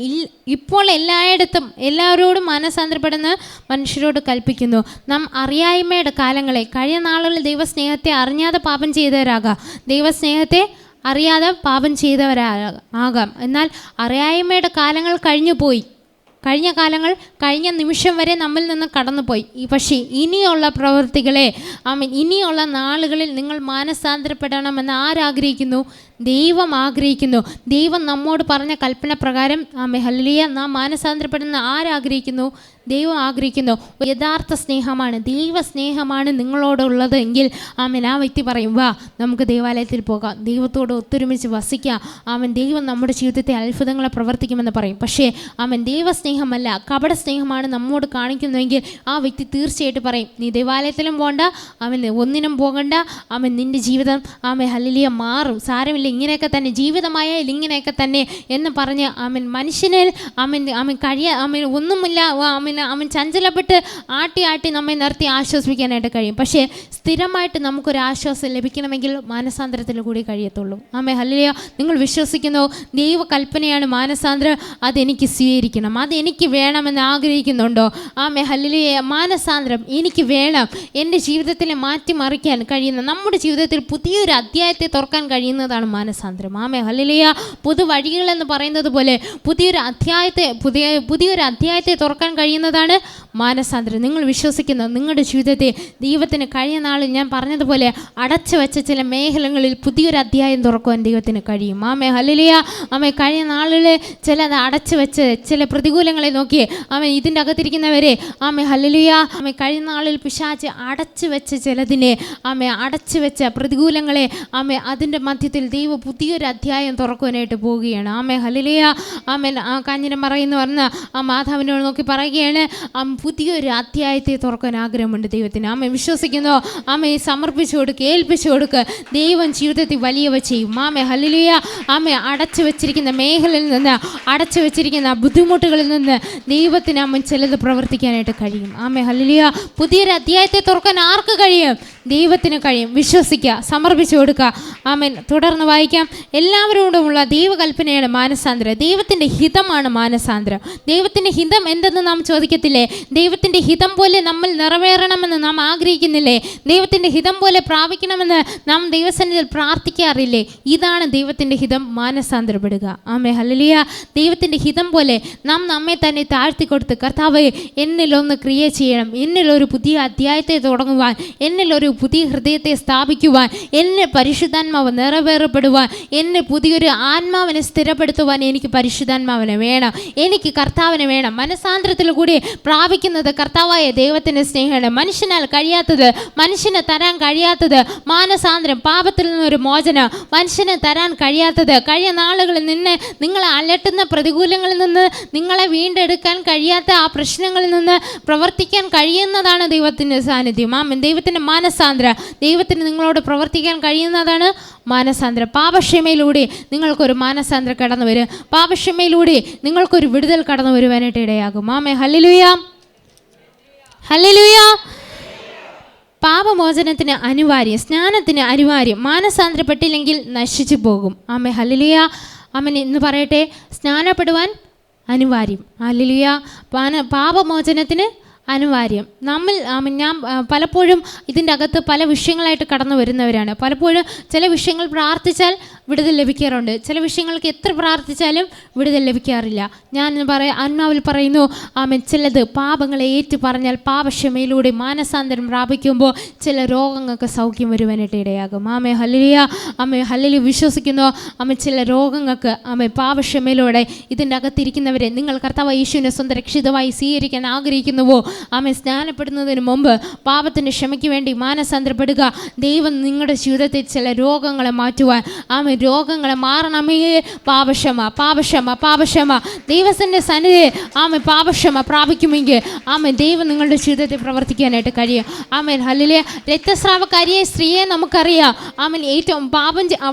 ഇപ്പോൾ എല്ലാവരോടും മാനസാന്തരപ്പെടുന്ന മനുഷ്യരോട് കൽപ്പിക്കുന്നു. നാം അറിയായ്മയുടെ കാലങ്ങളെ, കഴിഞ്ഞ നാളുകളിൽ ദൈവസ്നേഹത്തെ അറിഞ്ഞാതെ പാപം ചെയ്തവരാകാം, ദൈവസ്നേഹത്തെ അറിയാതെ പാപം ചെയ്തവരാകാം. എന്നാൽ അറിയായ്മയുടെ കാലങ്ങൾ കഴിഞ്ഞ നിമിഷം വരെ നമ്മിൽ നിന്ന് കടന്നുപോയി. പക്ഷേ ഇനിയുള്ള പ്രവൃത്തികളെ ഇനിയുള്ള നാളുകളിൽ നിങ്ങൾ മാനസാന്തരപ്പെടണമെന്ന് ആരാഗ്രഹിക്കുന്നു? ദൈവം ആഗ്രഹിക്കുന്നു. ദൈവം നമ്മോട് പറഞ്ഞ കൽപ്പന പ്രകാരം ഹല്ലേലൂയ നാം മാനസാന്തരപ്പെടുന്ന ആരാഗ്രഹിക്കുന്നു? ദൈവം ആഗ്രഹിക്കുന്നു. യഥാർത്ഥ സ്നേഹമാണ്, ദൈവസ്നേഹമാണ് നിങ്ങളോടുള്ളത് എങ്കിൽ ആ വ്യക്തി പറയും, വാ നമുക്ക് ദേവാലയത്തിൽ പോകാം, ദൈവത്തോട് ഒത്തൊരുമിച്ച് വസിക്കാം, ദൈവം നമ്മുടെ ജീവിതത്തെ അത്ഭുതങ്ങളെ പ്രവർത്തിക്കുമെന്ന് പറയും. പക്ഷേ ദൈവസ്നേഹമല്ല, കപട സ്നേഹമാണ് നമ്മോട് കാണിക്കുന്നതെങ്കിൽ ആ വ്യക്തി തീർച്ചയായിട്ടും പറയും, നീ ദേവാലയത്തിലും പോകണ്ട, ഒന്നിനും പോകണ്ട, നിൻ്റെ ജീവിതം ഹല്ലേലൂയ മാറും, സാരമില്ല, ഇങ്ങനെയൊക്കെ തന്നെ, ജീവിതമായാൽ ഇങ്ങനെയൊക്കെ തന്നെ എന്ന് പറഞ്ഞ് മനുഷ്യനിൽ ഒന്നുമില്ല ചഞ്ചലപ്പെട്ട് ആട്ടി നമ്മെ നിർത്തി ആശ്വസിപ്പിക്കാനായിട്ട് കഴിയും. പക്ഷേ സ്ഥിരമായിട്ട് നമുക്കൊരു ആശ്വാസം ലഭിക്കണമെങ്കിൽ മാനസാന്തരത്തിൽ കൂടി കഴിയത്തുള്ളൂ. ഹല്ലേലൂയ. നിങ്ങൾ വിശ്വസിക്കുന്നു ദൈവകൽപ്പനയാണ് മാനസാന്തരം, അതെനിക്ക് സ്വീകരിക്കണം, അതെനിക്ക് വേണമെന്ന് ആഗ്രഹിക്കുന്നുണ്ടോ? ഹല്ലേലൂയ. മാനസാന്തരം എനിക്ക് വേണം. എൻ്റെ ജീവിതത്തിൽ മാറ്റിമറിക്കാൻ കഴിയുന്ന, നമ്മുടെ ജീവിതത്തിൽ പുതിയൊരു അധ്യായത്തെ തുറക്കാൻ കഴിയുന്നതാണ് മാനസാന്തരം. ഹല്ലേലൂയ. പുതുവഴികളെന്ന് പറയുന്നത് പോലെ പുതിയൊരു അധ്യായത്തെ തുറക്കാൻ കഴിയുന്നതാണ് മാനസാന്തരം. നിങ്ങൾ വിശ്വസിക്കുന്നു നിങ്ങളുടെ ജീവിതത്തെ ദൈവത്തിന് കഴിഞ്ഞ നാളിൽ ഞാൻ പറഞ്ഞതുപോലെ അടച്ചു വെച്ച ചില മേഖലകളിൽ പുതിയൊരു അധ്യായം തുറക്കുവാൻ ദൈവത്തിന് കഴിയും. ഹല്ലേലൂയ. കഴിഞ്ഞ നാളിൽ ചിലത് അടച്ചു വെച്ച് ചില പ്രതികൂലങ്ങളെ നോക്കി ഇതിൻ്റെ അകത്തിരിക്കുന്നവരെ ഹല്ലേലൂയ. കഴിഞ്ഞ നാളിൽ പിശാച് അടച്ചു വെച്ച് ചിലതിനെ അടച്ചു വെച്ച പ്രതികൂലങ്ങളെ അതിൻ്റെ മധ്യത്തിൽ ദൈവം പുതിയൊരു അധ്യായം തുറക്കുവാനായിട്ട് പോവുകയാണ്. ഹല്ലേലൂയ. കാഞ്ഞിരമറ എന്ന് പറഞ്ഞ മാതാവിനോട് നോക്കി പറയുകയാണ്, പുതിയൊരു അധ്യായത്തെ തുറക്കാൻ ആഗ്രഹമുണ്ട് ദൈവത്തിന്. വിശ്വസിക്കുന്നു. സമർപ്പിച്ചു കൊടുക്കുക, ഏൽപ്പിച്ചു കൊടുക്കുക. ദൈവം ജീവിതത്തിൽ വലിയവ ചെയ്യും. ഹല്ലേലൂയ. അടച്ചു വെച്ചിരിക്കുന്ന മേഖലയിൽ നിന്ന്, അടച്ചു വെച്ചിരിക്കുന്ന ബുദ്ധിമുട്ടുകളിൽ നിന്ന് ദൈവത്തിന് ചിലത് പ്രവർത്തിക്കാനായിട്ട് കഴിയും. ഹല്ലേലൂയ. പുതിയൊരു അധ്യായത്തെ തുറക്കാൻ ആർക്ക് കഴിയും? ദൈവത്തിന് കഴിയും. വിശ്വസിക്കുക, സമർപ്പിച്ചു കൊടുക്കുക. തുടർന്ന് വായിക്കാം. എല്ലാവരോടുമുള്ള ദൈവകൽപ്പനയാണ് മാനസാന്തരം. ദൈവത്തിൻ്റെ ഹിതമാണ് മാനസാന്തരം. ദൈവത്തിൻ്റെ ഹിതം എന്തെന്ന് നാം ചോദിക്കത്തില്ലേ? ദൈവത്തിൻ്റെ ഹിതം പോലെ നമ്മൾ നിറവേറണമെന്ന് നാം ആഗ്രഹിക്കുന്നില്ലേ? ദൈവത്തിൻ്റെ ഹിതം പോലെ പ്രാപിക്കണമെന്ന് നാം ദൈവസന്നിധിയിൽ പ്രാർത്ഥിക്കാറില്ലേ? ഇതാണ് ദൈവത്തിൻ്റെ ഹിതം, മാനസാന്തരപ്പെടുക. ഹല്ലേലൂയ. ദൈവത്തിൻ്റെ ഹിതം പോലെ നാം നമ്മെ തന്നെ താഴ്ത്തിക്കൊടുത്ത്, കർത്താവേ എന്നിലൊന്ന് ക്രിയ ചെയ്യണം, എന്നിലൊരു പുതിയ അധ്യായത്തെ തുടങ്ങുവാൻ, എന്നിലൊരു പുതിയ ഹൃദയത്തെ സ്ഥാപിക്കുവാൻ, എന്നെ പരിശുദ്ധാത്മാവ് നിറവേറപ്പെടുവാൻ, എന്നെ പുതിയൊരു ആത്മാവിനെ സ്ഥിരപ്പെടുത്തുവാൻ എനിക്ക് പരിശുദ്ധാത്മാവിനെ വേണം, എനിക്ക് കർത്താവിനെ വേണം. മനസാന്തരത്തിൽ കൂടി പ്രാപിക്കുന്നത് കർത്താവായ ദൈവത്തിൻ്റെ സ്നേഹമാണ്. മനുഷ്യനാൽ കഴിയാത്തത്, മനുഷ്യന് തരാൻ കഴിയാത്തത് മാനസാന്തരം, പാപത്തിൽ നിന്നൊരു മോചനം മനുഷ്യന് തരാൻ കഴിയാത്തത്, കഴിഞ്ഞ നാളുകളിൽ നിങ്ങളെ അലട്ടുന്ന പ്രതികൂലങ്ങളിൽ നിന്ന് നിങ്ങളെ വീണ്ടെടുക്കാൻ കഴിയാത്ത ആ പ്രശ്നങ്ങളിൽ നിന്ന് പ്രവർത്തിക്കാൻ കഴിയുന്നതാണ് ദൈവത്തിൻ്റെ സാന്നിധ്യം. ദൈവത്തിൻ്റെ മാനസാന്തരം, ദൈവത്തിന് നിങ്ങളോട് പ്രവർത്തിക്കാൻ കഴിയുന്നതാണ് മാനസാന്തരം. പാപക്ഷമയിലൂടെ നിങ്ങൾക്കൊരു മാനസാന്തരം കടന്നു വരും. പാപക്ഷമയിലൂടെ നിങ്ങൾക്കൊരു വിടുതൽ കടന്നു വരുവാനായിട്ട് ഇടയാകും. ഹല്ലേലൂയ. ഹല്ലേലൂയ. പാപമോചനത്തിന് അനിവാര്യം, സ്നാനത്തിന് അനിവാര്യം. മാനസാന്തരപ്പെട്ടില്ലെങ്കിൽ നശിച്ചു പോകും. ഹല്ലേലൂയ. എന്ന് പറയട്ടെ, സ്നാനപ്പെടുവാൻ അനിവാര്യം. ഹല്ലേലൂയ. പാപമോചനത്തിന് അനിവാര്യം. ഞാൻ പലപ്പോഴും ഇതിൻ്റെ അകത്ത് പല വിഷയങ്ങളായിട്ട് കടന്നു വരുന്നവരാണ്. പലപ്പോഴും ചില വിഷയങ്ങൾ പ്രാർത്ഥിച്ചാൽ വിടുതൽ ലഭിക്കാറുണ്ട്, ചില വിഷയങ്ങൾക്ക് എത്ര പ്രാർത്ഥിച്ചാലും വിടുതൽ ലഭിക്കാറില്ല. ഞാൻ ആത്മാവിൽ പറയുന്നു, ചിലത് പാപങ്ങളെ ഏറ്റു പറഞ്ഞാൽ പാപക്ഷമയിലൂടെ മാനസാന്തരം പ്രാപിക്കുമ്പോൾ ചില രോഗങ്ങൾക്ക് സൗഖ്യം വരുവാനായിട്ട് ഇടയാകും. ഹല്ലേലൂയ. ഹല്ലേലൂയ. വിശ്വസിക്കുന്നു. ചില രോഗങ്ങൾക്ക് പാപക്ഷമയിലൂടെ ഇതിൻ്റെ അകത്തിരിക്കുന്നവരെ നിങ്ങൾ കർത്താവ് യേശുവിനെ സ്വന്തം രക്ഷിതമായി സ്വീകരിക്കാൻ ആഗ്രഹിക്കുന്നുവോ? സ്നാനപ്പെടുന്നതിന് മുമ്പ് പാപത്തിൻ്റെ ക്ഷമയ്ക്ക് വേണ്ടി മാനസാന്തരപ്പെടുക. ദൈവം നിങ്ങളുടെ ജീവിതത്തിൽ ചില രോഗങ്ങളെ മാറ്റുവാൻ, രോഗങ്ങളെ മാറണമേ. പാപക്ഷമ, പാപക്ഷമ, പാപക്ഷമ. ദൈവത്തിൻ്റെ സന്നിധി പാപക്ഷമ പ്രാപിക്കുമെങ്കിൽ ദൈവം നിങ്ങളുടെ ജീവിതത്തിൽ പ്രവർത്തിക്കാനായിട്ട് കഴിയും. ഹല്ലേലൂയ. രക്തസ്രാവക്കാരിയെ സ്ത്രീയെ നമുക്കറിയാം. ഏറ്റവും പാപം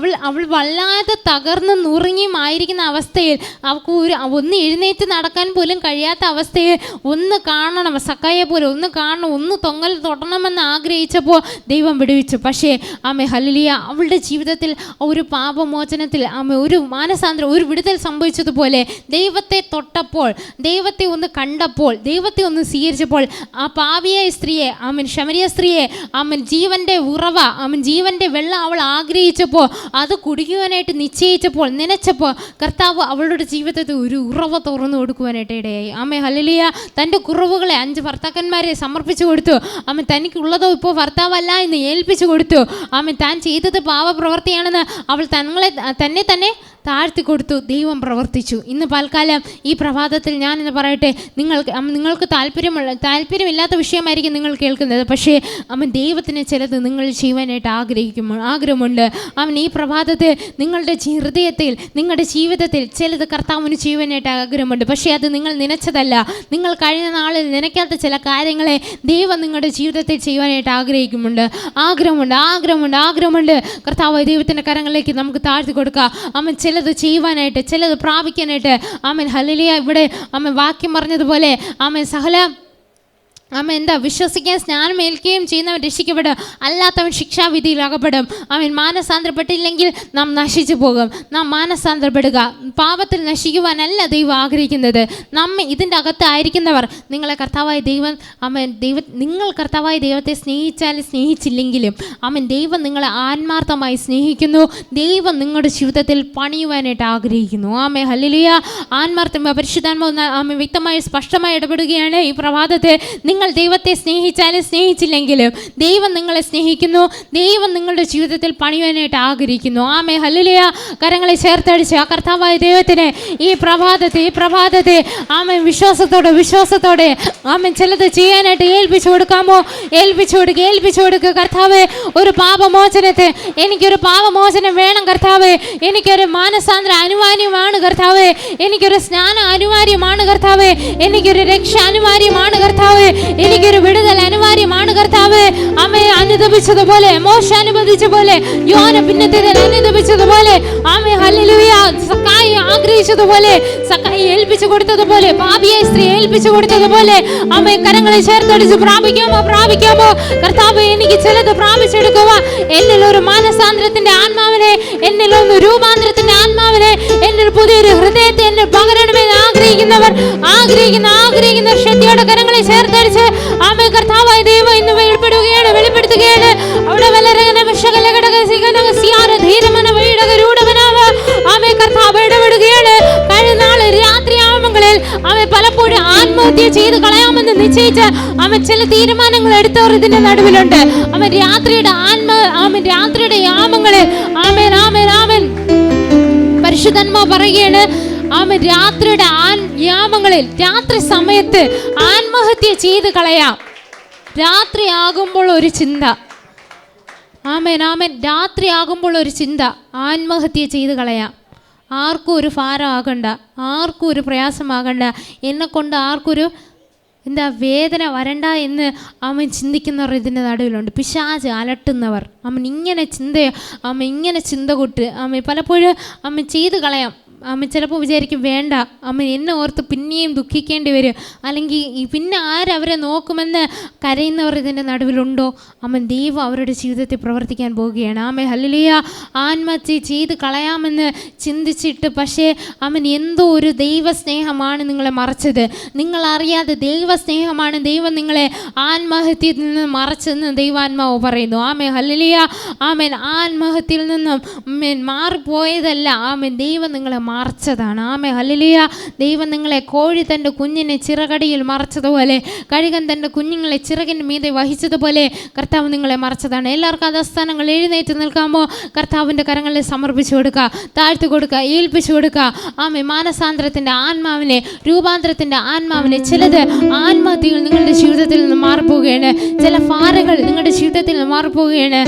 അവൾ വല്ലാതെ തകർന്ന് നുറുങ്ങിയുമായിരിക്കുന്ന അവസ്ഥയിൽ, അവൾക്ക് ഒന്ന് എഴുന്നേറ്റ് നടക്കാൻ പോലും കഴിയാത്ത അവസ്ഥയിൽ ഒന്ന് കാണണം, സക്കായെ പോലെ ഒന്ന് കാണണം, ഒന്ന് തൊടണമെന്ന് ആഗ്രഹിച്ചപ്പോൾ ദൈവം വിടുവിച്ചു. പക്ഷേ ഹല്ലേലൂയ, അവളുടെ ജീവിതത്തിൽ ഒരു പാപമോചനത്തിൽ ഒരു മാനസാന്തരം, ഒരു വിടുതൽ സംഭവിച്ചതുപോലെ ദൈവത്തെ തൊട്ടപ്പോൾ, ദൈവത്തെ ഒന്ന് കണ്ടപ്പോൾ, ദൈവത്തെ ഒന്ന് സ്വീകരിച്ചപ്പോൾ ആ പാപിയായ സ്ത്രീയെ, ശമരിയ സ്ത്രീയെ ജീവൻ്റെ ഉറവ, ജീവൻ്റെ വെള്ളം അവൾ ആഗ്രഹിച്ചപ്പോൾ, അത് കുടിക്കുവാനായിട്ട് നിശ്ചയിച്ചപ്പോൾ, നനച്ചപ്പോൾ കർത്താവ് അവളുടെ ജീവിതത്തിൽ ഒരു ഉറവ തുറന്നു കൊടുക്കുവാനായിട്ട് ഇടയായി. ഹല്ലേലൂയ. തൻ്റെ കുറവുകളെ 5 ഭർത്താക്കന്മാരെ സമർപ്പിച്ചു കൊടുത്തു. തനിക്കുള്ളതോ ഇപ്പോൾ ഭർത്താവല്ല എന്ന് ഏൽപ്പിച്ചു കൊടുത്തു. താൻ ചെയ്തത് പാപപ്രവൃത്തിയാണെന്ന് അവൾ തന്നെ താഴ്ത്തി കൊടുത്തു. ദൈവം പ്രവർത്തിച്ചു. ഇന്ന് പൽക്കാലം ഈ പ്രഭാതത്തിൽ ഞാനിന്ന് പറയട്ടെ, നിങ്ങൾക്ക് താല്പര്യമില്ലാത്ത വിഷയമായിരിക്കും നിങ്ങൾ കേൾക്കുന്നത്. പക്ഷേ ദൈവത്തിന് ചിലത് നിങ്ങൾ ചെയ്യുവാനായിട്ട് ആഗ്രഹമുണ്ട്. ഈ പ്രഭാതത്തിൽ നിങ്ങളുടെ ഹൃദയത്തിൽ, നിങ്ങളുടെ ജീവിതത്തിൽ ചിലത് കർത്താവിന് ചെയ്യുവാനായിട്ട് ആഗ്രഹമുണ്ട്. പക്ഷേ അത് നിങ്ങൾ നനച്ചതല്ല. നിങ്ങൾ കഴിഞ്ഞ നാളിൽ നനയ്ക്കാത്ത ചില കാര്യങ്ങളെ ദൈവം നിങ്ങളുടെ ജീവിതത്തിൽ ചെയ്യുവാനായിട്ട് ആഗ്രഹമുണ്ട്. കർത്താവ് ദൈവത്തിൻ്റെ കരങ്ങളിലേക്ക് നമുക്ക് താഴ്ത്തി കൊടുക്കുക. ചിലത് ചെയ്യുവാനായിട്ട്, ചിലത് പ്രാപിക്കാനായിട്ട്. ഹല്ലേലൂയ. ഇവിടെ വാക്യം പറഞ്ഞതുപോലെ വിശ്വസിക്കാൻ സ്നാനം ഏൽക്കുകയും ചെയ്യുന്നവൻ രക്ഷിക്കപ്പെടും, അല്ലാത്തവൻ ശിക്ഷാവിധിയിൽ അകപ്പെടും. മാനസാന്തരപ്പെട്ടില്ലെങ്കിൽ നാം നശിച്ചു പോകും. നാം മാനസാന്തരപ്പെടുക. പാപത്തിൽ നശിക്കുവാനല്ല ദൈവം ആഗ്രഹിക്കുന്നത്. ഇതിൻ്റെ അകത്തായിരിക്കുന്നവർ, നിങ്ങൾ കർത്താവായ ദൈവത്തെ സ്നേഹിച്ചില്ലെങ്കിലും ദൈവം നിങ്ങളെ ആത്മാർത്ഥമായി സ്നേഹിക്കുന്നു. ദൈവം നിങ്ങളുടെ ജീവിതത്തിൽ പണിയുവാനായിട്ട് ആഗ്രഹിക്കുന്നു. ഹല്ലേലൂയ. പരിശുദ്ധാത്മാവ് വ്യക്തമായി സ്പഷ്ടമായി ഇടപെടുകയാണ് ഈ പ്രഭാതത്തെ. നിങ്ങൾ ദൈവത്തെ സ്നേഹിച്ചാലും സ്നേഹിച്ചില്ലെങ്കിലും ദൈവം നിങ്ങളെ സ്നേഹിക്കുന്നു. ദൈവം നിങ്ങളുടെ ജീവിതത്തിൽ പണിയാനായിട്ട് ആഗ്രഹിക്കുന്നു. ഹല്ലേലൂയ. കരങ്ങളെ ചേർത്തടിച്ച് ആ കർത്താവായ ദൈവത്തിന് ഈ പ്രഭാതത്തെ വിശ്വാസത്തോടെ ചിലത് ചെയ്യാനായിട്ട് ഏൽപ്പിച്ചു കൊടുക്കാമോ? ഏൽപ്പിച്ചു കൊടുക്കുക. കർത്താവേ, ഒരു പാപമോചനത്തെ, എനിക്കൊരു പാപമോചനം വേണം കർത്താവേ. എനിക്കൊരു മാനസാന്തരം അനിവാര്യമാണ് കർത്താവേ. എനിക്കൊരു സ്നാനം അനിവാര്യമാണ് കർത്താവേ. എനിക്കൊരു രക്ഷ അനിവാര്യമാണ് കർത്താവേ. എനിക്കൊരു വിടുതൽ അനിവാര്യമാണ് കർത്താവേ. അനുദപിച്ചതുപോലെ, മോശ അനുവദിച്ച പോലെ, യോന പിന്നത്തേതിൽ അനുദപിച്ചതുപോലെ, ഹല്ലേലൂയ, സക്കായി ആഗ്രഹിച്ചതുപോലെ, സക്കായി ഏൽപ്പിച്ചു കൊടുത്തതുപോലെ, പാപിയെ സ്ത്രീ ഏൽപ്പിച്ചു കൊടുത്തതുപോലെ കരങ്ങളെ ചേർത്തടിച്ച് പ്രാപിക്കാമോ? കർത്താവേ, എനിക്ക് ചിലത് പ്രാപിച്ചെടുക്കുക. എന്നിൽ ഒരു മാനസാന്തരത്തിന്റെ ആത്മാവിനെ, എന്നിൽ ഒന്ന് രൂപാന്തരത്തിന്റെ ആത്മാവിനെ, എന്നിൽ പുതിയൊരു ഹൃദയത്തെ എന്നിൽ പകരണമെന്ന് ആഗ്രഹിക്കുന്നവർ ആഗ്രഹിക്കുന്ന ശക്തിയോടെ കരങ്ങളെ ചേർത്തടിച്ച് കർത്താവായ ദൈവം ഇന്ന് വെളിപ്പെടുത്തുകയാണ്. അവിടെ കർത്താവ് ഇടപെടുകയാണ്. കഴിഞ്ഞ നാൾ രാത്രിയാമങ്ങളിൽ പലപ്പോഴും ആത്മഹത്യ ചെയ്ത് കളയാമെന്ന് നിശ്ചയിച്ച് ചില തീരുമാനങ്ങൾ എടുത്തവർ ഇതിന്റെ നടുവിലുണ്ട്. രാത്രിയുടെ യാമങ്ങളിൽ പരിശുദ്ധാത്മാവ് പറയുകയാണ്, രാത്രിയുടെ യാമങ്ങളിൽ, രാത്രി സമയത്ത് ആത്മഹത്യ ചെയ്ത് കളയാം. രാത്രിയാകുമ്പോൾ ഒരു ചിന്ത, രാത്രിയാകുമ്പോൾ ഒരു ചിന്ത, ആത്മഹത്യ ചെയ്ത് കളയാം. ആർക്കും ഒരു ഭാരമാകണ്ട, ആർക്കും ഒരു പ്രയാസമാകണ്ട, എന്നെക്കൊണ്ട് ആർക്കൊരു വേദന വരണ്ട എന്ന് ചിന്തിക്കുന്നവർ ഇതിൻ്റെ നടുവിലുണ്ട്. പിശാച് അലട്ടുന്നവർ ഇങ്ങനെ ചിന്ത കൂട്ട് പലപ്പോഴും ചെയ്ത് കളയാം. ചിലപ്പോൾ വിചാരിക്കും വേണ്ട, എന്നെ ഓർത്ത് പിന്നെയും ദുഃഖിക്കേണ്ടി വരും, അല്ലെങ്കിൽ പിന്നെ ആരവരെ നോക്കുമെന്ന് കരയുന്നവർ ഇതിൻ്റെ നടുവിലുണ്ടോ? ദൈവം അവരുടെ ജീവിതത്തിൽ പ്രവർത്തിക്കാൻ പോവുകയാണ്. ഹല്ലേലൂയ. ആത്മഹത്യ ചെയ്ത് കളയാമെന്ന് ചിന്തിച്ചിട്ട് പക്ഷേ എന്തോ ഒരു ദൈവസ്നേഹമാണ് നിങ്ങളെ മറച്ചത്. നിങ്ങളറിയാതെ ദൈവസ്നേഹമാണ് ദൈവം നിങ്ങളെ ആത്മഹത്യയിൽ നിന്ന് മറച്ചെന്ന് ദൈവാത്മാവ് പറയുന്നു. ഹല്ലേലൂയ. ആത്മഹത്യയിൽ നിന്നും മാറിപ്പോയതല്ല, ദൈവം നിങ്ങളെ മറച്ചതാണ്. ഹല്ലേലൂയ. ദൈവം നിങ്ങളെ കോഴി തൻ്റെ കുഞ്ഞിനെ ചിറകടിയിൽ മറച്ചതുപോലെ, കഴുകൻ തൻ്റെ കുഞ്ഞുങ്ങളെ ചിറകിൻ്റെ മീതെ വഹിച്ചതുപോലെ കർത്താവ് നിങ്ങളെ മറച്ചതാണ്. എല്ലാവർക്കും അധസ്ഥാനങ്ങൾ എഴുന്നേറ്റ് നിൽക്കാമോ? കർത്താവിൻ്റെ കരങ്ങളിൽ സമർപ്പിച്ചു കൊടുക്കുക, താഴ്ത്തി കൊടുക്കുക, ഏൽപ്പിച്ചു കൊടുക്കുക. മാനസാന്തരത്തിൻ്റെ ആത്മാവിനെ, രൂപാന്തരത്തിൻ്റെ ആത്മാവിനെ. ചിലത് ആത്മഹത്യകൾ നിങ്ങളുടെ ജീവിതത്തിൽ നിന്ന് മാറിപ്പോവുകയാണ്. ചില ഭാരങ്ങൾ നിങ്ങളുടെ ജീവിതത്തിൽ നിന്ന് മാറിപ്പോവുകയാണ്.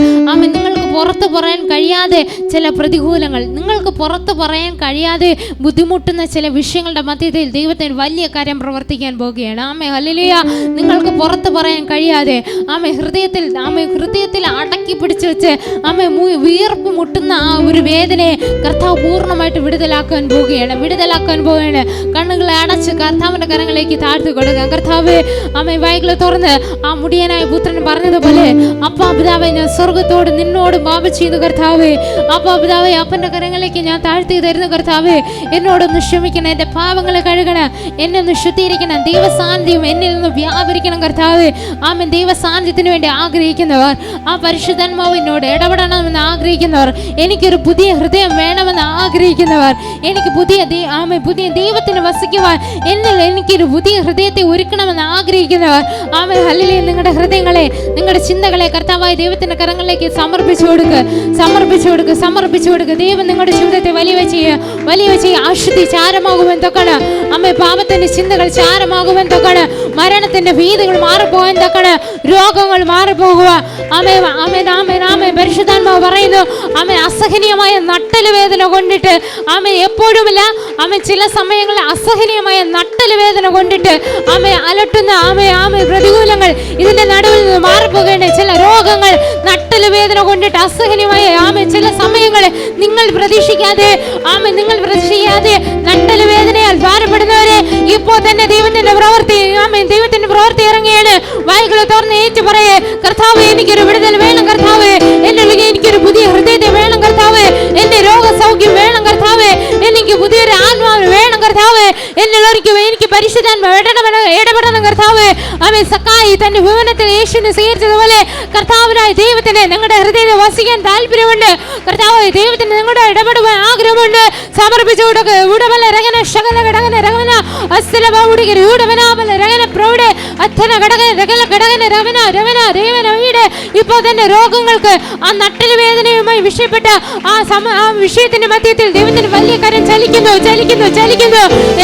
നിങ്ങൾക്ക് പുറത്ത് പറയാൻ കഴിയാതെ ചില പ്രതികൂലങ്ങൾ, നിങ്ങൾക്ക് പുറത്ത് പറയാൻ കഴിയാതെ ബുദ്ധിമുട്ടുന്ന ചില വിഷയങ്ങളുടെ മധ്യത്തിൽ ദൈവത്തിന് വലിയ കാര്യം പ്രവർത്തിക്കാൻ പോവുകയാണ്. ഹല്ലേലൂയ. നിങ്ങൾക്ക് പുറത്ത് പറയാൻ കഴിയാതെ ഹൃദയത്തിൽ അടക്കി പിടിച്ചു വെച്ച് വീർപ്പ് മുട്ടുന്ന ആ ഒരു വേദനയെ കർത്താവ് പൂർണ്ണമായിട്ട് വിടുതലാക്കാൻ പോവുകയാണ്. കണ്ണുകളെ അടച്ച് കർത്താവിന്റെ കരങ്ങളിലേക്ക് താഴ്ത്തി കൊടുക്കുക. കർത്താവേ, വൈകളെ തുറന്ന് ആ മുടിയനായ പുത്രൻ പറഞ്ഞതുപോലെ, അപ്പാ പിതാവേ, ഞാൻ സ്വർഗത്തോട് നിന്നോട് പാപം ചെയ്യുന്നു കർത്താവേ. അപ്പാ പിതാവേ, അപ്പന്റെ കരങ്ങളിലേക്ക് ഞാൻ താഴ്ത്തി തരുന്നു കർത്താവേ. കർത്താവേ എന്നോടൊന്ന് ക്ഷമിക്കണം, എൻ്റെ പാപങ്ങളെ കഴുകണം, എന്നെ ഒന്ന് ശുദ്ധീകരിക്കണം. ദൈവസാന്നിധ്യം എന്നിൽ നിന്ന് വ്യാപരിക്കണം കർത്താവേ. ആമേൻ. ദൈവസാന്നിധ്യത്തിന് വേണ്ടി ആഗ്രഹിക്കുന്നവർ, ആ പരിശുദ്ധാത്മാവിനോട് ഇടപെടണമെന്ന് ആഗ്രഹിക്കുന്നവർ, എനിക്കൊരു പുതിയ ഹൃദയം വേണമെന്ന് ആഗ്രഹിക്കുന്നവർ, എനിക്ക് പുതിയ ദൈവത്തിന് വസിക്കുവാൻ എനിക്കൊരു പുതിയ ഹൃദയത്തെ ഒരുക്കണമെന്ന് ആഗ്രഹിക്കുന്നവർ, ആമേൻ ഹല്ലേലൂയ. നിങ്ങളുടെ ഹൃദയങ്ങളെ, നിങ്ങളുടെ ചിന്തകളെ കർത്താവായ ദൈവത്തിന്റെ കരങ്ങളിലേക്ക് സമർപ്പിച്ചു കൊടുക്കുക. ദൈവം നിങ്ങളുടെ ജീവിതത്തെ വലിയ ചെയ്യുക. അശുദ്ധി ചാരമാകുവാൻ തൊക്കാണ്. അമ്മേ പാപത്തിന്റെ ചിന്തകൾ ചാരമാകുവാൻ തൊക്കാണ്. മരണത്തിന്റെ ഭീതികൾ മാറിപ്പോകാൻ തൊക്കാണ്. രോഗങ്ങൾ മാറിപ്പോകുക. പരിശുദ്ധാത്മാവ് പറയുന്നു, ആമേ അസഹനീയമായ നട്ടല് വേദന കൊണ്ടിട്ട്, ആമേ എപ്പോഴുമില്ല, ആമേ ചില സമയങ്ങളിൽ അസഹനീയമായ നട്ടല് വേദന കൊണ്ടിട്ട് ആമേ അലട്ടുന്ന പ്രതികൂലങ്ങൾ ഇതിന്റെ നടുവിൽ നിന്ന് മാറിപ്പോകേണ്ട ചില രോഗങ്ങൾ, നട്ടല് വേദന കൊണ്ടിട്ട് അസഹനീയമായ ചില സമയങ്ങളിൽ നിങ്ങൾ പ്രതീക്ഷിക്കാതെ നട്ടല് വേദനയാൽ ഭാരപ്പെടുന്നവരെ ഇപ്പോൾ തന്നെ ദൈവത്തിന്റെ പ്രവൃത്തി ഇറങ്ങിയാണ്. വായ്കളെ തുറന്ന് ഏറ്റു പറയേ, കർത്താവേ എനിക്കൊരു വിടുതൽ വേണം കർത്താവേ, എന്റെ ഉള്ളിൽ എനിക്കൊരു പുതിയ ഹൃദയത്തെ വേണം കർത്താവേ, എന്റെ രോഗസൗഖ്യം വേണം കർത്താവേ, എനിക്ക് പുതിയൊരു ആത്മാവ് വേണം കർത്താവേ, എനിക്ക് പരിശുദ്ധാത്മാവ് ഇടപെടണം കർത്താവേ. ആമേൻ. സക്കായി തന്റെ ഭവനത്തിൽ യേശുവിനെ സ്വീകരിച്ചതുപോലെ കർത്താവിനായ ദൈവത്തിന് നിങ്ങളുടെ ഹൃദയത്തിൽ വസിക്കാൻ താല്പര്യമുണ്ട്. കർത്താവ് ദൈവത്തിന് നിങ്ങളുടെ ഇടപെടുവാൻ ആഗ്രഹമുണ്ട്. സമർപ്പിച്ചു കൊടുക്കുക. ഉടവല രകന ശകല ഘടകന രകന അസ്സല ബൗഡിക ഉടവനാബല രകന പ്രൗഢ അത്തന ഘടകന രകല ഘടകന രവന രവന ദേവന വീട്. ഇപ്പോൾ തന്നെ രോഗങ്ങൾക്ക്, ആ നട്ടല് വേദനയുമായി വിഷയപ്പെട്ട ആ വിഷയത്തിന്റെ മധ്യത്തിൽ ദൈവത്തിന് വലിയ കരം ചലിക്കുന്നു.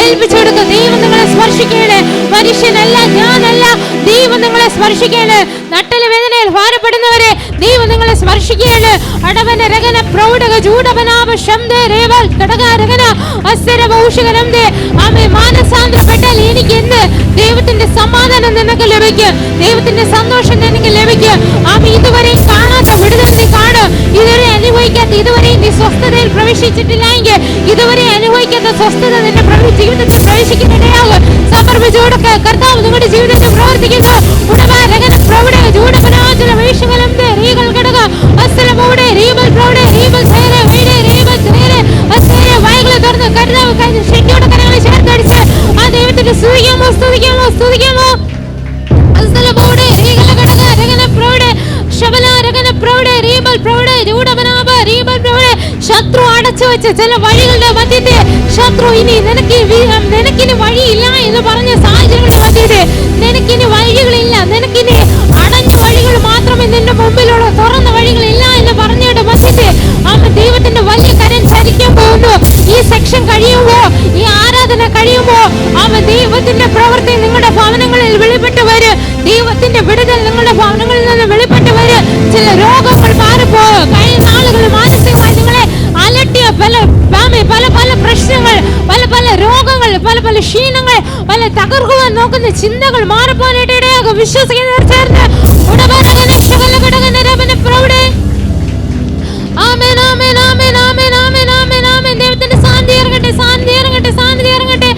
ഏൽപ്പിച്ചു കൊടുക്കുക. ദൈവം നിങ്ങളെ സ്പർശിക്കുകയാണ്. മനുഷ്യനല്ല, ഞാനല്ല, ദൈവം നിങ്ങളെ സ്പർശിക്കുകയാണ്. നട്ടല് വേദനയിൽ ഭാരപ്പെടുന്നവരെ ദൈവം നിങ്ങളെ സ്പർശിക്കുകയാണ്. അടവന രകന പ്രൗഢക ജൂഡവനാഭ ശബ്ദേ രേവൽ ഘടക രകന അസ്സര ഭൗഷികനംദേ. ആമേ. മാനസാന്തരപ്പെട്ടാൽ എനിക്ക് എന്ത്? ദൈവത്തിന്റെ സമാധാനം നിനക്ക് ലഭിക്കും, ദൈവത്തിന്റെ സന്തോഷം നിനക്ക് ലഭിക്കും. ആമേ. ഇതുവരെ കാണാത്ത വിടുതൽ നീ കാണും. ഇതുവരെ അനുഭവിക്കാത്ത, ഇതുവരെ നീ സ്വസ്ഥതയിൽ പ്രവേശിച്ചിട്ടില്ലെങ്കിൽ, ഇതുവരെ അനുഭവിക്കാത്ത സ്വസ്ഥത നിന്റെ ജീവിതത്തിൽ പ്രവേശിക്കുന്നിടയാകും. സമർപ്പിച്ചു കൊടുക്കുക. കർത്താവ് നിങ്ങളുടെ ജീവിതത്തിൽ പ്രവർത്തിക്കുന്നു. ശത്രു അടച്ചു വെച്ച ചില വഴികളുടെ മധ്യത്തെ, ശത്രു ഇനി നിനക്കിനി വഴിയില്ല എന്ന് പറഞ്ഞ സാഹചര്യങ്ങളുടെ മധ്യത്തെ, നിനക്കിനി വഴികളില്ല, നിനക്കിനി അടഞ്ഞ വഴികൾ മാത്രമേ നിന്റെ മുമ്പിലുള്ള, തുറന്ന വഴികളില്ല എന്ന് പറഞ്ഞിട്ട് മധ്യത്തെ ദൈവത്തിന്റെ വലിയ കരം ചലിക്കാൻ പോകുന്നു. ഈ സെക്ഷൻ കഴിയുമ്പോ, ഈ ആരാധന കഴിയുമ്പോ ദൈവത്തിന്റെ പ്രവൃത്തി നിങ്ങളുടെ ഭവനങ്ങളിൽ വെളിപ്പെട്ട് വരും. ദൈവത്തിന്റെ വിടുതൽ നിങ്ങളുടെ ഭവനങ്ങളിൽ നിന്ന് വെളിപ്പെട്ട് വരും. ചില രോഗങ്ങൾ മാറിപ്പോകും. കഴിഞ്ഞ നാളുകൾ മാനസികമായി നിങ്ങളെ അലട്ടിയ പല പ്രശ്നങ്ങൾ, പല രോഗങ്ങൾ, പല ക്ഷീണങ്ങൾ, പല തകർക്കുവാൻ നോക്കുന്ന ചിന്തകൾ മാറിപ്പോകാനായിട്ട് ഇടയാകും. വിശ്വസിക്കുന്നവർ ചേർന്ന് ദൈവത്തിന്റെ സാന്തി ഇറങ്ങട്ടെ.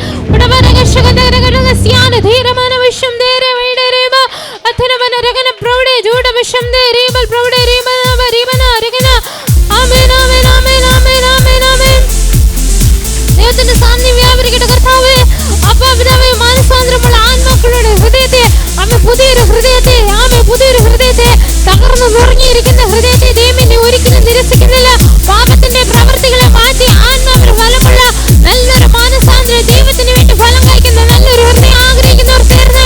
ദൈവത്തിന്റെ സാന്നി വ്യാപരിക്കട്ടെ കർത്താവേ. മാനസാന്തരമുള്ള ആത്മാക്കളുടെ ഹൃദയത്തെ, പുതിയൊരു ഹൃദയത്തെ, തകർന്നു നുറങ്ങിയിരിക്കുന്ന ഹൃദയത്തെ ദൈവം ഒരിക്കലും നിരസിക്കുന്നില്ല. പാപത്തിന്റെ പ്രവൃത്തികളെ മാറ്റി ആത്മാവിന് ഫലമുള്ള നല്ലൊരു മാനസാന്തരം, ദൈവത്തിന് വേണ്ടി ഫലം കഴിക്കുന്ന നല്ലൊരു ഹൃദയം ആഗ്രഹിക്കുന്നവർ ചേർന്ന്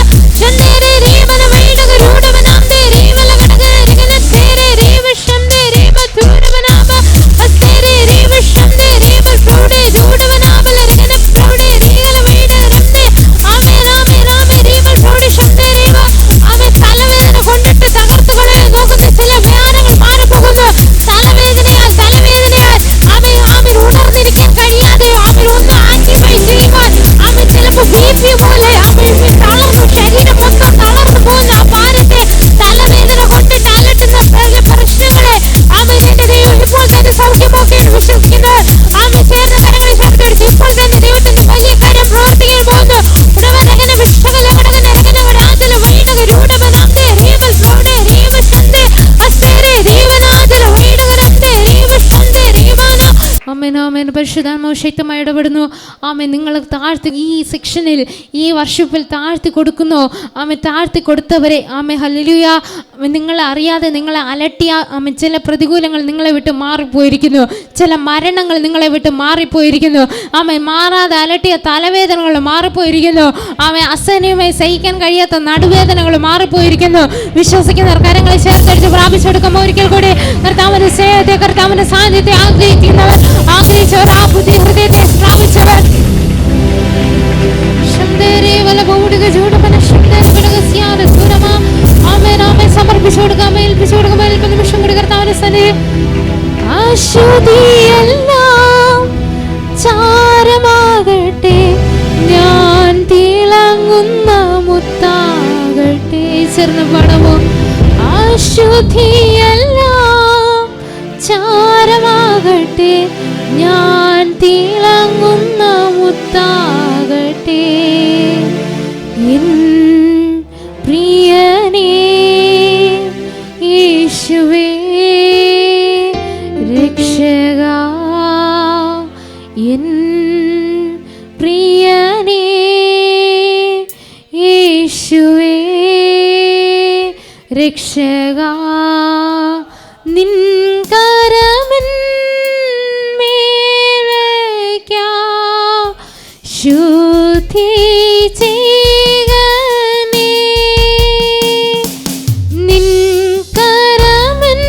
തലവേദന കൊണ്ടിട്ട് തകർത്തുകളെ നോക്കുന്ന ചില വ്യാനങ്ങൾ മാറിപ്പോകുന്നു. ആമേൻ ആമേൻ. പരിശുദ്ധാത്മാവ് ശക്തമായി ഇടപെടുന്നു. ആമേൻ. നിങ്ങൾ താഴ്ത്തി ഈ സെക്ഷനിൽ ഈ വർഷിപ്പിൽ താഴ്ത്തി കൊടുക്കുന്നു. ആമേൻ. താഴ്ത്തി കൊടുത്തവരെ ആമേൻ ഹല്ലേലൂയ, നിങ്ങളെ അറിയാതെ നിങ്ങളെ അലട്ടിയ ആമേൻ ചില പ്രതികൂലങ്ങൾ നിങ്ങളെ വിട്ട് മാറിപ്പോയിരിക്കുന്നു. ചില മരണങ്ങൾ നിങ്ങളെ വിട്ട് മാറിപ്പോയിരിക്കുന്നു. ആമേൻ. മാറാതെ അലട്ടിയ തലവേദനകൾ മാറിപ്പോയിരിക്കുന്നു. ആമേൻ. അസഹനീയമായി സഹിക്കാൻ കഴിയാത്ത നടുവേദനകൾ മാറിപ്പോയിരിക്കുന്നു. വിശ്വസിക്കുന്നവർ കരങ്ങളെ ചേർത്തടിച്ച് പ്രാപിച്ചെടുക്കുമ്പോൾ ഒരിക്കൽ കൂടി കർത്താവിന്റെ സ്നേഹത്തെ കർത്താവിന്റെ സാന്നിധ്യത്തെ ആഗ്രഹിക്കുന്നവർ ആഗ്രഹിച്ചവർ ആ പുതിയ ഹൃദയത്തെ പ്രാപിച്ചവർ സമർപ്പിച്ചു കൊടുക്കാം. ഏൽപ്പിച്ചു കൊടുക്കുമ്പോൾ നിമിഷം കൂടി കർത്താവിന്റെ സന്നിധിയിൽ അശുദ്ധിയെല്ലാം ചാരമാകട്ടെ, ഞാൻ തിളങ്ങുന്ന മുത്താകട്ടെ. ചേർന്ന് പാടുമോ? അശുദ്ധിയെല്ലാം ചാരമാകട്ടെ, ഞാൻ തിളങ്ങുന്ന മുത്താകട്ടെ. എൻ പ്രിയനേ യേശുവേ രക്ഷകാ, എൻ പ്രിയനേ യേശുവേ രക്ഷകാ, നിൻ കരമൻ മേലേക്കാ ശുദ്ധി ചെയ്യണേ, നിൻ കരമൻ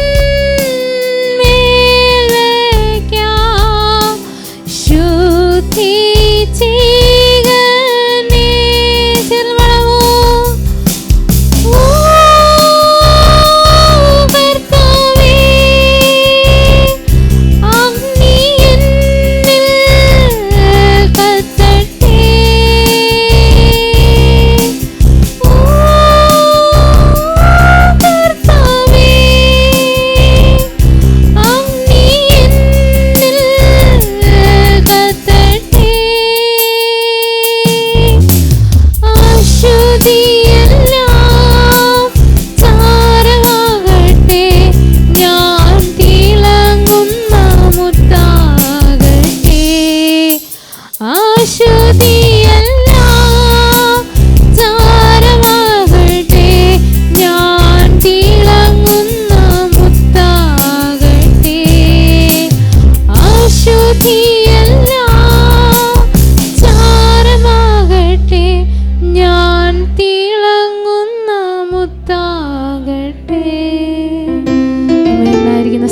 മേലേക്കാ ശുദ്ധി ചെയ്യണേ. ചെറുമണമോ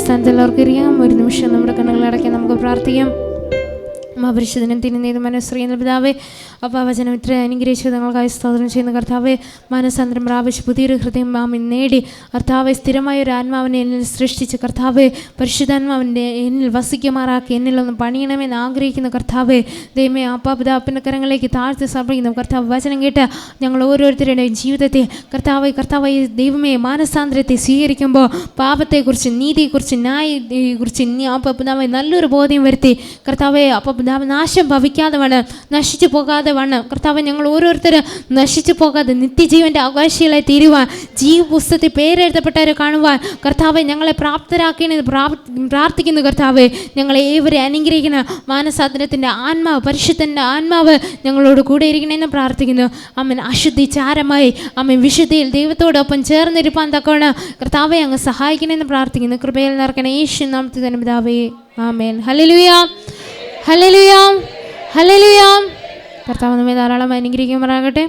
സ്ഥാനത്തെല്ലാവർക്കറിയാം. ഒരു നിമിഷം നമ്മുടെ കണ്ണുകളടയ്ക്കാൻ നമുക്ക് പ്രാർത്ഥിക്കാം. മഹാപരിശുദ്ധനും തിരുനീതി മനസ്സറിയുന്ന പിതാവേ, അപ്പോൾ വചനം ഇത്ര അനുഗ്രഹിച്ചു ഞങ്ങൾക്കായി സ്തോത്രം ചെയ്യുന്ന കർത്താവെ, മനസ്സാന്തരം പ്രാപിച്ച് പുതിയൊരു ഹൃദയം മാമി നേടി കർത്താവെ, സ്ഥിരമായൊരു ആത്മാവിനെ എന്നിൽ സൃഷ്ടിച്ച് കർത്താവെ, പരിശുദ്ധാത്മാവിൻ്റെ എന്നിൽ വസിക്കുമാറാക്കി എന്നിലൊന്ന് പണിയണമെന്ന് ആഗ്രഹിക്കുന്ന കർത്താവെ, ദൈവമേ പിതാപ്പിൻ്റെ കരങ്ങളിലേക്ക് താഴ്ത്തി സമർപ്പിക്കുന്നു. കർത്താവ് വചനം കേട്ട് ഞങ്ങൾ ഓരോരുത്തരുടെയും ജീവിതത്തെ കർത്താവ് ദൈവമേ മാനസാന്തരത്തെ സ്വീകരിക്കുമ്പോൾ പാപത്തെക്കുറിച്ച്, നീതിയെക്കുറിച്ച്, ന്യായത്തെക്കുറിച്ച് പിതാവെ നല്ലൊരു ബോധ്യം വരുത്തി കർത്താവെ, പിതാവ് നാശം ഭവിക്കാതെ വേണം, നശിച്ചു പോകാതെ വേണം കർത്താവ്, ഞങ്ങൾ ഓരോരുത്തരും നശിച്ചു പോകാതെ നിത്യജീവൻ്റെ അവകാശികളെ തീരുവാൻ, ജീവപുസ്തകത്തിൽ പേരെഴുതപ്പെട്ടവരെ കാണുവാൻ കർത്താവെ ഞങ്ങളെ പ്രാപ്തരാക്കണമെന്ന് പ്രാർത്ഥിക്കുന്നു. കർത്താവെ, ഞങ്ങളെ ഏവരെ അനുഗ്രഹിക്കുന്ന മാനസാന്തരത്തിൻ്റെ ആത്മാവ്, പരിശുദ്ധൻ്റെ ആത്മാവ് ഞങ്ങളോട് കൂടെ ഇരിക്കണമെന്ന് പ്രാർത്ഥിക്കുന്നു. അമ്മൻ അശുദ്ധി ചാരമായി അമ്മൻ വിശുദ്ധിയിൽ ദൈവത്തോടൊപ്പം ചേർന്നിരിപ്പാൻ തക്കവണ്ണം കർത്താവെ അങ്ങ് സഹായിക്കണമെന്ന് പ്രാർത്ഥിക്കുന്നു. കൃപയിൽ നിറക്കണ യേശു നാമത്തിൽ തന്നെ പിതാവേ, ആമേൻ. Hallelujah, hallelujah, hallelujah. കർത്താവ് നമ്മെ ധാരാളം അനുഗ്രഹിക്കുമാറാകട്ടെ.